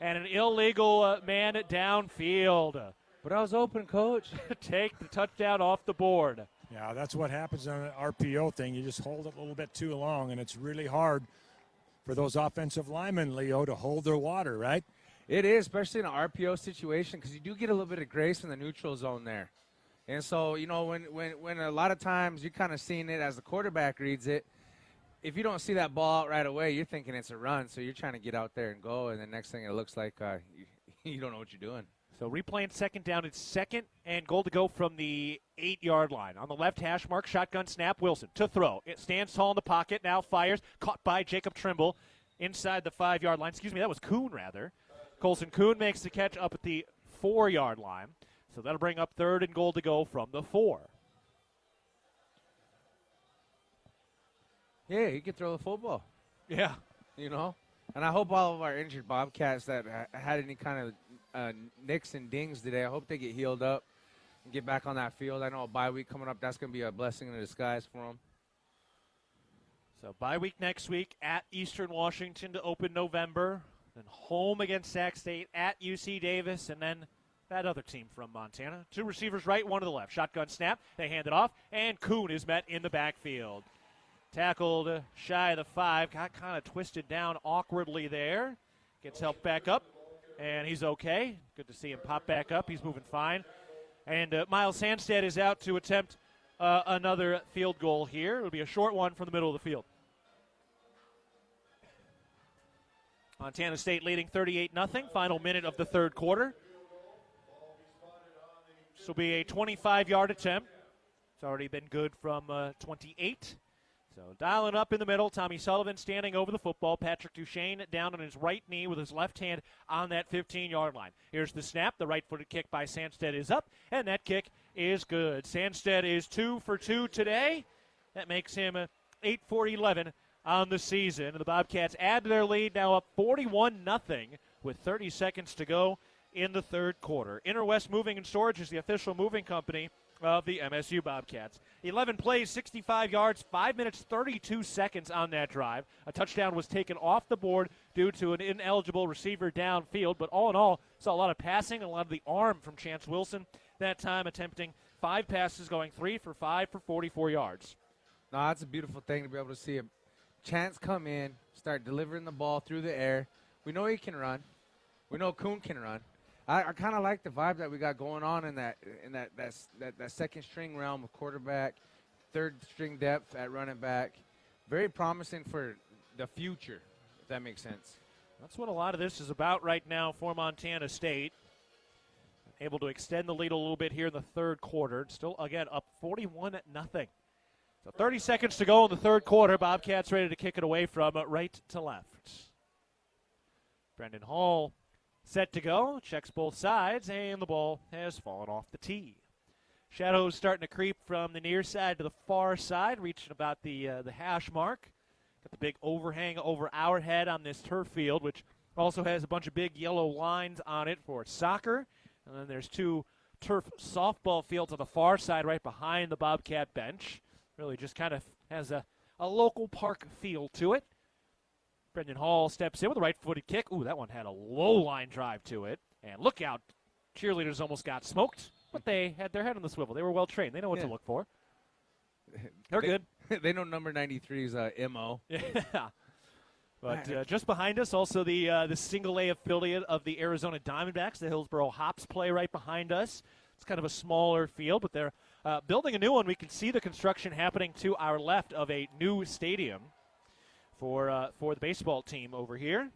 And an illegal man downfield. But I was open, Coach. Take the touchdown off the board. Yeah, that's what happens on an RPO thing. You just hold it a little bit too long, and it's really hard for those offensive linemen, Leo, to hold their water, right? It is, especially in an RPO situation, because you do get a little bit of grace in the neutral zone there. And so, when a lot of times you're kind of seeing it as the quarterback reads it, if you don't see that ball out right away, you're thinking it's a run, so you're trying to get out there and go, and the next thing it looks like you don't know what you're doing. So replaying second down, it's second and goal to go from the 8-yard line. On the left hash mark, shotgun snap, Wilson to throw. It stands tall in the pocket, now fires, caught by Jacob Trimble inside the 5-yard line. Excuse me, that was Kuhn, rather. Colson Kuhn makes the catch up at the 4-yard line. So that'll bring up third and goal to go from the 4. Yeah, he could throw the football. Yeah. And I hope all of our injured Bobcats that had any kind of nicks and dings today, I hope they get healed up and get back on that field. I know a bye week coming up, that's going to be a blessing in disguise for them. So bye week next week at Eastern Washington to open November. Then home against Sac State, at UC Davis, and then that other team from Montana. 2 receivers right, 1 to the left. Shotgun snap, they hand it off, and Kuhn is met in the backfield. Tackled shy of the 5, got kind of twisted down awkwardly there. Gets helped back up, and he's okay. Good to see him pop back up. He's moving fine. And Miles Sandstead is out to attempt another field goal here. It'll be a short one from the middle of the field. Montana State leading 38-0. Final minute of the third quarter. This will be a 25-yard attempt. It's already been good from 28. So dialing up in the middle, Tommy Sullivan standing over the football. Patrick Duchesne down on his right knee with his left hand on that 15-yard line. Here's the snap. The right-footed kick by Sandstead is up, and that kick is good. Sandstead is 2 for 2 today. That makes him 8 for 11 on the season. And the Bobcats add to their lead, now up 41-0 with 30 seconds to go in the third quarter. Interwest Moving and Storage is the official moving company of the MSU Bobcats. 11 plays, 65 yards, 5 minutes, 32 seconds on that drive. A touchdown was taken off the board due to an ineligible receiver downfield, but all in all, saw a lot of passing and a lot of the arm from Chance Wilson that time, attempting 5 passes, going 3 for 5 for 44 yards. No, that's a beautiful thing to be able to see a Chance come in, start delivering the ball through the air. We know he can run. We know Kuhn can run. I kind of like the vibe that we got going on in that second string realm of quarterback, third string depth at running back. Very promising for the future, if that makes sense. That's what a lot of this is about right now for Montana State. Able to extend the lead a little bit here in the third quarter. Still, again, up 41-0. So 30 seconds to go in the third quarter. Bobcats ready to kick it away from right to left. Brendan Hall set to go, checks both sides, and the ball has fallen off the tee. Shadows starting to creep from the near side to the far side, reaching about the hash mark. Got the big overhang over our head on this turf field, which also has a bunch of big yellow lines on it for soccer. And then there's 2 turf softball fields on the far side right behind the Bobcat bench. Really just kind of has a local park feel to it. Brendan Hall steps in with a right-footed kick. Ooh, that one had a low-line drive to it. And look out, cheerleaders almost got smoked, but they had their head on the swivel. They were well-trained. They know what to look for. They're good. They know number 93's MO. Yeah. But just behind us, also the single-A affiliate of the Arizona Diamondbacks, the Hillsboro Hops, play right behind us. It's kind of a smaller field, but they're building a new one. We can see the construction happening to our left of a new stadium for the baseball team over here.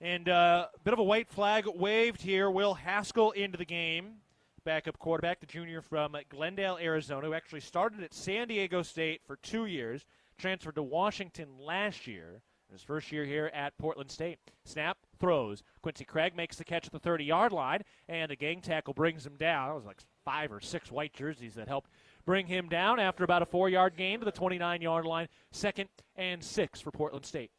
And a bit of a white flag waved here. Will Haskell into the game. Backup quarterback, the junior from Glendale, Arizona, who actually started at San Diego State for 2 years, transferred to Washington last year. His first year here at Portland State. Snap, throws. Quincy Craig makes the catch at the 30-yard line, and the gang tackle brings him down. It was like 5 or 6 white jerseys that helped bring him down after about a 4-yard gain to the 29-yard line. 2nd and 6 for Portland State.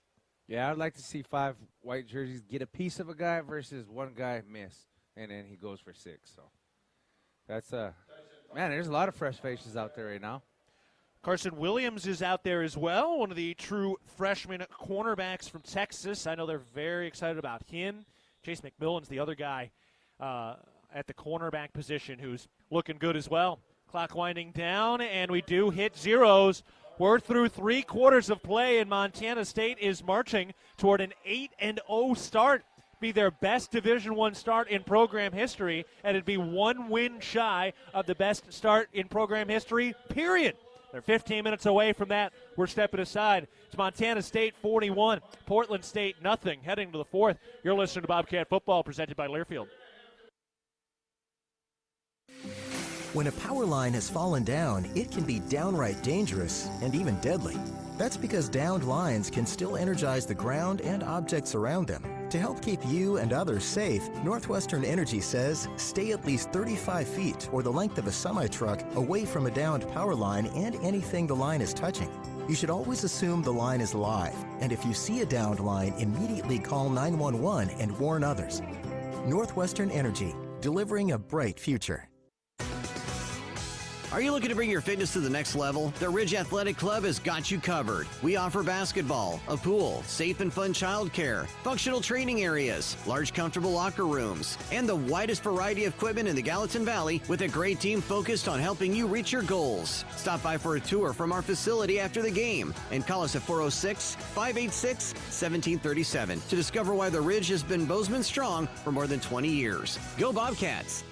Yeah, I'd like to see 5 white jerseys get a piece of a guy versus one guy miss, and then he goes for 6. So that's man, there's a lot of fresh faces out there right now. Carson Williams is out there as well, one of the true freshman cornerbacks from Texas. I know they're very excited about him. Chase McMillan's the other guy at the cornerback position who's looking good as well. Clock winding down, and we do hit zeros. We're through 3 quarters of play, and Montana State is marching toward an 8-0 start. Be their best Division I start in program history, and it'd be 1 win shy of the best start in program history, period. They're 15 minutes away from that. We're stepping aside. It's Montana State 41, Portland State nothing. Heading to the 4th. You're listening to Bobcat Football presented by Learfield. When a power line has fallen down, it can be downright dangerous and even deadly. That's because downed lines can still energize the ground and objects around them. To help keep you and others safe, Northwestern Energy says stay at least 35 feet or the length of a semi-truck away from a downed power line and anything the line is touching. You should always assume the line is live, and if you see a downed line, immediately call 911 and warn others. Northwestern Energy, delivering a bright future. Are you looking to bring your fitness to the next level? The Ridge Athletic Club has got you covered. We offer basketball, a pool, safe and fun childcare, functional training areas, large comfortable locker rooms, and the widest variety of equipment in the Gallatin Valley with a great team focused on helping you reach your goals. Stop by for a tour from our facility after the game and call us at 406-586-1737 to discover why the Ridge has been Bozeman strong for more than 20 years. Go Bobcats!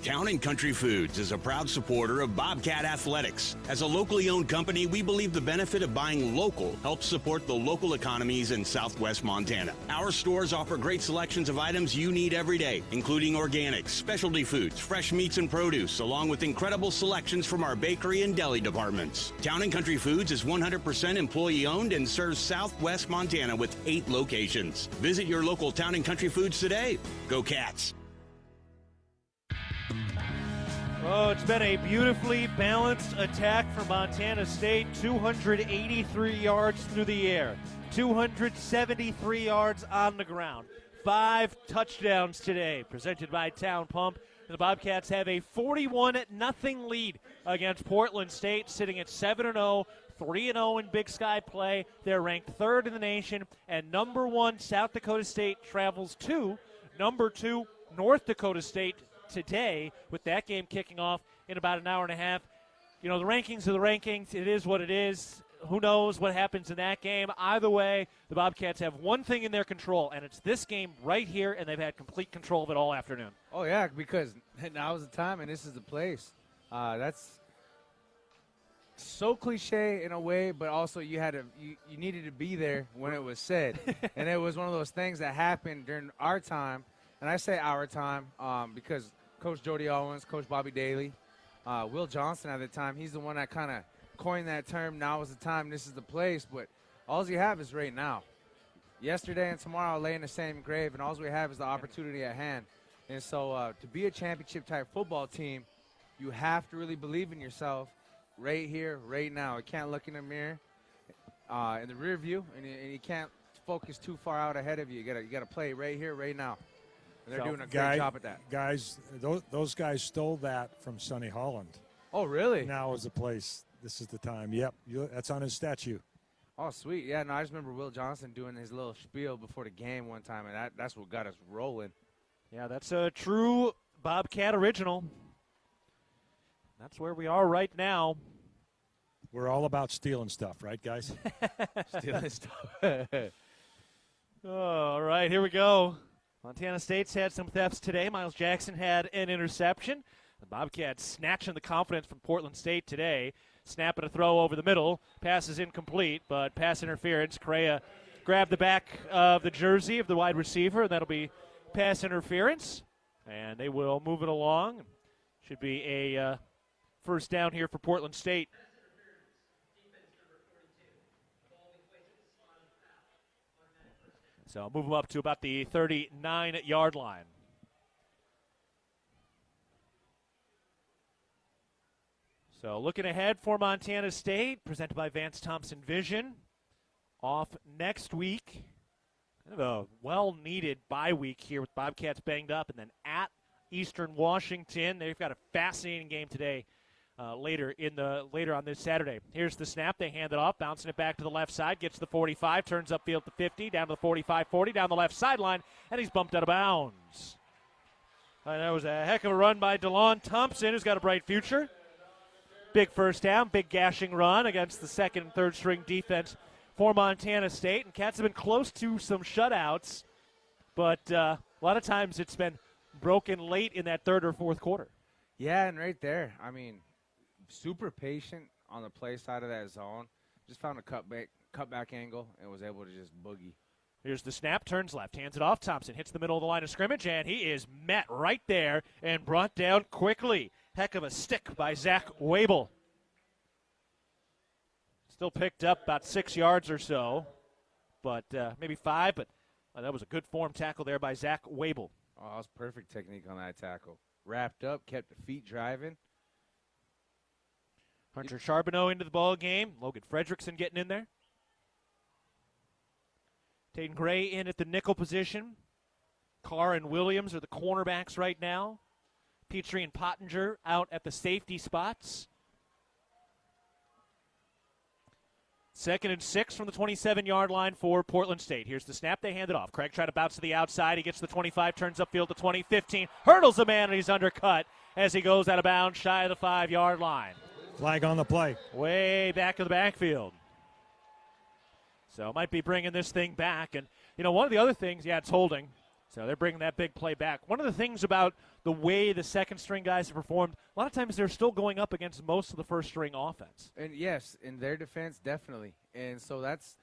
Town & Country Foods is a proud supporter of Bobcat Athletics. As a locally owned company, we believe the benefit of buying local helps support the local economies in southwest Montana. Our stores offer great selections of items you need every day, including organics, specialty foods, fresh meats and produce, along with incredible selections from our bakery and deli departments. Town & Country Foods is 100% employee-owned and serves southwest Montana with 8 locations. Visit your local Town & Country Foods today. Go Cats! Oh, it's been a beautifully balanced attack for Montana State. 283 yards through the air, 273 yards on the ground, 5 touchdowns today, presented by Town Pump. And the Bobcats have a 41-0 lead against Portland State, sitting at 7-0, 3-0 in Big Sky play. They're ranked 3rd in the nation, and number 1 South Dakota State travels to number 2 North Dakota State today, with that game kicking off in about an hour and a half. You know, the rankings are the rankings. It is what it is. Who knows what happens in that game? Either way, the Bobcats have one thing in their control, and it's this game right here, and they've had complete control of it all afternoon. Oh, yeah, because now is the time, and this is the place. That's so cliche in a way, but also you needed to be there when it was said. And it was one of those things that happened during our time. And I say our time because Coach Jody Owens, Coach Bobby Daly, Will Johnson at the time, he's the one that kind of coined that term, now is the time, this is the place. But all you have is right now. Yesterday and tomorrow lay in the same grave, and all we have is the opportunity at hand. And so to be a championship-type football team, you have to really believe in yourself right here, right now. You can't look in the mirror, in the rear view, and you can't focus too far out ahead of you. You got to play right here, right now. And they're doing a great job at that. Guys, those guys stole that from Sonny Holland. Oh, really? Now is the place. This is the time. Yep, that's on his statue. Oh, sweet. Yeah, no, I just remember Will Johnson doing his little spiel before the game one time, and that's what got us rolling. Yeah, that's a true Bobcat original. That's where we are right now. We're all about stealing stuff, right, guys? Stealing stuff. Oh, all right, here we go. Montana State's had some thefts today. Miles Jackson had an interception. The Bobcats snatching the confidence from Portland State today. Snap and a throw over the middle. Pass is incomplete, but pass interference. Correa grabbed the back of the jersey of the wide receiver, and that'll be pass interference. And they will move it along. Should be a first down here for Portland State. So move them up to about the 39-yard line. So looking ahead for Montana State, presented by Vance Thompson Vision. Off next week. Kind of a well-needed bye week here with Bobcats banged up. And then at Eastern Washington, they've got a fascinating game today. Later on this Saturday. Here's the snap. They hand it off, bouncing it back to the left side, gets to the 45, turns upfield to 50, down to the 45-40, down the left sideline, and he's bumped out of bounds. That was a heck of a run by DeLon Thompson, who's got a bright future. Big first down, big gashing run against the second and third string defense for Montana State. And Cats have been close to some shutouts, but a lot of times it's been broken late in that third or fourth quarter. Yeah, and right there, I mean, super patient on the play side of that zone. Just found a cutback angle and was able to just boogie. Here's the snap, turns left, hands it off. Thompson hits the middle of the line of scrimmage, and he is met right there and brought down quickly. Heck of a stick by Zach Wabel. Still picked up about 6 yards or so, but maybe 5, but that was a good form tackle there by Zach Wabel. Oh, that was perfect technique on that tackle. Wrapped up, kept the feet driving. Hunter Charbonneau into the ball game. Logan Fredrickson getting in there. Taden Gray in at the nickel position. Carr and Williams are the cornerbacks right now. Petrie and Pottinger out at the safety spots. 2nd and 6 from the 27-yard line for Portland State. Here's the snap. They hand it off. Craig trying to bounce to the outside. He gets to the 25, turns upfield to 20, 15. Hurdles a man, and he's undercut as he goes out of bounds shy of the 5-yard line. Flag on the play. Way back of the backfield. So might be bringing this thing back. And, you know, one of the other things, it's holding. So they're bringing that big play back. One of the things about the way the second-string guys have performed, a lot of times they're still going up against most of the first-string offense. And, yes, in their defense, definitely. And so that's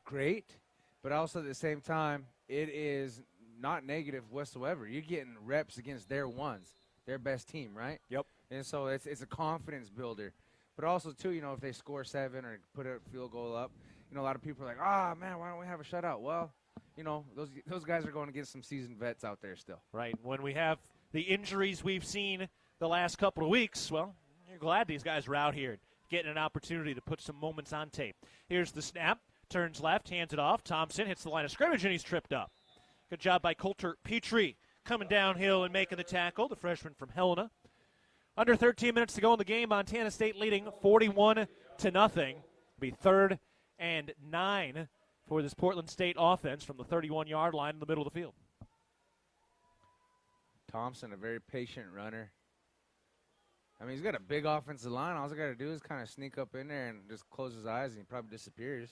great, but also at the same time, it is not negative whatsoever. You're getting reps against their ones, their best team, right? Yep. And so it's a confidence builder. But also, too, if they score 7 or put a field goal up, a lot of people are like, man, why don't we have a shutout? Well, those guys are going against some seasoned vets out there still. Right. When we have the injuries we've seen the last couple of weeks, well, you're glad these guys are out here getting an opportunity to put some moments on tape. Here's the snap. Turns left, hands it off. Thompson hits the line of scrimmage, and he's tripped up. Good job by Coulter Petrie coming downhill and making the tackle, the freshman from Helena. Under 13 minutes to go in the game. Montana State leading 41-0. Be 3rd and 9 for this Portland State offense from the 31-yard line in the middle of the field. Thompson, a very patient runner. I mean, he's got a big offensive line. All he's got to do is kind of sneak up in there and just close his eyes, and he probably disappears.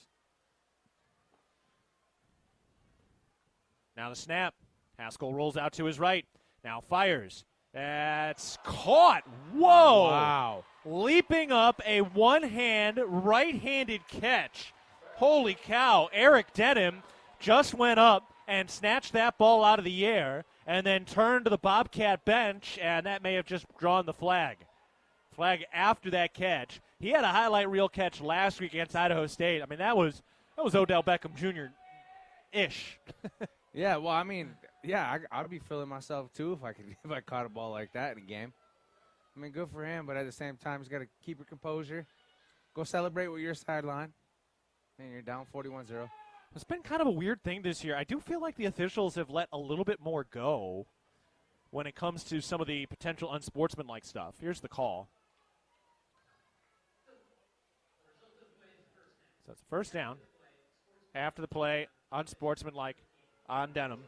Now the snap. Haskell rolls out to his right. Now fires. That's caught. Whoa. Wow. Leaping up, a one-hand, right-handed catch. Holy cow. Eric Denham just went up and snatched that ball out of the air and then turned to the Bobcat bench, and that may have just drawn the flag. Flag after that catch. He had a highlight reel catch last week against Idaho State. I mean, that was Odell Beckham Jr.-ish. Yeah, well, I mean, yeah, I'd be feeling myself too if I caught a ball like that in a game. I mean, good for him, but at the same time, he's got to keep your composure. Go celebrate with your sideline. And you're down 41-0. It's been kind of a weird thing this year. I do feel like the officials have let a little bit more go when it comes to some of the potential unsportsmanlike stuff. Here's the call. So it's first down. After the play, unsportsmanlike on Denham.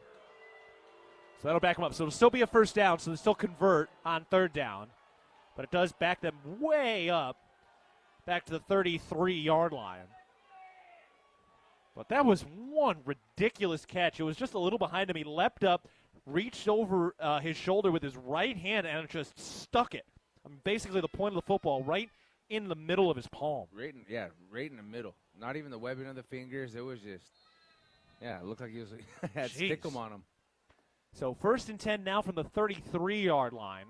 So that'll back them up. So it'll still be a first down, so they'll still convert on 3rd down. But it does back them way up, back to the 33-yard line. But that was one ridiculous catch. It was just a little behind him. He leapt up, reached over his shoulder with his right hand, and just stuck it. I mean, basically the point of the football right in the middle of his palm. Right in the middle. Not even the webbing of the fingers. It was just, it looked like he was had stickum on him. So 1st and 10 now from the 33-yard line.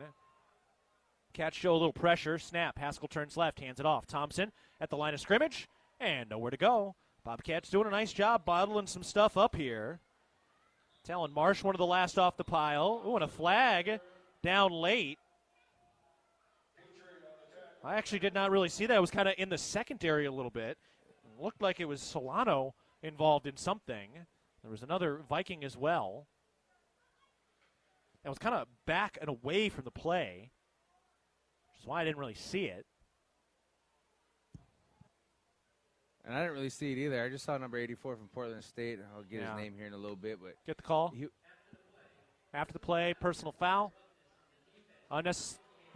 Cats show a little pressure. Snap. Haskell turns left, hands it off. Thompson at the line of scrimmage, and nowhere to go. Bobcats doing a nice job bottling some stuff up here. Talon Marsh, one of the last off the pile. Ooh, and a flag down late. I actually did not really see that. It was kind of in the secondary a little bit. It looked like it was Solano involved in something. There was another Viking as well. That was kind of back and away from the play, which is why I didn't really see it. And I didn't really see it either. I just saw number 84 from Portland State. I'll get his name here in a little bit. But get the call. After the play, personal foul.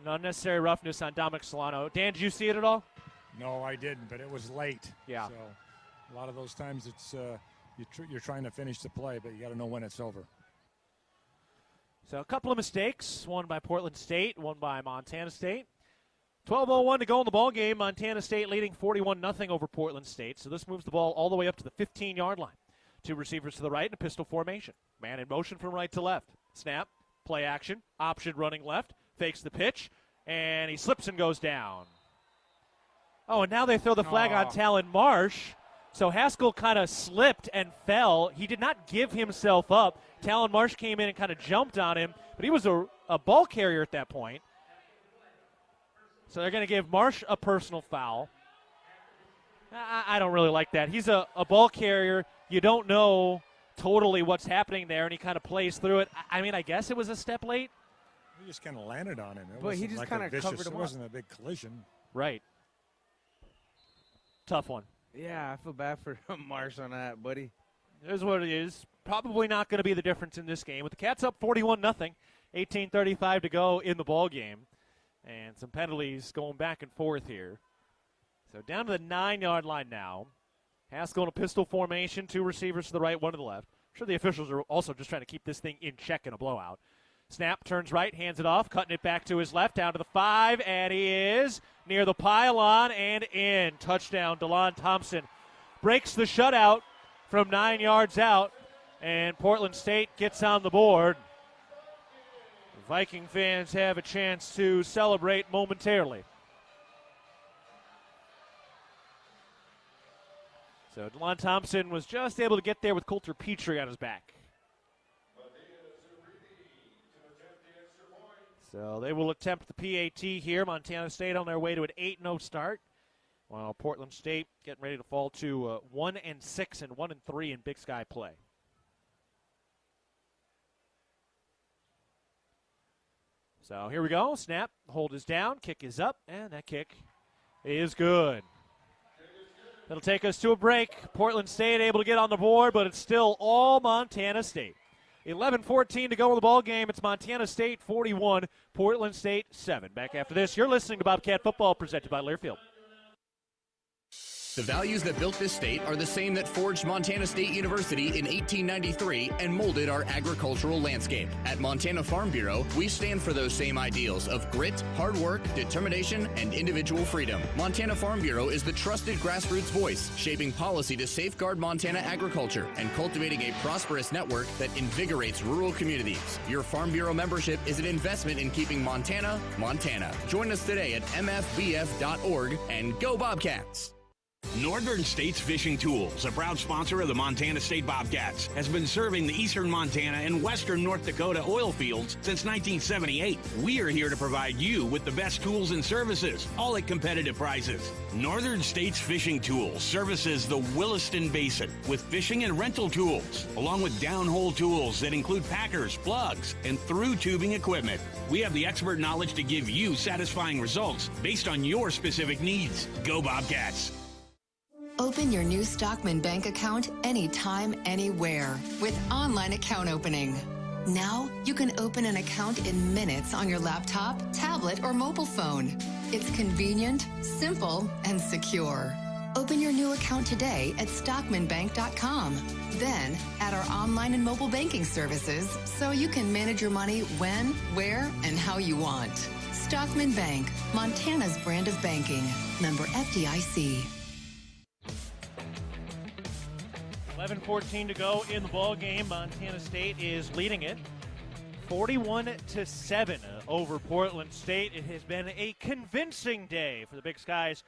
Unnecessary roughness on Dominic Solano. Dan, did you see it at all? No, I didn't, but it was late. Yeah. So a lot of those times it's you're trying to finish the play, but you got to know when it's over. So a couple of mistakes, one by Portland State, one by Montana State. 12:01 to go in the ball game. Montana State leading 41-0 over Portland State. So this moves the ball all the way up to the 15-yard line. 2 receivers to the right in a pistol formation. Man in motion from right to left. Snap, play action, option running left, fakes the pitch, and he slips and goes down. Oh, and now they throw the flag on Talon Marsh. So Haskell kind of slipped and fell. He did not give himself up. Talon Marsh came in and kind of jumped on him, but he was a ball carrier at that point. So they're going to give Marsh a personal foul. I don't really like that. He's a ball carrier. You don't know totally what's happening there, and he kind of plays through it. I mean, I guess it was a step late. He just kind of landed on him. But he just kind of covered him up. It wasn't a big collision. Right. Tough one. Yeah, I feel bad for Marsh on that, buddy. Here's what it is. Probably not going to be the difference in this game. With the Cats up 41-0, 18:35 to go in the ball game. And some penalties going back and forth here. So down to the 9-yard line now. Haskell in a pistol formation, 2 receivers to the right, 1 to the left. sure the officials are also just trying to keep this thing in check in a blowout. Snap, turns right, hands it off, cutting it back to his left, down to the 5, and he is near the pylon and in. Touchdown, DeLon Thompson breaks the shutout from 9 yards out, and Portland State gets on the board. The Viking fans have a chance to celebrate momentarily. So DeLon Thompson was just able to get there with Coulter Petrie on his back. So they will attempt the PAT here. Montana State on their way to an 8-0 start, while Portland State getting ready to fall to 1-6 and 1-3 in Big Sky play. So here we go. Snap, hold is down, kick is up, and that kick is good. That'll take us to a break. Portland State able to get on the board, but it's still all Montana State. 11-14 to go in the ball game. It's Montana State 41, Portland State 7. Back after this, you're listening to Bobcat Football presented by Learfield. The values that built this state are the same that forged Montana State University in 1893 and molded our agricultural landscape. At Montana Farm Bureau, we stand for those same ideals of grit, hard work, determination, and individual freedom. Montana Farm Bureau is the trusted grassroots voice, shaping policy to safeguard Montana agriculture and cultivating a prosperous network that invigorates rural communities. Your Farm Bureau membership is an investment in keeping Montana, Montana. Join us today at mfbf.org and go Bobcats! Northern States Fishing Tools, a proud sponsor of the Montana State Bobcats, has been serving the eastern Montana and western North Dakota oil fields since 1978. We are here to provide you with the best tools and services, all at competitive prices. Northern States Fishing Tools services the Williston Basin with fishing and rental tools, along with downhole tools that include packers, plugs, and through tubing equipment. We have the expert knowledge to give you satisfying results based on your specific needs. Go Bobcats! Open your new Stockman Bank account anytime, anywhere with online account opening. Now, you can open an account in minutes on your laptop, tablet, or mobile phone. It's convenient, simple, and secure. Open your new account today at stockmanbank.com. Then, add our online and mobile banking services so you can manage your money when, where, and how you want. Stockman Bank, Montana's brand of banking. Member FDIC. 11-14 to go in the ball game. Montana State is leading it 41-7 over Portland State. It has been a convincing day for the Big Sky's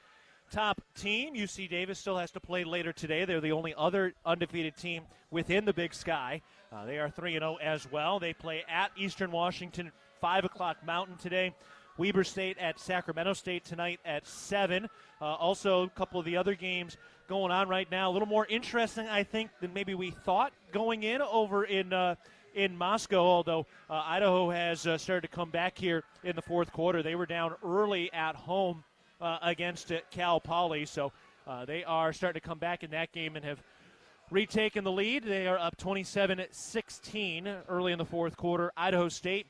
top team. UC Davis still has to play later today. They're the only other undefeated team within the Big Sky. They are 3-0 as well. They play at Eastern Washington at 5 o'clock Mountain today. Weber State at Sacramento State tonight at 7. Also, a couple of the other games going on right now. A little more interesting, I think, than maybe we thought going in over in Moscow, although Idaho has started to come back here in the fourth quarter. They were down early at home against Cal Poly, so they are starting to come back in that game and have retaken the lead. They are up 27-16 early in the fourth quarter. Idaho State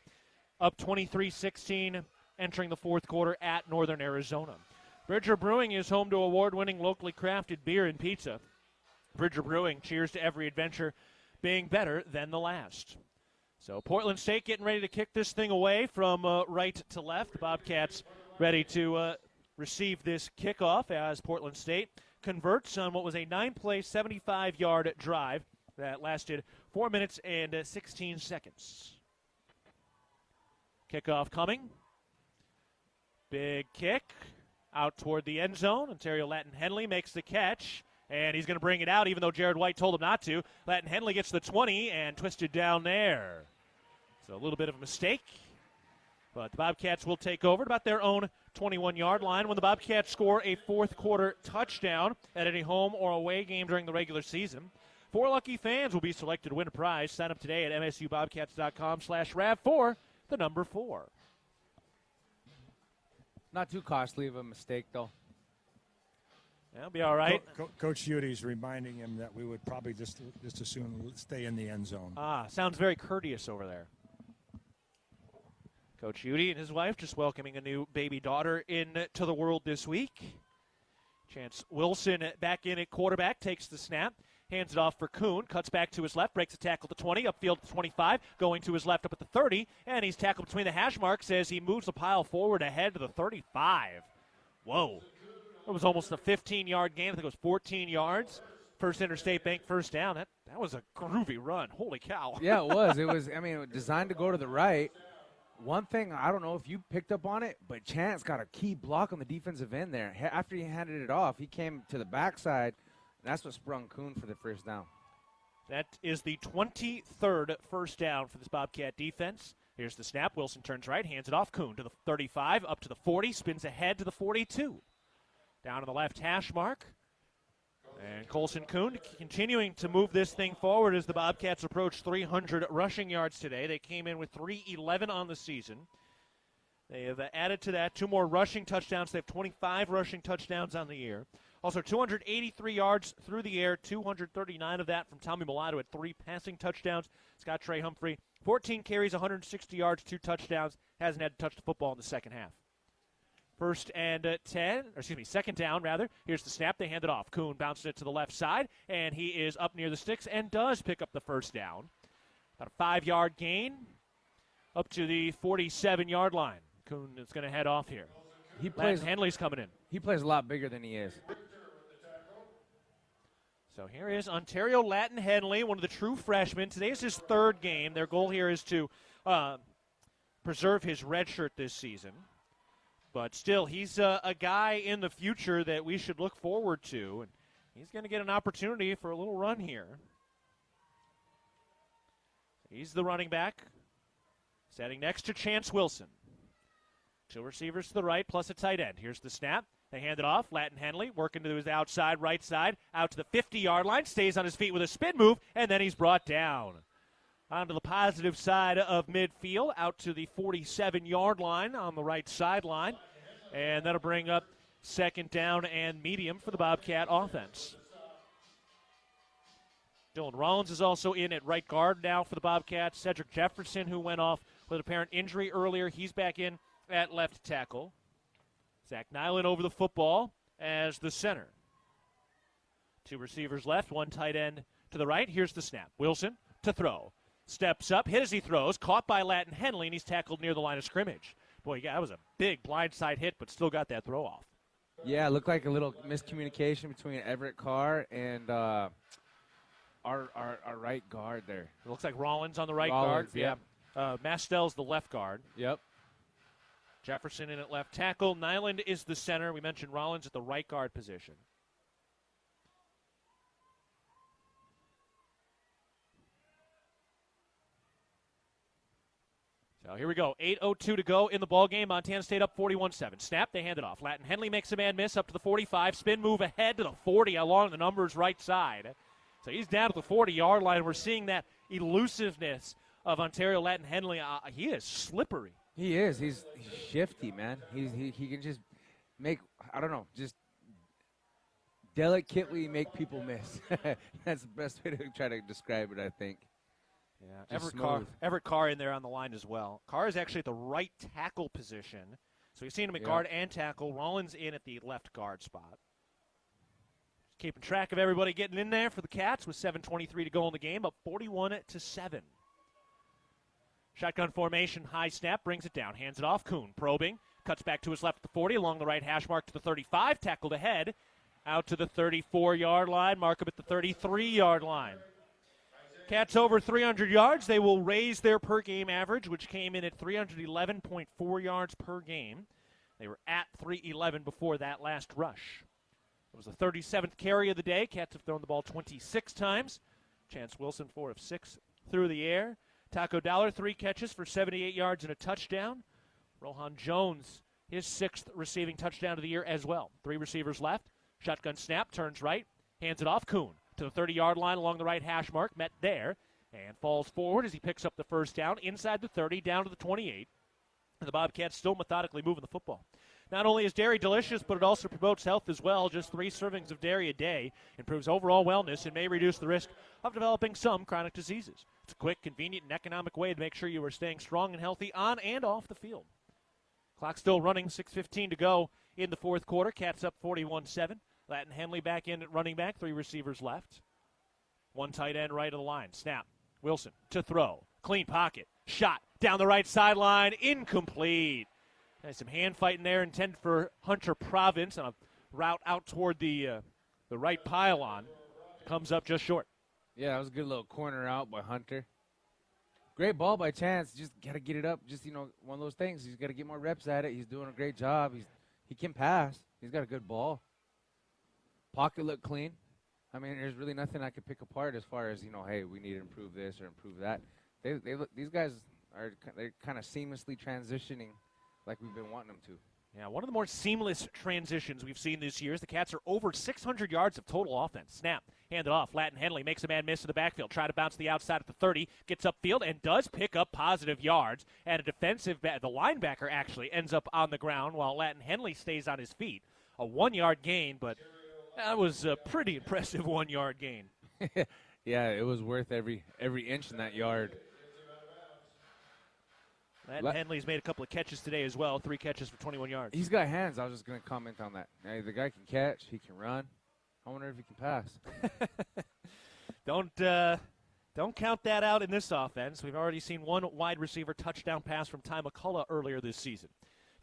up 23-16 entering the fourth quarter at Northern Arizona. Bridger Brewing is home to award-winning locally crafted beer and pizza. Bridger Brewing, cheers to every adventure being better than the last. So Portland State getting ready to kick this thing away from right to left. Bobcats ready to receive this kickoff as Portland State converts on what was a 9-play, 75-yard drive that lasted 4 minutes and 16 seconds. Kickoff coming. Big kick. Out toward the end zone. Ontario Latin Henley makes the catch, and he's going to bring it out even though Jared White told him not to. Latin Henley gets the 20 and twisted down there. So a little bit of a mistake, but the Bobcats will take over at about their own 21-yard line when the Bobcats score a fourth quarter touchdown at any home or away game during the regular season. 4 lucky fans will be selected to win a prize. Sign up today at msubobcats.com/RAV4, the number 4. Not too costly of a mistake, though. That'll be all right. Coach Udy's reminding him that we would probably just as soon stay in the end zone. Sounds very courteous over there. Coach Udy and his wife just welcoming a new baby daughter into the world this week. Chance Wilson back in at quarterback, takes the snap, Hands it off for Kuhn. Cuts back to his left. Breaks a tackle to 20. Upfield to 25. Going to his left up at the 30. And he's tackled between the hash marks as he moves the pile forward ahead to the 35. Whoa. It was almost a 15-yard gain. I think it was 14 yards. First Interstate Bank first down. That was a groovy run. Holy cow. Yeah, it was. It was designed to go to the right. One thing, I don't know if you picked up on it, but Chance got a key block on the defensive end there. After he handed it off, he came to the backside. That's what sprung Kuhn for the first down. That is the 23rd first down for this Bobcat defense. Here's the snap. Wilson turns right, hands it off. Kuhn to the 35, up to the 40, spins ahead to the 42. Down to the left hash mark. And Colson Kuhn continuing to move this thing forward as the Bobcats approach 300 rushing yards today. They came in with 311 on the season. They have added to that 2 more rushing touchdowns. They have 25 rushing touchdowns on the year. Also 283 yards through the air, 239 of that from Tommy Mulatto at 3 passing touchdowns. Scott Trey Humphrey, 14 carries, 160 yards, 2 touchdowns. Hasn't had to touch the football in the second half. Second down, rather. Here's the snap. They hand it off. Kuhn bounces it to the left side, and he is up near the sticks and does pick up the first down. About a 5-yard gain up to the 47-yard line. Kuhn is going to head off here. Henley's coming in. He plays a lot bigger than he is. So here is Ontario Latin Henley, one of the true freshmen. Today is his 3rd game. Their goal here is to preserve his red shirt this season. But still, he's a guy in the future that we should look forward to. And he's going to get an opportunity for a little run here. He's the running back, standing next to Chance Wilson. 2 receivers to the right, plus a tight end. Here's the snap. They hand it off. Latin Henley working to his outside, right side, out to the 50-yard line, stays on his feet with a spin move, and then he's brought down. Onto the positive side of midfield, out to the 47-yard line on the right sideline. And that'll bring up second down and medium for the Bobcat offense. Dylan Rollins is also in at right guard now for the Bobcats. Cedric Jefferson, who went off with apparent injury earlier, he's back in at left tackle. Zach Nyland over the football as the center. 2 receivers left, 1 tight end to the right. Here's the snap. Wilson to throw. Steps up, hit as he throws, caught by Latin Henley, and he's tackled near the line of scrimmage. Boy, that was a big blindside hit, but still got that throw off. Yeah, it looked like a little miscommunication between Everett Carr and our right guard there. It looks like Rollins on the right guard. Yeah. Mastel's the left guard. Yep. Jefferson in at left tackle. Nyland is the center. We mentioned Rollins at the right guard position. So here we go. 8:02 to go in the ball game. Montana State up 41-7. Snap, they hand it off. Latin Henley makes a man miss up to the 45. Spin move ahead to the 40 along the numbers right side. So he's down to the 40-yard line. We're seeing that elusiveness of Ontario Latin Henley. He is slippery. He is. He's shifty, man. He can just make, I don't know, just delicately make people miss. That's the best way to try to describe it, I think. Yeah, Everett Carr in there on the line as well. Carr is actually at the right tackle position. So you've seen him at guard and tackle. Rollins in at the left guard spot. Just keeping track of everybody getting in there for the Cats with 7:23 to go in the game, up 41-7. Shotgun formation, high snap, brings it down, hands it off. Kuhn probing, cuts back to his left at the 40, along the right hash mark to the 35, tackled ahead, out to the 34-yard line, mark him at the 33-yard line. Cats over 300 yards. They will raise their per-game average, which came in at 311.4 yards per game. They were at 311 before that last rush. It was the 37th carry of the day. Cats have thrown the ball 26 times. Chance Wilson, 4 of 6 through the air. Taco Dollar, 3 catches for 78 yards and a touchdown. Rohan Jones, his 6th receiving touchdown of the year as well. 3 receivers left. Shotgun snap, turns right, hands it off. Kuhn to the 30-yard line along the right hash mark, met there, and falls forward as he picks up the first down inside the 30, down to the 28. And the Bobcats still methodically moving the football. Not only is dairy delicious, but it also promotes health as well. Just 3 servings of dairy a day improves overall wellness and may reduce the risk of developing some chronic diseases. It's a quick, convenient, and economic way to make sure you are staying strong and healthy on and off the field. Clock still running, 6:15 to go in the fourth quarter. Cats up 41-7. Latin Henley back in at running back, 3 receivers left. One tight end right of the line. Snap. Wilson to throw. Clean pocket. Shot down the right sideline. Incomplete. There's some hand fighting there intended for Hunter Province on a route out toward the right pylon. Comes up just short. Yeah, that was a good little corner out by Hunter. Great ball by Chance. Just got to get it up. Just, one of those things. He's got to get more reps at it. He's doing a great job. He can pass. He's got a good ball. Pocket looked clean. I mean, there's really nothing I could pick apart as far as, hey, we need to improve this or improve that. These guys they're kind of seamlessly transitioning like we've been wanting them to. Yeah, one of the more seamless transitions we've seen this year is the Cats are over 600 yards of total offense. Snap, hand it off. Latin Henley makes a man miss in the backfield. Try to bounce to the outside at the 30, gets upfield and does pick up positive yards. And a defensive the linebacker actually ends up on the ground while Latin Henley stays on his feet. A 1-yard gain, but that was a pretty impressive 1-yard gain. Yeah, it was worth every inch in that yard. Latin Henley's made a couple of catches today as well. 3 catches for 21 yards. He's got hands. I was just going to comment on that. Hey, the guy can catch. He can run. I wonder if he can pass. Don't count that out in this offense. We've already seen one wide receiver touchdown pass from Ty McCullough earlier this season.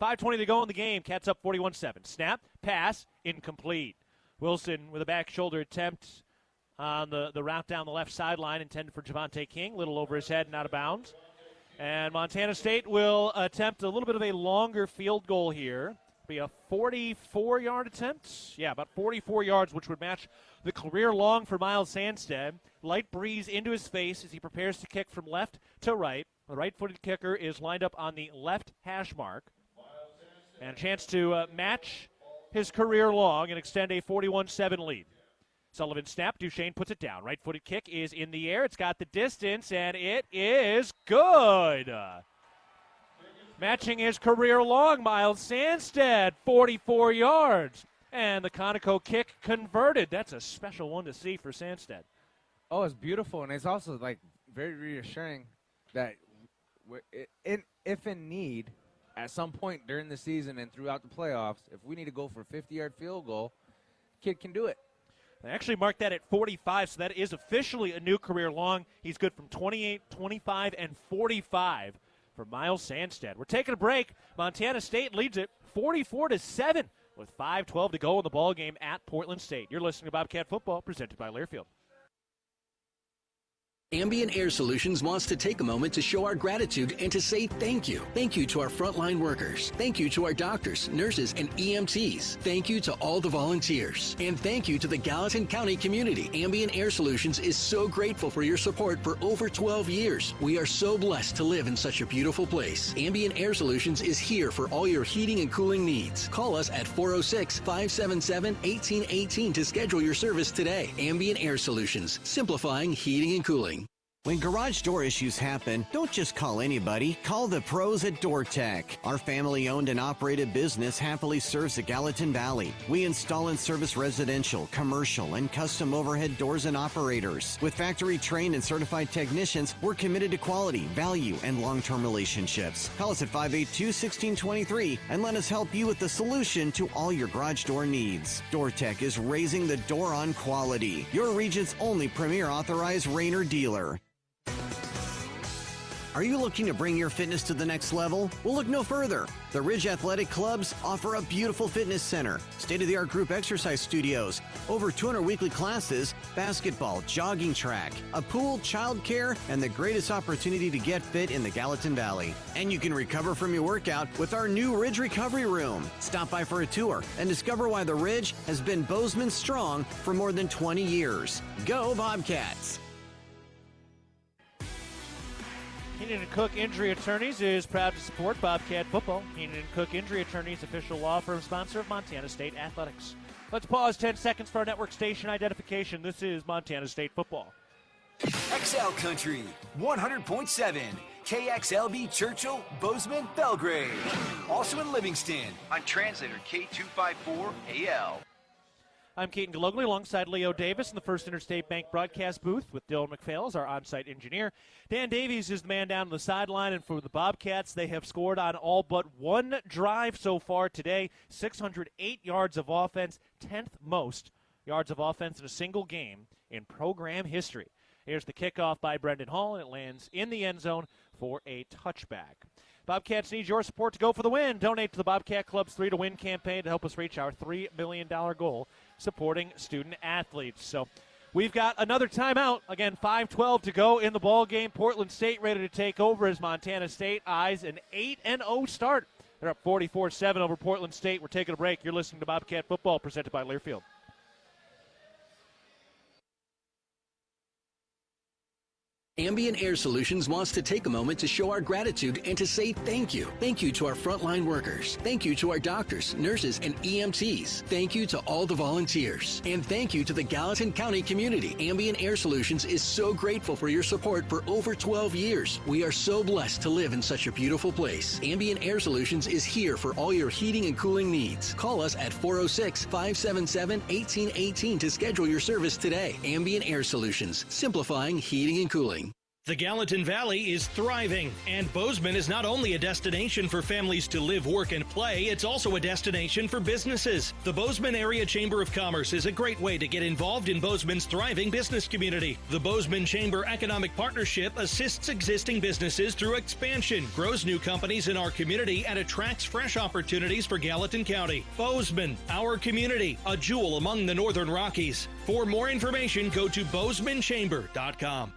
5:20 to go in the game. Cats up 41-7. Snap, pass, incomplete. Wilson with a back shoulder attempt on the route down the left sideline intended for Javonte King. Little over his head and out of bounds. And Montana State will attempt a little bit of a longer field goal here. Be a 44-yard attempt. Yeah, about 44 yards, which would match the career long for Miles Sandstead. Light breeze into his face as he prepares to kick from left to right. The right-footed kicker is lined up on the left hash mark. And a chance to match his career long and extend a 41-7 lead. Sullivan snap. Duchesne puts it down. Right-footed kick is in the air. It's got the distance, and it is good. Matching his career long, Miles Sandstead, 44 yards. And the Conoco kick converted. That's a special one to see for Sandstead. Oh, it's beautiful, and it's also, very reassuring that if in need, at some point during the season and throughout the playoffs, if we need to go for a 50-yard field goal, kid can do it. They actually marked that at 45, so that is officially a new career long. He's good from 28, 25, and 45 for Miles Sandstead. We're taking a break. Montana State leads it 44-7 with 5:12 to go in the ball game at Portland State. You're listening to Bobcat Football, presented by Learfield. Ambient Air Solutions wants to take a moment to show our gratitude and to say thank you. Thank you to our frontline workers. Thank you to our doctors, nurses, and EMTs. Thank you to all the volunteers. And thank you to the Gallatin County community. Ambient Air Solutions is so grateful for your support for over 12 years. We are so blessed to live in such a beautiful place. Ambient Air Solutions is here for all your heating and cooling needs. Call us at 406-577-1818 to schedule your service today. Ambient Air Solutions, simplifying heating and cooling. When garage door issues happen, don't just call anybody. Call the pros at DoorTech. Our family-owned and operated business happily serves the Gallatin Valley. We install and service residential, commercial, and custom overhead doors and operators. With factory-trained and certified technicians, we're committed to quality, value, and long-term relationships. Call us at 582-1623 and let us help you with the solution to all your garage door needs. DoorTech is raising the door on quality. Your region's only premier authorized Rainer dealer. Are you looking to bring your fitness to the next level? Well, look no further. The Ridge Athletic Clubs offer a beautiful fitness center, state-of-the-art group exercise studios, over 200 weekly classes, basketball, jogging track, a pool, childcare, and the greatest opportunity to get fit in the Gallatin Valley. And you can recover from your workout with our new Ridge Recovery Room. Stop by for a tour and discover why the Ridge has been Bozeman strong for more than 20 years. Go Bobcats! Keenan & Cook Injury Attorneys is proud to support Bobcat Football. Keenan & Cook Injury Attorneys, official law firm sponsor of Montana State Athletics. Let's pause 10 seconds for our network station identification. This is Montana State Football. XL Country, 100.7, KXLB Churchill, Bozeman, Belgrade. Also in Livingston on translator K254AL. I'm Keaton Gillogly alongside Leo Davis in the First Interstate Bank broadcast booth with Dylan McPhail as our on-site engineer. Dan Davies is the man down on the sideline, and for the Bobcats, they have scored on all but one drive so far today. 608 yards of offense, 10th most yards of offense in a single game in program history. Here's the kickoff by Brendan Hall, and it lands in the end zone for a touchback. Bobcats need your support to go for the win. Donate to the Bobcat Club's 3 to Win campaign to help us reach our $3 million goal supporting student athletes. So we've got another timeout. Again, 5:12 to go in the ball game. Portland State ready to take over as Montana State eyes an 8-0 start. They're up 44-7 over Portland State. We're taking a break. You're listening to Bobcat Football presented by Learfield. Ambient Air Solutions wants to take a moment to show our gratitude and to say thank you. Thank you to our frontline workers. Thank you to our doctors, nurses, and EMTs. Thank you to all the volunteers. And thank you to the Gallatin County community. Ambient Air Solutions is so grateful for your support for over 12 years. We are so blessed to live in such a beautiful place. Ambient Air Solutions is here for all your heating and cooling needs. Call us at 406-577-1818 to schedule your service today. Ambient Air Solutions, simplifying heating and cooling. The Gallatin Valley is thriving, and Bozeman is not only a destination for families to live, work, and play, it's also a destination for businesses. The Bozeman Area Chamber of Commerce is a great way to get involved in Bozeman's thriving business community. The Bozeman Chamber Economic Partnership assists existing businesses through expansion, grows new companies in our community, and attracts fresh opportunities for Gallatin County. Bozeman, our community, a jewel among the Northern Rockies. For more information, go to bozemanchamber.com.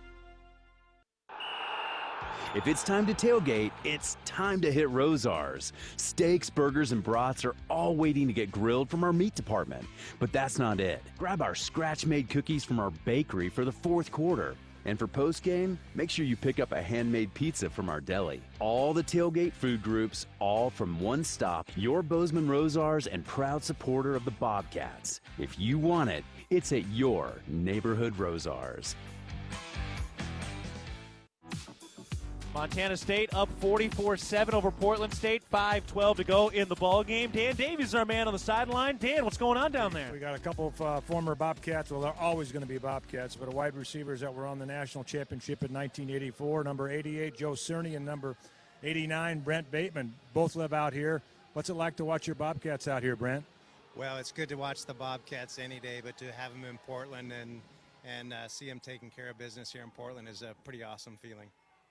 If it's time to tailgate, it's time to hit Rosar's. Steaks, burgers, and brats are all waiting to get grilled from our meat department. But that's not it. Grab our scratch-made cookies from our bakery for the fourth quarter. And for postgame, make sure you pick up a handmade pizza from our deli. All the tailgate food groups, all from one stop. Your Bozeman Rosar's and proud supporter of the Bobcats. If you want it, it's at your neighborhood Rosar's. Montana State up 44-7 over Portland State. 5:12 to go in the ball game. Dan Davies is our man on the sideline. Dan, what's going on down there? We got a couple of former Bobcats. Well, they're always going to be Bobcats, but wide receivers that were on the national championship in 1984. Number 88, Joe Cerny, and number 89, Brent Bateman. Both live out here. What's it like to watch your Bobcats out here, Brent? Well, it's good to watch the Bobcats any day, but to have them in Portland and see them taking care of business here in Portland is a pretty awesome feeling.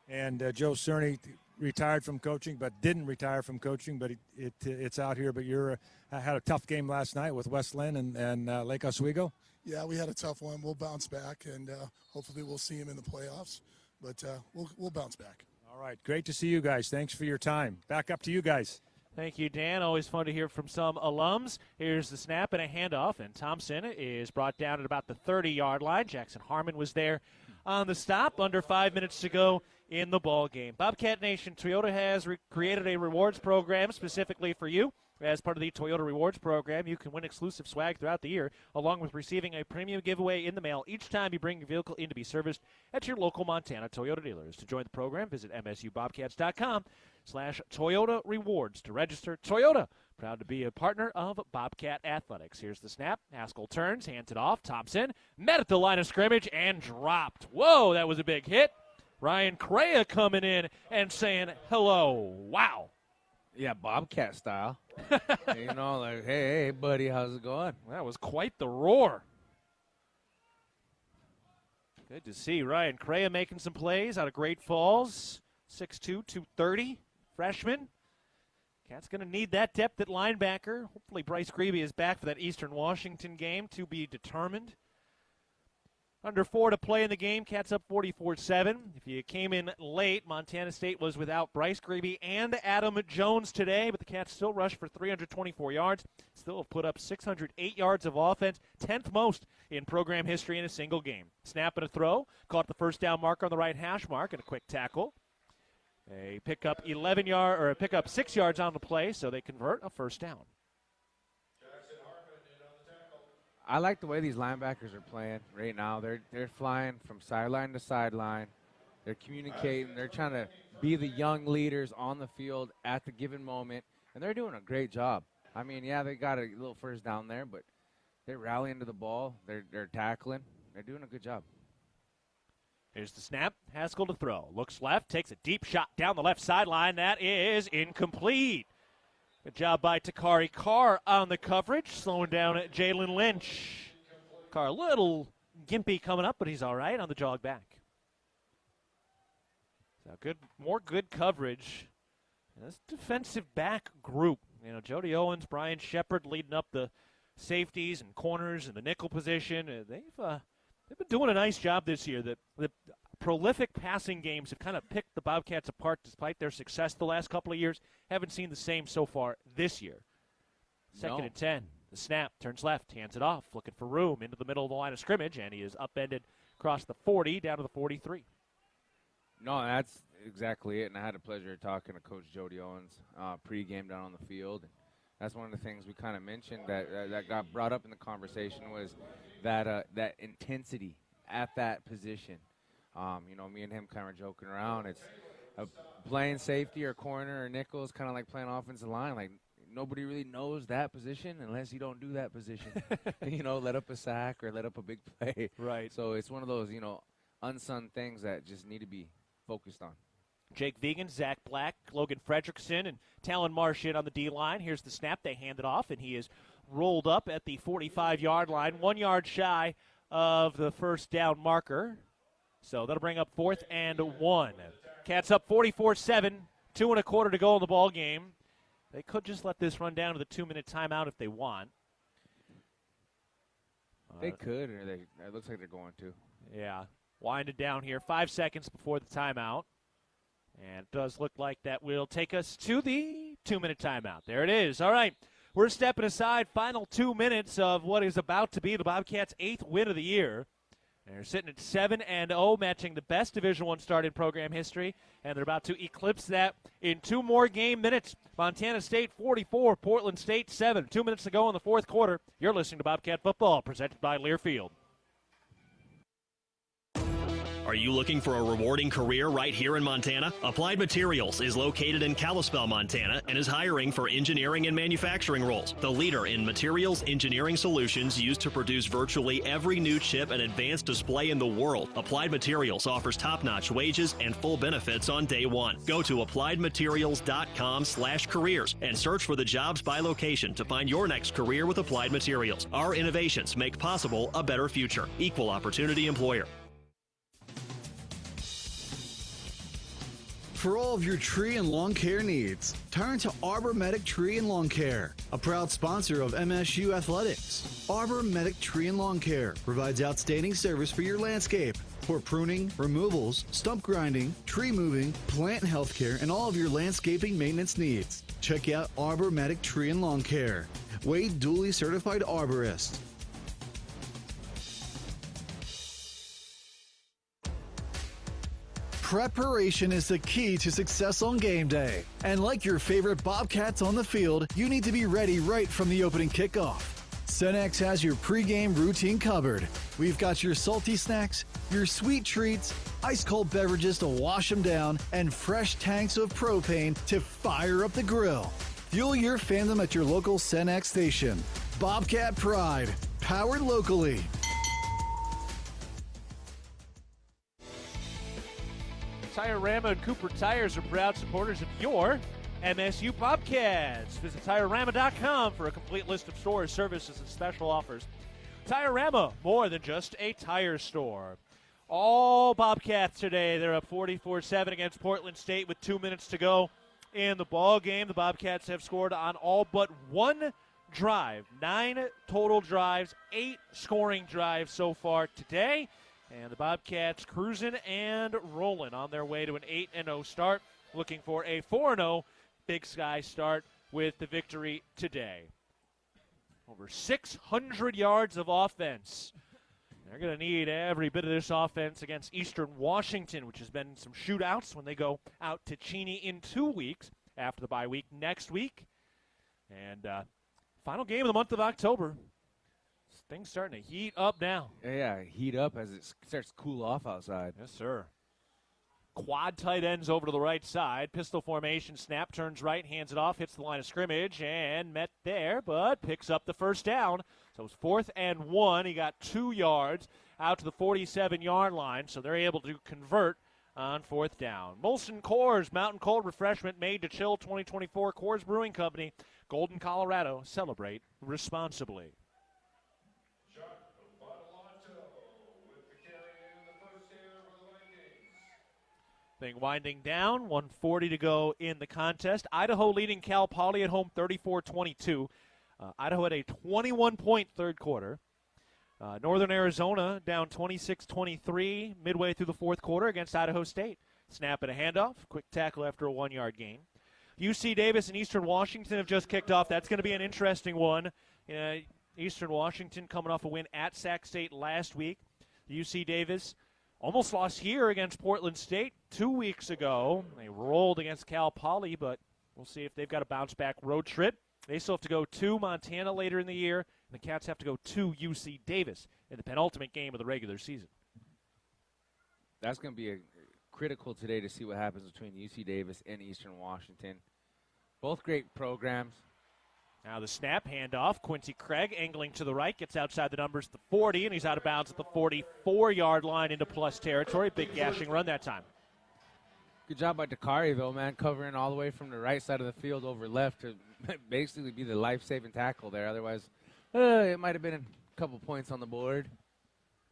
And Joe Cerny retired from coaching, but didn't retire from coaching, but it's out here. But you had a tough game last night with West Lynn and Lake Oswego. Yeah, we had a tough one. We'll bounce back, and hopefully we'll see him in the playoffs. But we'll bounce back. All right, great to see you guys. Thanks for your time. Back up to you guys. Thank you, Dan. Always fun to hear from some alums. Here's the snap and a handoff, and Thompson is brought down at about the 30-yard line. Jackson Harmon was there on the stop. Under 5 minutes to go in the ball game. Bobcat Nation, Toyota has created a rewards program specifically for you. As part of the Toyota Rewards program, you can win exclusive swag throughout the year, along with receiving a premium giveaway in the mail each time you bring your vehicle in to be serviced at your local Montana Toyota dealers. To join the program, visit msubobcats.com/Toyota Rewards to register. Toyota, proud to be a partner of Bobcat Athletics. Here's the snap. Haskell turns, hands it off. Thompson met at the line of scrimmage and dropped. Whoa, that was a big hit. Ryan Crea coming in and saying hello. Wow. Yeah, Bobcat style. You know, like, hey, buddy, how's it going? That was quite the roar. Good to see Ryan Crea making some plays out of Great Falls. 6'2", 230, freshman. Cat's going to need that depth at linebacker. Hopefully Bryce Grebe is back for that Eastern Washington game to be determined. Under 4 to play in the game. Cats up 44-7. If you came in late, Montana State was without Bryce Grebe and Adam Jones today, but the Cats still rushed for 324 yards. Still have put up 608 yards of offense, 10th most in program history in a single game. Snap and a throw. Caught the first down marker on the right hash mark and a quick tackle. They pick up 6 yards on the play, so they convert a first down. I like the way these linebackers are playing right now. They're flying from sideline to sideline. They're communicating. They're trying to be the young leaders on the field at the given moment, and they're doing a great job. I mean, yeah, they got a little first down there, but they're rallying to the ball. They're tackling. They're doing a good job. Here's the snap. Haskell to throw. Looks left. Takes a deep shot down the left sideline. That is incomplete. Good job by Takari Carr on the coverage, slowing down Jalen Lynch. Carr a little gimpy coming up, but he's all right on the jog back. So more good coverage. And this defensive back group, Jody Owens, Brian Shepard leading up the safeties and corners and the nickel position. They've been doing a nice job this year. The prolific passing games have kind of picked the Bobcats apart despite their success the last couple of years. Haven't seen the same so far this year. Second and 10. The snap, turns left, hands it off, looking for room into the middle of the line of scrimmage, and he is upended across the 40 down to the 43. No, that's exactly it, and I had the pleasure of talking to Coach Jody Owens pregame down on the field. That's one of the things we kind of mentioned that got brought up in the conversation was that intensity at that position. Me and him kind of joking around. It's playing safety or corner or nickel is kind of like playing offensive line. Like, nobody really knows that position unless you don't do that position. Let up a sack or let up a big play. Right. So it's one of those, unsung things that just need to be focused on. Jake Vegan, Zach Black, Logan Fredrickson, and Talon Marsh in on the D-line. Here's the snap. They hand it off, and he is rolled up at the 45-yard line, 1 yard shy of the first down marker. So that'll bring up 4th and 1. Cats up 44-7, 2.25 to go in the ball game. They could just let this run down to the 2-minute timeout if they want. They could, or it looks like they're going to. Yeah. Winded down here, 5 seconds before the timeout. And it does look like that will take us to the 2-minute timeout. There it is. All right. We're stepping aside. Final 2 minutes of what is about to be the Bobcats' 8th win of the year. And they're sitting at 7-0, matching the best Division I start in program history. And they're about to eclipse that in 2 more game minutes. Montana State 44, Portland State 7. 2 minutes to go in the fourth quarter. You're listening to Bobcat Football, presented by Learfield. Are you looking for a rewarding career right here in Montana? Applied Materials is located in Kalispell, Montana, and is hiring for engineering and manufacturing roles. The leader in materials engineering solutions used to produce virtually every new chip and advanced display in the world. Applied Materials offers top-notch wages and full benefits on day one. Go to appliedmaterials.com/careers and search for the jobs by location to find your next career with Applied Materials. Our innovations make possible a better future. Equal opportunity employer. For all of your tree and lawn care needs, turn to Arbor Medic Tree and Lawn Care, a proud sponsor of MSU Athletics. Arbor Medic Tree and Lawn Care provides outstanding service for your landscape for pruning, removals, stump grinding, tree moving, plant health care, and all of your landscaping maintenance needs. Check out Arbor Medic Tree and Lawn Care. Wade duly certified arborist. Preparation is the key to success on game day. And like your favorite Bobcats on the field, you need to be ready right from the opening kickoff. Cenex has your pregame routine covered. We've got your salty snacks, your sweet treats, ice-cold beverages to wash them down, and fresh tanks of propane to fire up the grill. Fuel your fandom at your local Cenex station. Bobcat Pride, powered locally. Tire-Rama and Cooper Tires are proud supporters of your MSU Bobcats. Visit TireRama.com for a complete list of stores, services, and special offers. Tire-Rama, more than just a tire store. All Bobcats today. They're up 44-7 against Portland State with 2 minutes to go in the ball game. The Bobcats have scored on all but one drive. 9 total drives, 8 scoring drives so far today. And the Bobcats cruising and rolling on their way to an 8-0 start, looking for a 4-0 Big Sky start with the victory today. Over 600 yards of offense. They're going to need every bit of this offense against Eastern Washington, which has been some shootouts when they go out to Cheney in 2 weeks after the bye week next week. And final game of the month of October. Things starting to heat up now. Yeah, heat up as it starts to cool off outside. Yes, sir. Quad tight ends over to the right side. Pistol formation, snap, turns right, hands it off, hits the line of scrimmage, and met there, but picks up the first down. So it's 4th and 1. He got 2 yards out to the 47-yard line, so they're able to convert on 4th down. Molson Coors, Mountain Cold Refreshment made to chill 2024. Coors Brewing Company, Golden, Colorado. Celebrate responsibly. Thing winding down, 1:40 to go in the contest. Idaho leading Cal Poly at home 34-22. Idaho had a 21-point third quarter. Northern Arizona down 26-23 midway through the fourth quarter against Idaho State. Snap and a handoff, quick tackle after a 1-yard gain. UC Davis and Eastern Washington have just kicked off. That's going to be an interesting one. Eastern Washington coming off a win at Sac State last week. UC Davis almost lost here against Portland State 2 weeks ago. They rolled against Cal Poly, but we'll see if they've got a bounce-back road trip. They still have to go to Montana later in the year, and the Cats have to go to UC Davis in the penultimate game of the regular season. That's going to be critical today to see what happens between UC Davis and Eastern Washington. Both great programs. Now the snap, handoff. Quincy Craig angling to the right, gets outside the numbers at the 40, and he's out of bounds at the 44-yard line into plus territory. Big gashing run that time. Good job by Dakari, though, man, covering all the way from the right side of the field over left to basically be the life-saving tackle there. Otherwise, it might have been a couple points on the board.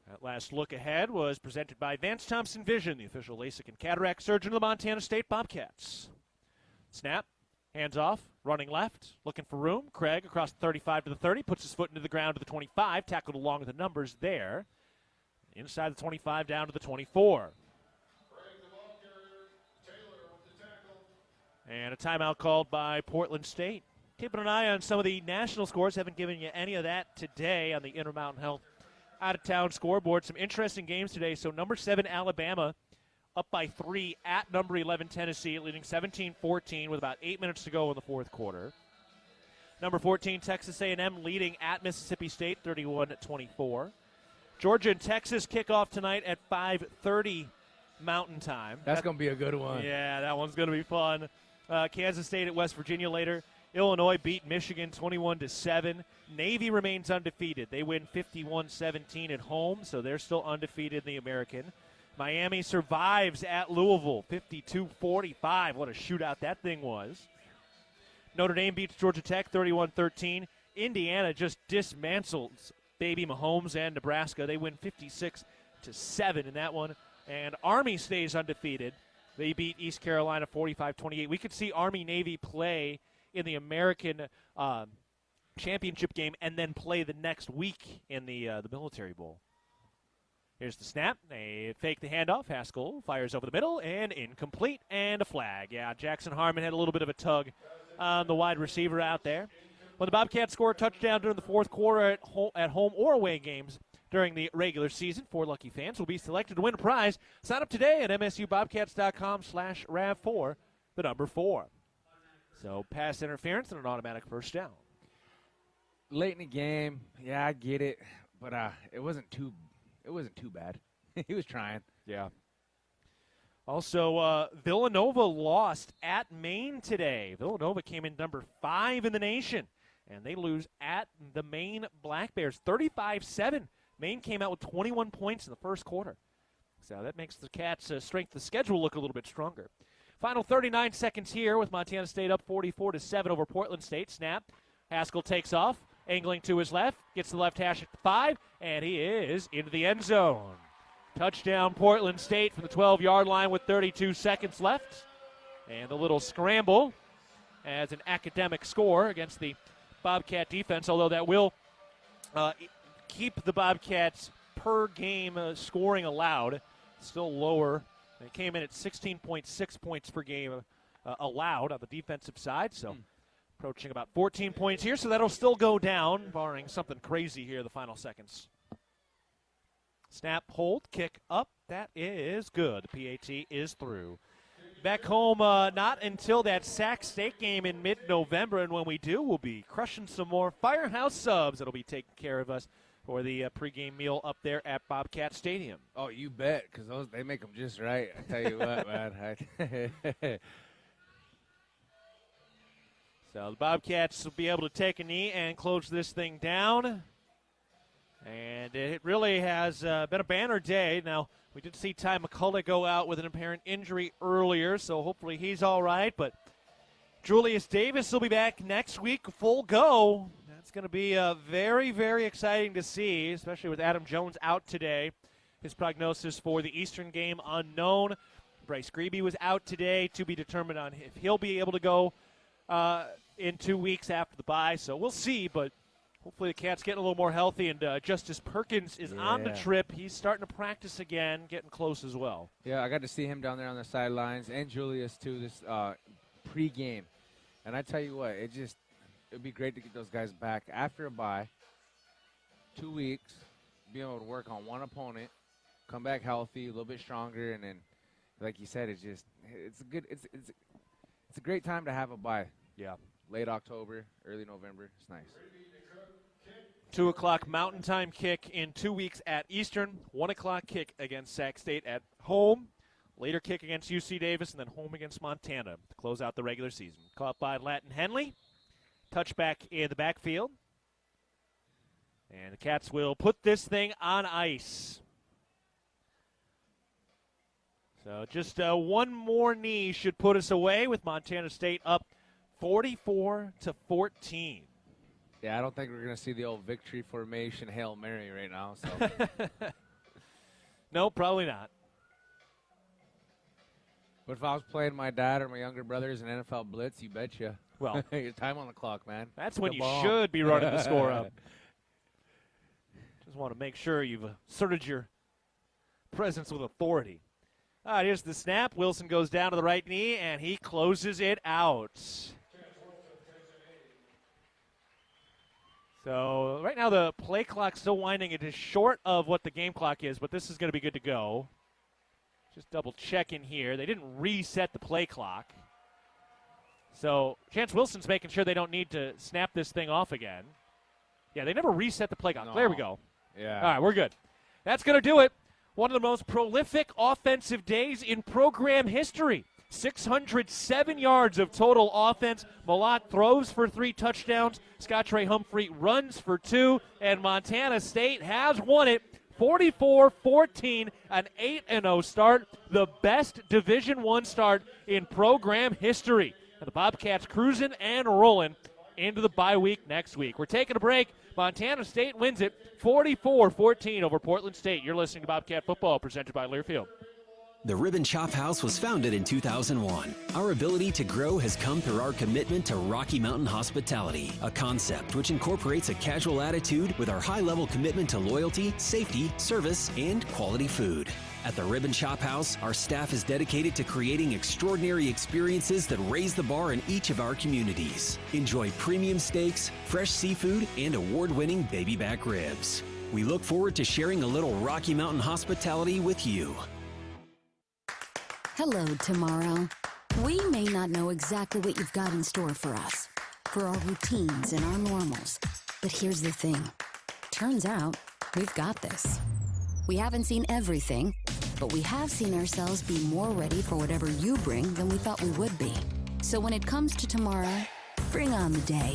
That last look ahead was presented by Vance Thompson Vision, the official LASIK and cataract surgeon of the Montana State Bobcats. Snap, hands off, running left, looking for room. Craig across the 35 to the 30, puts his foot into the ground to the 25, tackled along with the numbers there. Inside the 25 down to the 24. And a timeout called by Portland State. Keeping an eye on some of the national scores. Haven't given you any of that today on the Intermountain Health out-of-town scoreboard. Some interesting games today. So number 7, Alabama, up by 3 at number 11, Tennessee, leading 17-14 with about 8 minutes to go in the fourth quarter. Number 14, Texas A&M, leading at Mississippi State, 31-24. Georgia and Texas kick off tonight at 5:30 Mountain Time. That's going to be a good one. Yeah, that one's going to be fun. Kansas State at West Virginia later. Illinois beat Michigan 21-7. Navy remains undefeated. They win 51-17 at home, so they're still undefeated in the American. Miami survives at Louisville, 52-45. What a shootout that thing was. Notre Dame beats Georgia Tech 31-13. Indiana just dismantles baby Mahomes and Nebraska. They win 56-7 in that one. And Army stays undefeated. They beat East Carolina 45-28. We could see Army-Navy play in the American championship game and then play the next week in the Military Bowl. Here's the snap. They fake the handoff. Haskell fires over the middle and incomplete and a flag. Yeah, Jackson Harmon had a little bit of a tug on the wide receiver out there. When the Bobcats score a touchdown during the fourth quarter at home or away games during the regular season, 4 lucky fans will be selected to win a prize. Sign up today at msubobcats.com/RAV4, the number 4. So pass interference and an automatic first down. Late in the game, yeah, I get it, but it wasn't too bad. He was trying. Yeah. Also, Villanova lost at Maine today. Villanova came in number 5 in the nation, and they lose at the Maine Black Bears 35-7. Maine came out with 21 points in the first quarter. So that makes the Cats' strength of the schedule look a little bit stronger. Final 39 seconds here with Montana State up 44-7 over Portland State. Snap. Haskell takes off, angling to his left, gets the left hash at the 5, and he is into the end zone. Touchdown Portland State from the 12-yard line with 32 seconds left. And the little scramble as an academic score against the Bobcat defense, although that will keep the Bobcats per game scoring allowed still lower. They came in at 16.6 points per game allowed on the defensive side, so approaching about 14 points here, so that'll still go down, barring something crazy here in the final seconds. Snap, hold, kick up. That is good. The PAT is through. Back home, not until that Sac State game in mid-November, and when we do, we'll be crushing some more Firehouse subs that'll be taking care of us for the pregame meal up there at Bobcat Stadium. Oh, you bet, because they make them just right. I tell you what, man. So the Bobcats will be able to take a knee and close this thing down. And it really has been a banner day. Now, we did see Ty McCullough go out with an apparent injury earlier, so hopefully he's all right. But Julius Davis will be back next week, full go. That's going to be very, very exciting to see, especially with Adam Jones out today. His prognosis for the Eastern game unknown. Bryce Grebe was out today, to be determined on if he'll be able to go in 2 weeks after the bye. So we'll see, but hopefully the Cats getting a little more healthy. And Justice Perkins is on the trip. He's starting to practice again, getting close as well. Yeah, I got to see him down there on the sidelines, and Julius, too, this pregame. And I tell you what, it'd be great to get those guys back after a bye, 2 weeks, be able to work on one opponent, come back healthy, a little bit stronger, and then, like you said, it's a great time to have a bye. Yeah. Late October, early November, it's nice. 2 o'clock Mountain Time kick in 2 weeks at Eastern. 1 o'clock kick against Sac State at home. Later kick against UC Davis, and then home against Montana to close out the regular season. Caught by Latin Henley. Touchback in the backfield. And the Cats will put this thing on ice. So just one more knee should put us away with Montana State up 44-14. Yeah, I don't think we're going to see the old victory formation Hail Mary right now. So. No, probably not. But if I was playing my dad or my younger brothers in NFL Blitz, you betcha. Well, your time on the clock, man. That's when you should be running the score up. Just want to make sure you've asserted your presence with authority. All right, here's the snap. Wilson goes down to the right knee, and he closes it out. So right now the play clock's still winding. It is short of what the game clock is, but this is going to be good to go. Just double checking here. They didn't reset the play clock. So Chance Wilson's making sure they don't need to snap this thing off again. Yeah, they never reset the play clock. No. There we go. Yeah. All right, we're good. That's going to do it. One of the most prolific offensive days in program history. 607 yards of total offense. Malott throws for 3 touchdowns. Scottre Humphrey runs for 2. And Montana State has won it 44-14, an 8-0 start. The best Division I start in program history. And the Bobcats cruising and rolling into the bye week next week. We're taking a break. Montana State wins it 44-14 over Portland State. You're listening to Bobcat Football, presented by Learfield. The Ribbon Chop House was founded in 2001. Our ability to grow has come through our commitment to Rocky Mountain hospitality, a concept which incorporates a casual attitude with our high-level commitment to loyalty, safety, service, and quality food. At the Ribbon Chop House, our staff is dedicated to creating extraordinary experiences that raise the bar in each of our communities. Enjoy premium steaks, fresh seafood, and award-winning baby back ribs. We look forward to sharing a little Rocky Mountain hospitality with you. Hello, tomorrow. We may not know exactly what you've got in store for us, for our routines and our normals. But here's the thing. Turns out, we've got this. We haven't seen everything, but we have seen ourselves be more ready for whatever you bring than we thought we would be. So when it comes to tomorrow, bring on the day.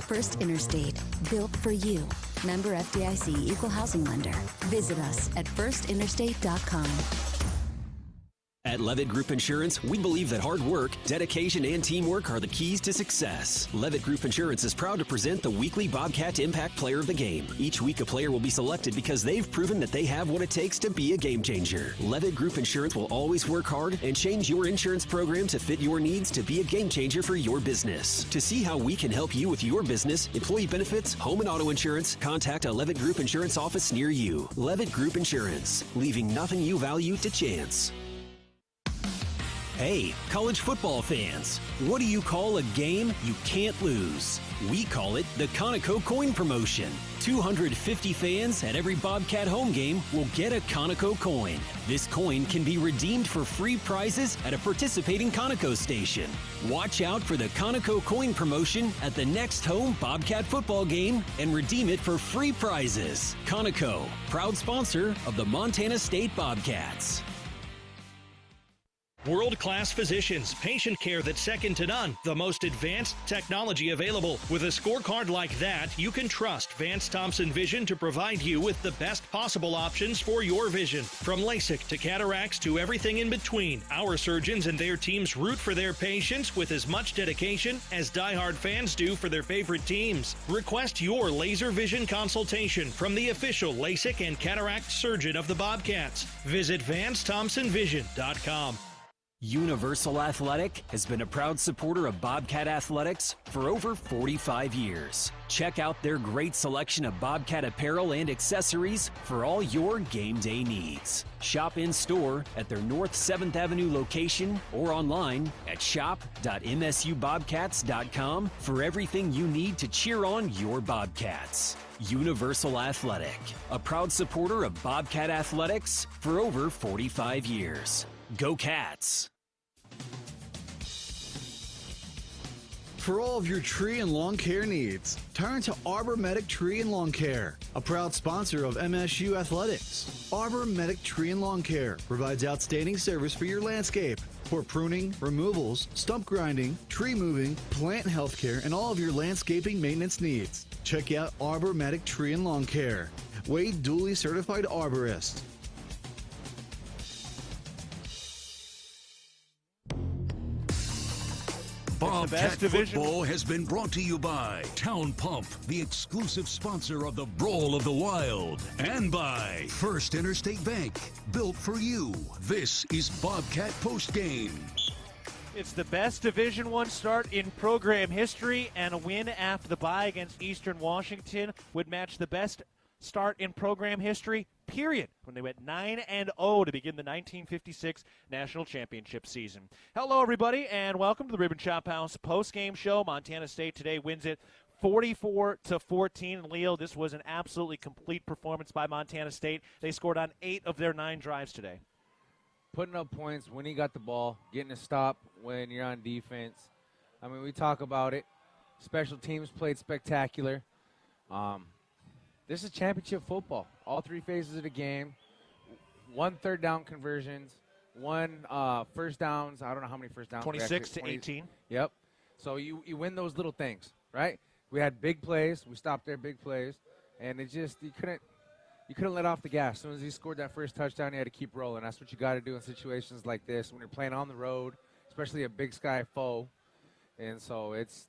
First Interstate, built for you. Member FDIC, Equal Housing Lender. Visit us at firstinterstate.com. At Levitt Group Insurance, we believe that hard work, dedication, and teamwork are the keys to success. Levitt Group Insurance is proud to present the weekly Bobcat Impact Player of the Game. Each week, a player will be selected because they've proven that they have what it takes to be a game changer. Levitt Group Insurance will always work hard and change your insurance program to fit your needs to be a game changer for your business. To see how we can help you with your business, employee benefits, home and auto insurance, contact a Levitt Group Insurance office near you. Levitt Group Insurance, leaving nothing you value to chance. Hey, college football fans, what do you call a game you can't lose? We call it the Conoco Coin Promotion. 250 fans at every Bobcat home game will get a Conoco coin. This coin can be redeemed for free prizes at a participating Conoco station. Watch out for the Conoco Coin Promotion at the next home Bobcat football game and redeem it for free prizes. Conoco, proud sponsor of the Montana State Bobcats. World-class physicians, patient care that's second to none, the most advanced technology available. With a scorecard like that, you can trust Vance Thompson Vision to provide you with the best possible options for your vision. From LASIK to cataracts to everything in between, our surgeons and their teams root for their patients with as much dedication as diehard fans do for their favorite teams. Request your laser vision consultation from the official LASIK and cataract surgeon of the Bobcats. Visit VanceThompsonVision.com. Universal Athletic has been a proud supporter of Bobcat Athletics for over 45 years. Check out their great selection of Bobcat apparel and accessories for all your game day needs. Shop in store at their North 7th Avenue location or online at shop.msubobcats.com for everything you need to cheer on your Bobcats. Universal Athletic, a proud supporter of Bobcat Athletics for over 45 years. Go Cats! For all of your tree and lawn care needs, turn to Arbor Medic Tree and Lawn Care, a proud sponsor of MSU Athletics. Arbor Medic Tree and Lawn Care provides outstanding service for your landscape for pruning, removals, stump grinding, tree moving, plant health care, and all of your landscaping maintenance needs. Check out Arbor Medic Tree and Lawn Care. Wade duly certified arborist. Bobcat Football has been brought to you by Town Pump, the exclusive sponsor of the Brawl of the Wild, and by First Interstate Bank, built for you. This is Bobcat Postgame. It's the best Division I start in program history, and a win after the bye against Eastern Washington would match the best start in program history, period, when they went 9-0 to begin the 1956 National Championship season. Hello, everybody, and welcome to the Ribbon Chop House post-game show. Montana State today wins it 44-14. And Leo, this was an absolutely complete performance by Montana State. They scored on 8 of their 9 drives today. Putting up points when he got the ball, getting a stop when you're on defense. I mean, we talk about it. Special teams played spectacular. This is championship football. All 3 phases of the game. 1 third down conversions. 1 first downs. I don't know how many first downs. 26 to 18. Yep. So you win those little things, right? We had big plays. We stopped their big plays, and it just you couldn't let off the gas. As soon as he scored that first touchdown, you had to keep rolling. That's what you got to do in situations like this when you're playing on the road, especially a Big Sky foe. And so it's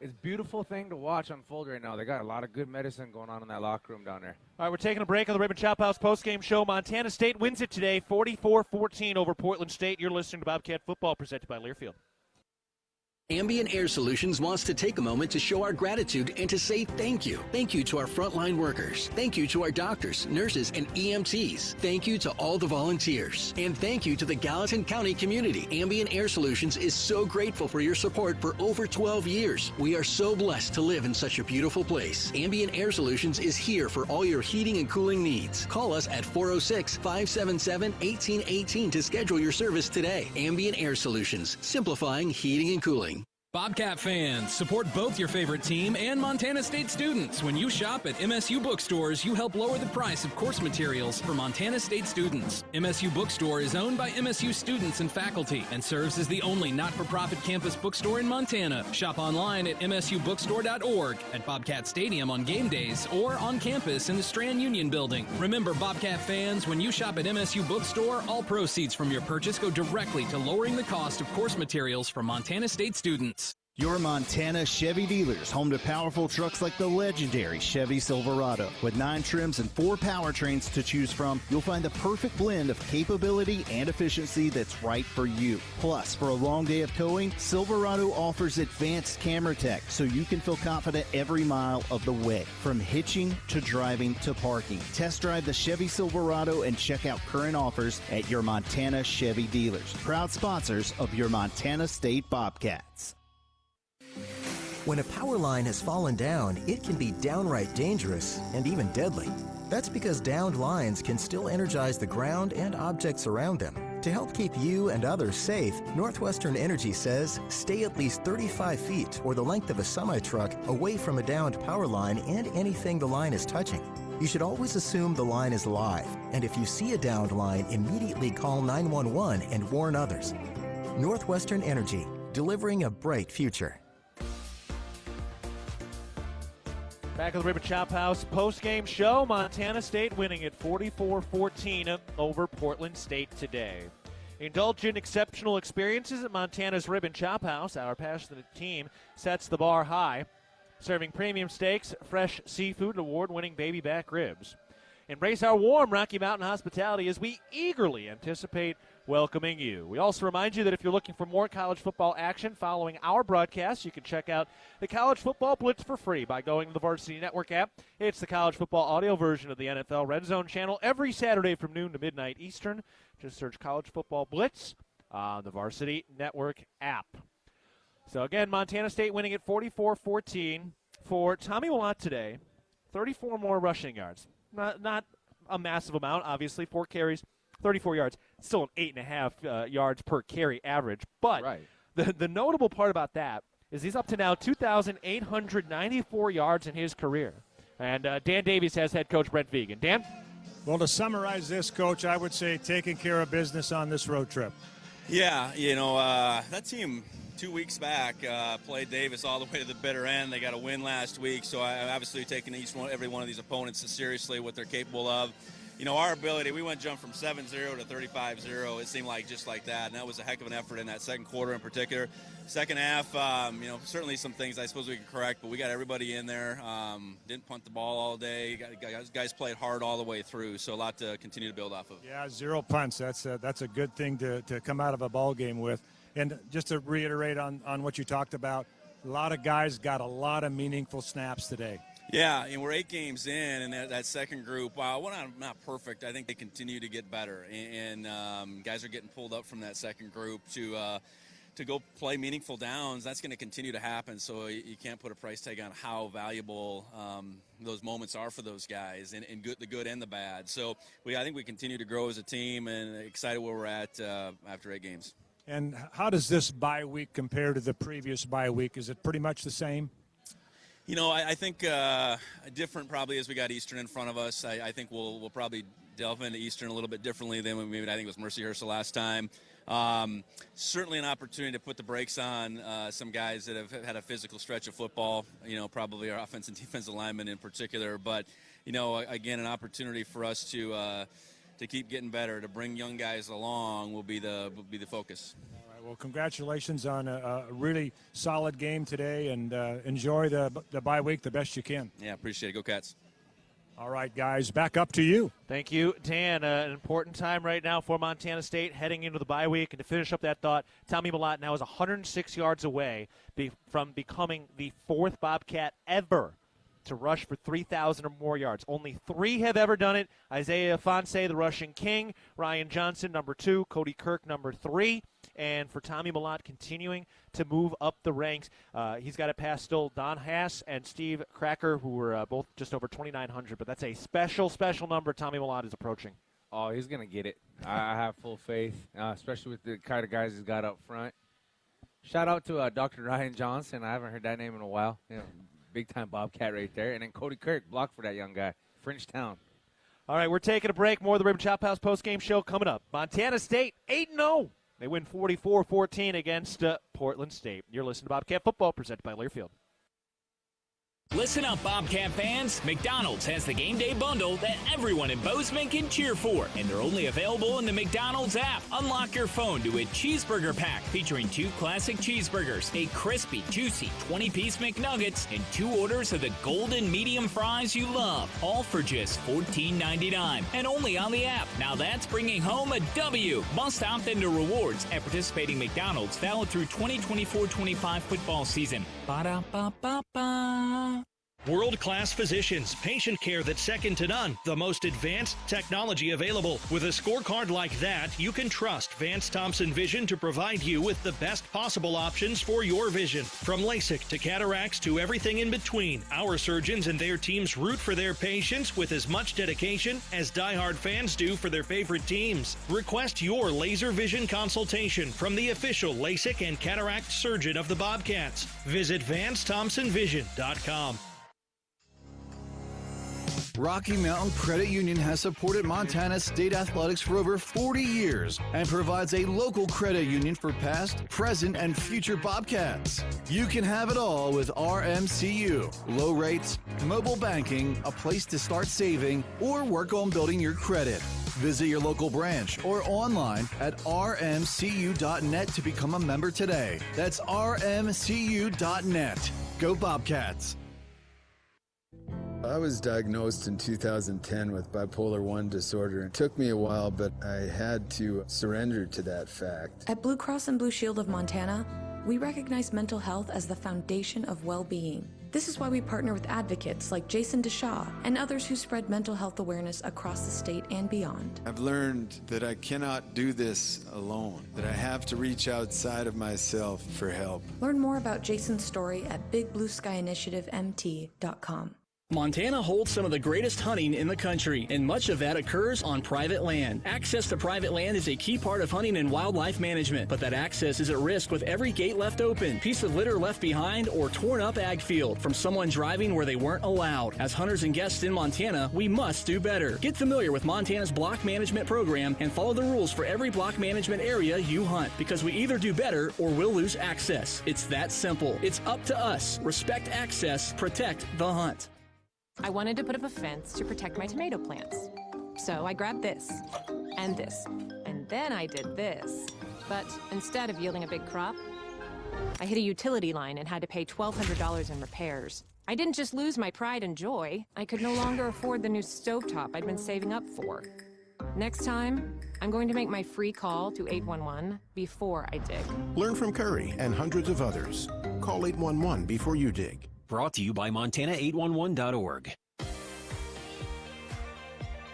a beautiful thing to watch unfold right now. They got a lot of good medicine going on in that locker room down there. All right, we're taking a break on the Ribbon Chop House postgame show. Montana State wins it today, 44-14 over Portland State. You're listening to Bobcat Football, presented by Learfield. Ambient Air Solutions wants to take a moment to show our gratitude and to say thank you. Thank you to our frontline workers. Thank you to our doctors, nurses, and EMTs. Thank you to all the volunteers. And thank you to the Gallatin County community. Ambient Air Solutions is so grateful for your support for over 12 years. We are so blessed to live in such a beautiful place. Ambient Air Solutions is here for all your heating and cooling needs. Call us at 406-577-1818 to schedule your service today. Ambient Air Solutions, simplifying heating and cooling. Bobcat fans, support both your favorite team and Montana State students. When you shop at MSU bookstores, you help lower the price of course materials for Montana State students. MSU Bookstore is owned by MSU students and faculty and serves as the only not-for-profit campus bookstore in Montana. Shop online at msubookstore.org, at Bobcat Stadium on game days, or on campus in the Strand Union Building. Remember, Bobcat fans, when you shop at MSU Bookstore, all proceeds from your purchase go directly to lowering the cost of course materials for Montana State students. Your Montana Chevy dealers, home to powerful trucks like the legendary Chevy Silverado. With 9 trims and 4 powertrains to choose from, you'll find the perfect blend of capability and efficiency that's right for you. Plus, for a long day of towing, Silverado offers advanced camera tech so you can feel confident every mile of the way. From hitching to driving to parking. Test drive the Chevy Silverado and check out current offers at your Montana Chevy dealers. Proud sponsors of your Montana State Bobcats. When a power line has fallen down, it can be downright dangerous and even deadly. That's because downed lines can still energize the ground and objects around them. To help keep you and others safe, Northwestern Energy says stay at least 35 feet or the length of a semi-truck away from a downed power line and anything the line is touching. You should always assume the line is live, and if you see a downed line, immediately call 911 and warn others. Northwestern Energy, delivering a bright future. Back at the Ribbon Chop House post-game show. Montana State winning it 44-14 over Portland State today. Indulge in exceptional experiences at Montana's Ribbon Chop House. Our passionate team sets the bar high, serving premium steaks, fresh seafood, and award-winning baby back ribs. Embrace our warm Rocky Mountain hospitality as we eagerly anticipate welcoming you. We also remind you that if you're looking for more college football action following our broadcast, you can check out the College Football Blitz for free by going to the Varsity Network app. It's the college football audio version of the NFL Red Zone channel every Saturday from noon to midnight Eastern. Just search College Football Blitz on the Varsity Network app. So, again, Montana State winning at 44-14. For Tommy Willott today, 34 more rushing yards. Not a massive amount, obviously. 4 carries, 34 yards. Still an 8.5 yards per carry average. But the notable part about that is he's up to now 2,894 yards in his career. And Dan Davies has head coach Brent Vigen. Dan? Well, to summarize this, Coach, I would say taking care of business on this road trip. Yeah, that team 2 weeks back played Davis all the way to the bitter end. They got a win last week, so I obviously taking every one of these opponents seriously, what they're capable of. Our ability, we went jump from 7-0 to 35-0. It seemed like just like that, and that was a heck of an effort in that second quarter in particular. Second half, certainly some things I suppose we can correct, but we got everybody in there. Didn't punt the ball all day. Guys played hard all the way through, so a lot to continue to build off of. Yeah, 0 punts. That's a good thing to come out of a ball game with. And just to reiterate on what you talked about, a lot of guys got a lot of meaningful snaps today. Yeah, and we're 8 games in, and that second group, while we're not perfect, I think they continue to get better. And guys are getting pulled up from that second group to go play meaningful downs. That's going to continue to happen, so you can't put a price tag on how valuable those moments are for those guys, and the good and the bad. So I think we continue to grow as a team, and excited where we're at after 8 games. And how does this bye week compare to the previous bye week? Is it pretty much the same? I think different probably as we got Eastern in front of us. I think we'll probably delve into Eastern a little bit differently than maybe I think it was Mercyhurst last time. Certainly an opportunity to put the brakes on some guys that have had a physical stretch of football, probably our offensive and defensive linemen in particular. But, again, an opportunity for us to keep getting better, to bring young guys along will be the focus. Well, congratulations on a really solid game today, and enjoy the bye week the best you can. Yeah, appreciate it. Go Cats. All right, guys, back up to you. Thank you, Dan. An important time right now for Montana State heading into the bye week. And to finish up that thought, Tommy Willott now is 106 yards away from becoming the 4th Bobcat ever to rush for 3,000 or more yards. Only 3 have ever done it. Isaiah Fonse, the rushing king. Ryan Johnson, number 2. Cody Kirk, number 3. And for Tommy Willott continuing to move up the ranks, he's got to pass still Don Hass and Steve Cracker, who were both just over 2,900. But that's a special, special number Tommy Willott is approaching. Oh, he's going to get it. I have full faith, especially with the kind of guys he's got up front. Shout out to Dr. Ryan Johnson. I haven't heard that name in a while. Big-time Bobcat right there. And then Cody Kirk, blocked for that young guy. Frenchtown. All right, we're taking a break. More of the Rib Chop House postgame show coming up. Montana State, 8-0. They win 44-14 against Portland State. You're listening to Bobcat Football, presented by Learfield. Listen up, Bobcat fans. McDonald's has the game day bundle that everyone in Bozeman can cheer for, and they're only available in the McDonald's app. Unlock your phone to a cheeseburger pack featuring 2 classic cheeseburgers, a crispy, juicy 20-piece McNuggets, and 2 orders of the golden medium fries you love, all for just $14.99, and only on the app. Now that's bringing home a W. Must opt into rewards at participating McDonald's, valid through 2024-25 football season. Ba-da-ba-ba-ba. World-class physicians, patient care that's second to none, the most advanced technology available. With a scorecard like that, you can trust Vance Thompson Vision to provide you with the best possible options for your vision. From LASIK to cataracts to everything in between, our surgeons and their teams root for their patients with as much dedication as diehard fans do for their favorite teams. Request your laser vision consultation from the official LASIK and cataract surgeon of the Bobcats. Visit VanceThompsonVision.com. Rocky Mountain Credit Union has supported Montana State athletics for over 40 years and provides a local credit union for past, present, and future Bobcats. You can have it all with RMCU. Low rates, mobile banking, a place to start saving, or work on building your credit. Visit your local branch or online at rmcu.net to become a member today. That's rmcu.net. Go Bobcats. I was diagnosed in 2010 with bipolar 1 disorder. It took me a while, but I had to surrender to that fact. At Blue Cross and Blue Shield of Montana, we recognize mental health as the foundation of well-being. This is why we partner with advocates like Jason DeShaw and others who spread mental health awareness across the state and beyond. I've learned that I cannot do this alone, that I have to reach outside of myself for help. Learn more about Jason's story at bigblueskyyinitiativemt.com. Montana holds some of the greatest hunting in the country, and much of that occurs on private land. Access to private land is a key part of hunting and wildlife management, but that access is at risk with every gate left open, piece of litter left behind, or torn up ag field from someone driving where they weren't allowed. As hunters and guests in Montana, we must do better. Get familiar with Montana's block management program and follow the rules for every block management area you hunt, because we either do better or we'll lose access. It's that simple. It's up to us. Respect access, protect the hunt. I wanted to put up a fence to protect my tomato plants. So I grabbed this, and then I did this. But instead of yielding a big crop, I hit a utility line and had to pay $1,200 in repairs. I didn't just lose my pride and joy, I could no longer afford the new stovetop I'd been saving up for. Next time, I'm going to make my free call to 811 before I dig. Learn from Curry and hundreds of others. Call 811 before you dig. Brought to you by Montana811.org.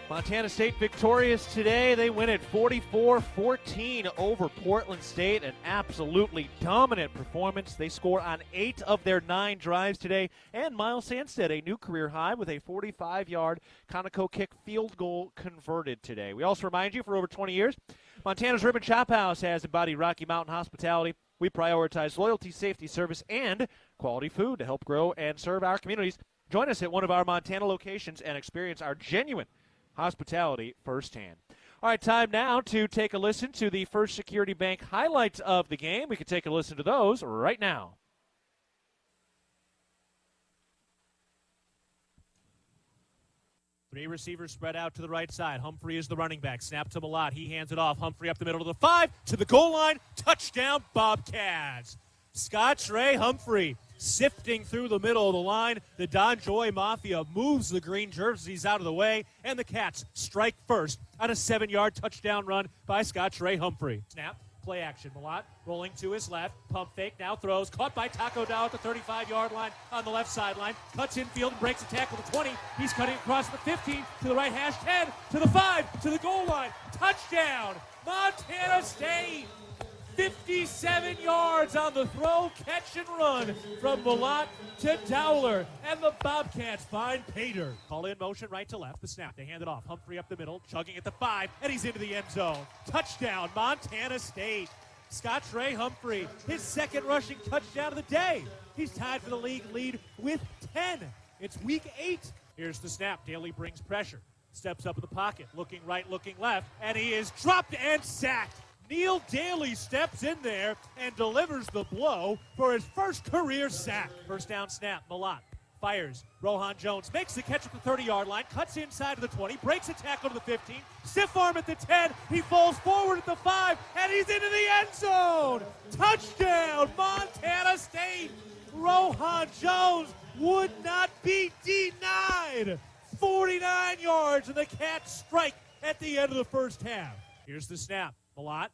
Montana State victorious today. They win it 44-14 over Portland State. An absolutely dominant performance. They score on 8 of their 9 drives today. And Miles Sandstead, a new career high with a 45-yard Conoco kick field goal converted today. We also remind you, for over 20 years, Montana's Ribbon Chop House has embodied Rocky Mountain hospitality. We prioritize loyalty, safety, service, and quality food to help grow and serve our communities. Join us at one of our Montana locations and experience our genuine hospitality firsthand. All right, time now to take a listen to the First Security Bank highlights of the game. We can take a listen to those right now. Three receivers spread out to the right side. Humphrey is the running back. Snap to Malott. He hands it off. Humphrey up the middle of the 5 to the goal line. Touchdown, Bobcats. Scott Trey Humphrey sifting through the middle of the line. The Don Joy Mafia moves the green jerseys out of the way, and the Cats strike first on a 7-yard touchdown run by Scott Trey Humphrey. Snap. Play action. Malott rolling to his left. Pump fake. Now throws. Caught by Taco Dow at the 35-yard line on the left sideline. Cuts infield and breaks a tackle to 20. He's cutting across the 15 to the right hash 10 to the 5 to the goal line. Touchdown, Montana State. 57 yards on the throw, catch, and run from Malott to Dowler. And the Bobcats find Pater. Call in motion right to left. The snap. They hand it off. Humphrey up the middle, chugging at the 5, and he's into the end zone. Touchdown, Montana State. Scott Trey Humphrey, his second rushing touchdown of the day. He's tied for the league lead with 10. It's week 8. Here's the snap. Daly brings pressure. Steps up in the pocket, looking right, looking left, and he is dropped and sacked. Neil Daly steps in there and delivers the blow for his first career sack. First down snap, Malott fires. Rohan Jones makes the catch at the 30-yard line, cuts inside to the 20, breaks a tackle to the 15, stiff arm at the 10, he falls forward at the 5, and he's into the end zone! Touchdown, Montana State! Rohan Jones would not be denied! 49 yards, and the Cats strike at the end of the first half. Here's the snap. Malott,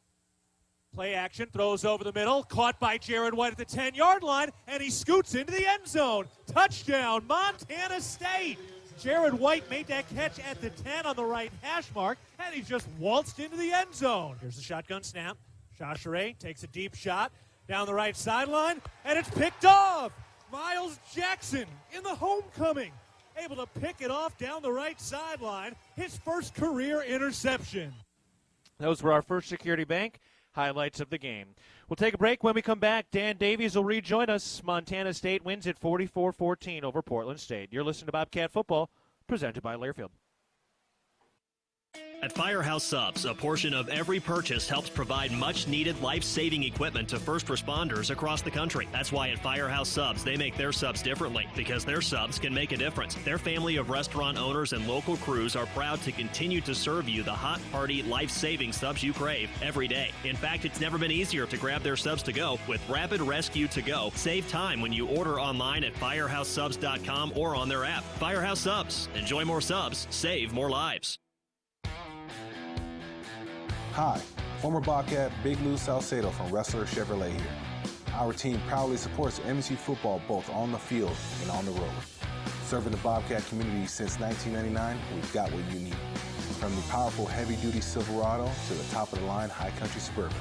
play action, throws over the middle, caught by Jared White at the 10-yard line, and he scoots into the end zone. Touchdown, Montana State. Jared White made that catch at the 10 on the right hash mark, and he just waltzed into the end zone. Here's the shotgun snap. Chachere takes a deep shot down the right sideline, and it's picked off. Miles Jackson in the homecoming, able to pick it off down the right sideline, his first career interception. Those were our First Security Bank highlights of the game. We'll take a break. When we come back, Dan Davies will rejoin us. Montana State wins at 44-14 over Portland State. You're listening to Bobcat Football, presented by Learfield. At Firehouse Subs, a portion of every purchase helps provide much-needed life-saving equipment to first responders across the country. That's why at Firehouse Subs, they make their subs differently, because their subs can make a difference. Their family of restaurant owners and local crews are proud to continue to serve you the hot, hearty, life-saving subs you crave every day. In fact, it's never been easier to grab their subs to go with Rapid Rescue to Go. Save time when you order online at firehousesubs.com or on their app. Firehouse Subs. Enjoy more subs. Save more lives. Hi, former Bobcat Big Lou Salcedo from Wrestler Chevrolet here. Our team proudly supports MSU football both on the field and on the road. Serving the Bobcat community since 1999, we've got what you need. From the powerful heavy-duty Silverado to the top-of-the-line high country Suburban.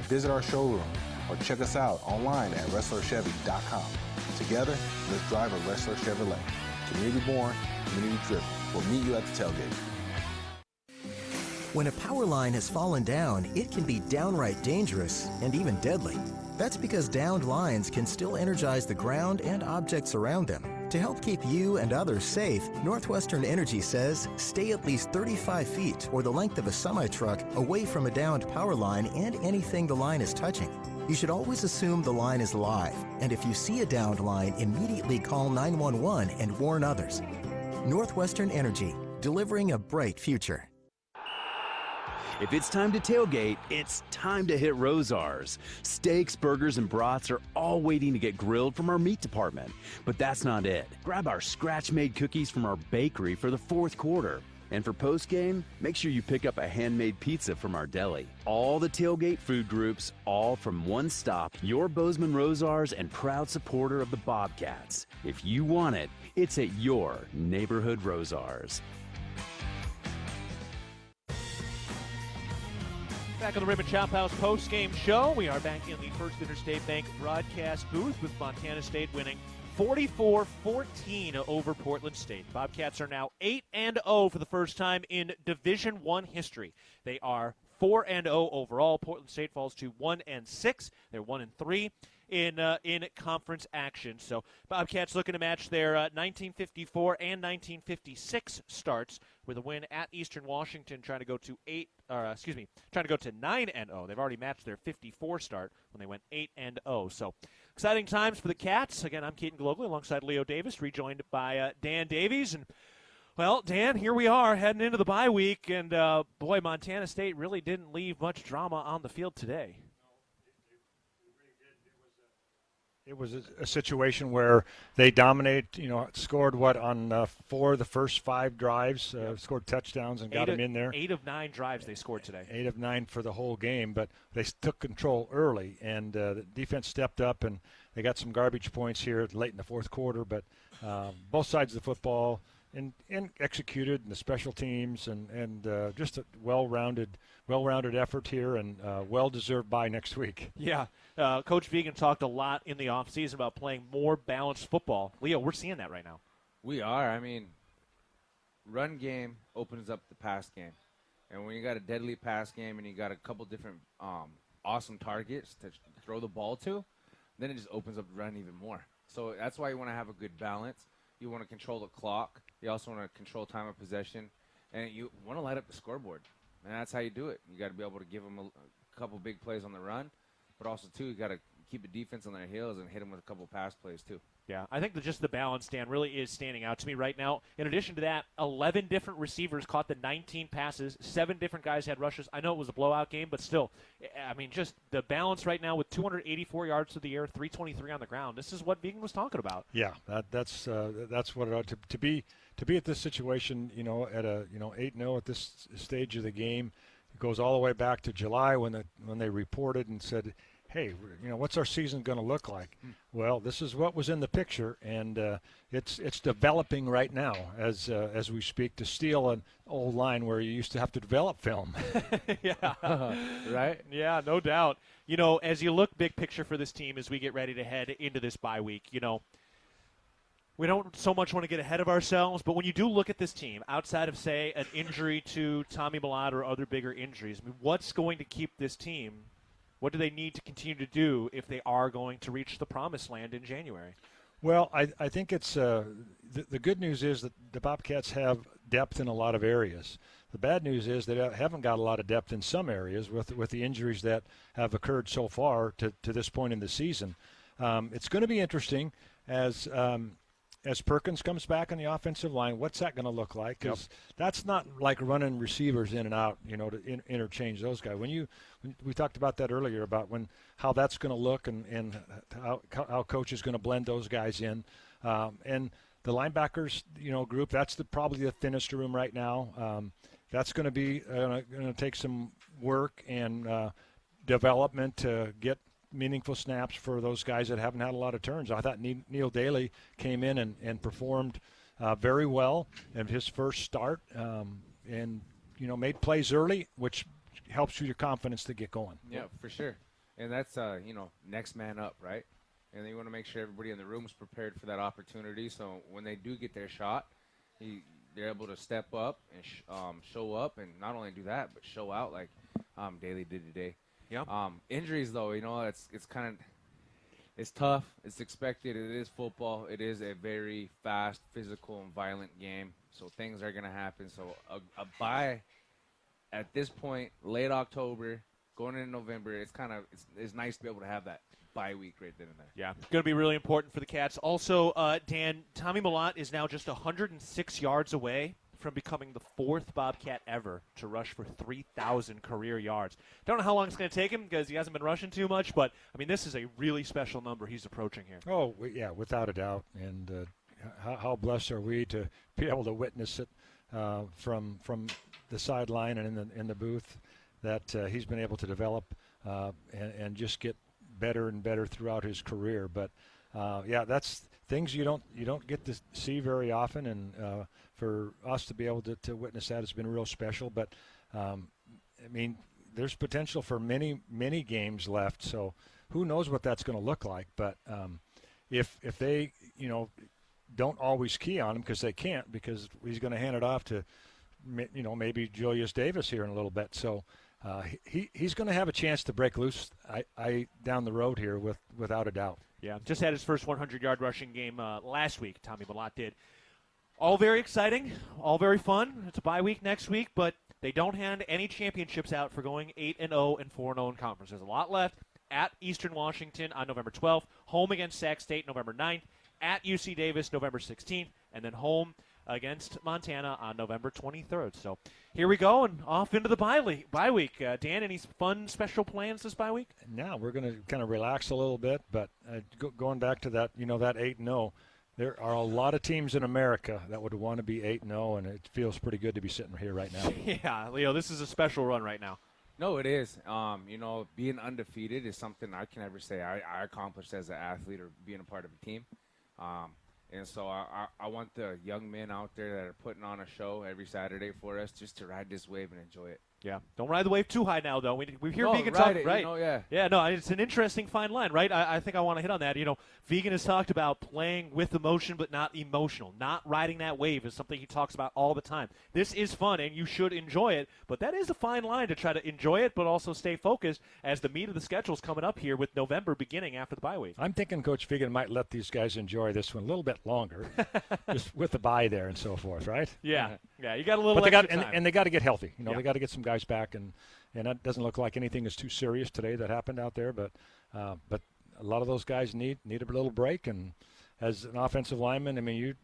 Visit our showroom or check us out online at WrestlerChevy.com. Together, let's drive a Wrestler Chevrolet. Community born, community driven. We'll meet you at the tailgate. When a power line has fallen down, it can be downright dangerous and even deadly. That's because downed lines can still energize the ground and objects around them. To help keep you and others safe, Northwestern Energy says stay at least 35 feet or the length of a semi-truck away from a downed power line and anything the line is touching. You should always assume the line is live, and if you see a downed line, immediately call 911 and warn others. Northwestern Energy, delivering a bright future. If it's time to tailgate, it's time to hit Rosar's. Steaks, burgers, and brats are all waiting to get grilled from our meat department. But that's not it. Grab our scratch-made cookies from our bakery for the fourth quarter. And for postgame, make sure you pick up a handmade pizza from our deli. All the tailgate food groups, all from one stop. Your Bozeman Rosar's and proud supporter of the Bobcats. If you want it, it's at your neighborhood Rosar's. Back on the Ribbon Chop House post-game show. We are back in the First Interstate Bank broadcast booth with Montana State winning 44-14 over Portland State. Bobcats are now 8-0 for the first time in Division I history. They are 4-0 overall. Portland State falls to 1-6. They're 1-3 in conference action. So Bobcats looking to match their 1954 and 1956 starts with a win at Eastern Washington, trying to go to 9-0. They've already matched their 54 start when they went 8-0. So exciting times for the Cats. Again, I'm Keaton Gillogly alongside Leo Davis, rejoined by Dan Davies. And well, Dan, here we are heading into the bye week, and boy, Montana State really didn't leave much drama on the field today. It was a situation where they dominated, scored on 4 of the first 5 drives, scored touchdowns and got them in there. 8 of 9 drives they scored today. 8 of 9 for the whole game, but they took control early, and the defense stepped up, and they got some garbage points here late in the fourth quarter, but both sides of the football and executed in the special teams and just a well-rounded effort here, and well-deserved bye next week. Yeah. Coach Vegan talked a lot in the offseason about playing more balanced football. Leo, we're seeing that right now. We are. I mean, run game opens up the pass game. And when you got a deadly pass game and you got a couple different awesome targets to throw the ball to, then it just opens up the run even more. So that's why you want to have a good balance. You want to control the clock. You also want to control time of possession. And you want to light up the scoreboard. And that's how you do it. You got to be able to give them a couple big plays on the run. But also, too, you got to keep the defense on their heels and hit them with a couple pass plays, too. Yeah, I think that just the balance, Dan, really is standing out to me right now. In addition to that, 11 different receivers caught the 19 passes. 7 different guys had rushes. I know it was a blowout game, but still, I mean, just the balance right now with 284 yards to the air, 323 on the ground. This is what Vegan was talking about. Yeah, that's what it ought to be at this situation. At a 8-0 at this stage of the game. It goes all the way back to July when they reported and said, hey, what's our season going to look like? Well, this is what was in the picture, and it's developing right now as we speak, to steal an old line where you used to have to develop film. Yeah. Right? Yeah, no doubt. As you look big picture for this team as we get ready to head into this bye week, we don't so much want to get ahead of ourselves, but when you do look at this team, outside of, say, an injury to Tommy Millard or other bigger injuries, I mean, what's going to keep this team? What do they need to continue to do if they are going to reach the promised land in January? Well, I think it's the good news is that the Bobcats have depth in a lot of areas. The bad news is they haven't got a lot of depth in some areas with the injuries that have occurred so far to this point in the season. It's going to be interesting as Perkins comes back on the offensive line. What's that going to look like? Because that's not like running receivers in and out, to interchange those guys. When we talked about that earlier about how that's going to look and how coach is going to blend those guys in, and the linebackers, group, that's probably the thinnest room right now. That's going to be going to take some work and development to get meaningful snaps for those guys that haven't had a lot of turns. I thought Neil Daly came in and performed very well in his first start, and made plays early, which helps you your confidence to get going. Yeah, for sure. And that's next man up, right? And you want to make sure everybody in the room is prepared for that opportunity. So when they do get their shot, they're able to step up and show up, and not only do that, but show out like Daly did today. Yep. Injuries, though, it's tough. It's expected. It is football. It is a very fast, physical, and violent game. So things are going to happen. So a bye at this point, late October, going into November, it's nice to be able to have that bye week right then and there. Yeah, it's going to be really important for the Cats. Also, Dan, Tommy Mellott is now just 106 yards away from becoming the fourth Bobcat ever to rush for 3,000 career yards. Don't know how long it's going to take him because he hasn't been rushing too much, but, this is a really special number he's approaching here. Oh, yeah, without a doubt. And how blessed are we to be able to witness it from the sideline and in the booth that he's been able to develop and just get better and better throughout his career. But, that's things you don't get to see very often, and for us to be able to witness that has been real special. But there's potential for many games left, so who knows what that's going to look like. But if they don't always key on him, because they can't, because he's going to hand it off to maybe Julius Davis here in a little bit. So he's going to have a chance to break loose down the road here without a doubt. Yeah, just had his first 100-yard rushing game last week. Tommy Mellott did. All very exciting, all very fun. It's a bye week next week, but they don't hand any championships out for going 8-0 and 4-0 in conference. There's a lot left. At Eastern Washington on November 12th, home against Sac State November 9th, at UC Davis November 16th, and then home against Montana on November 23rd. So here we go, and off into the bye week. Dan, any fun special plans this bye week? Now we're going to kind of relax a little bit, but going back to that, that 8-0, there are a lot of teams in America that would want to be 8-0, and it feels pretty good to be sitting here right now. Yeah, Leo, this is a special run right now. No, it is. Being undefeated is something I can never say I accomplished as an athlete or being a part of a team. And so I want the young men out there that are putting on a show every Saturday for us just to ride this wave and enjoy it. Yeah, don't ride the wave too high now, though. We hear Vegan talk, right? It's an interesting fine line, right? I think I want to hit on that. Vegan has talked about playing with emotion but not emotional. Not riding that wave is something he talks about all the time. This is fun, and you should enjoy it, but that is a fine line to try to enjoy it but also stay focused as the meat of the schedule is coming up here with November beginning after the bye week. I'm thinking Coach Vegan might let these guys enjoy this one a little bit longer, just with the bye there and so forth, right? Yeah, you got a little extra time. And they got to get healthy. They got to get some guys back, and that doesn't look like anything is too serious today that happened out there. But a lot of those guys need a little break. And as an offensive lineman,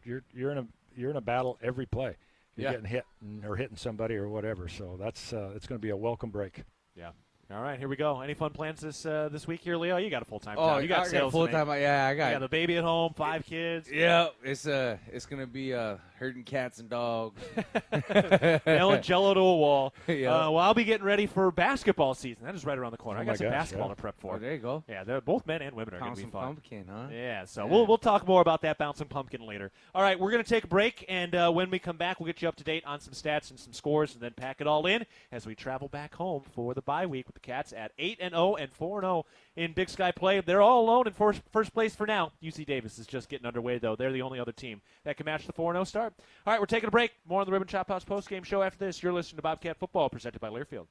you're in a battle every play. You're getting hit or hitting somebody or whatever. So that's it's going to be a welcome break. Yeah. All right, here we go. Any fun plans this week here, Leo? You got a full-time job. You got sales full-time. Yeah, I got. You got the baby at home, 5 kids. Yeah, it's gonna be herding cats and dogs, nailing Jello to a wall. Yeah. Well, I'll be getting ready for basketball season. That is right around the corner. I got some basketball to prep for. Oh, there you go. Yeah, they're both men and women are going to be fun. Pumpkin, huh? Yeah. So we'll talk more about that bouncing pumpkin later. All right, we're going to take a break, and when we come back, we'll get you up to date on some stats and some scores, and then pack it all in as we travel back home for the bye week with the Cats at 8-0 and 4-0 in Big Sky play. They're all alone in first place for now. UC Davis is just getting underway, though. They're the only other team that can match the 4-0 start. All right, we're taking a break. More on the Ribbon Chop House postgame show after this. You're listening to Bobcat Football, presented by Learfield.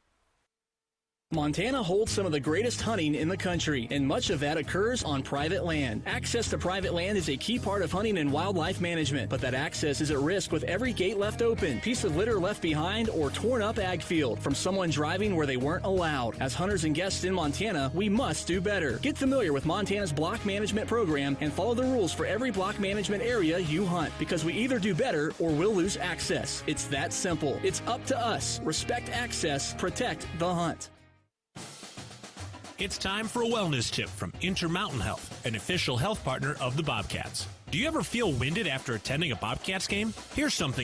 Montana holds some of the greatest hunting in the country, and much of that occurs on private land. Access to private land is a key part of hunting and wildlife management, but that access is at risk with every gate left open, piece of litter left behind, or torn up ag field from someone driving where they weren't allowed. As hunters and guests in Montana, we must do better. Get familiar with Montana's block management program and follow the rules for every block management area you hunt, because we either do better or we'll lose access. It's that simple. It's up to us. Respect access, protect the hunt. It's time for a wellness tip from Intermountain Health, an official health partner of the Bobcats. Do you ever feel winded after attending a Bobcats game? Here's something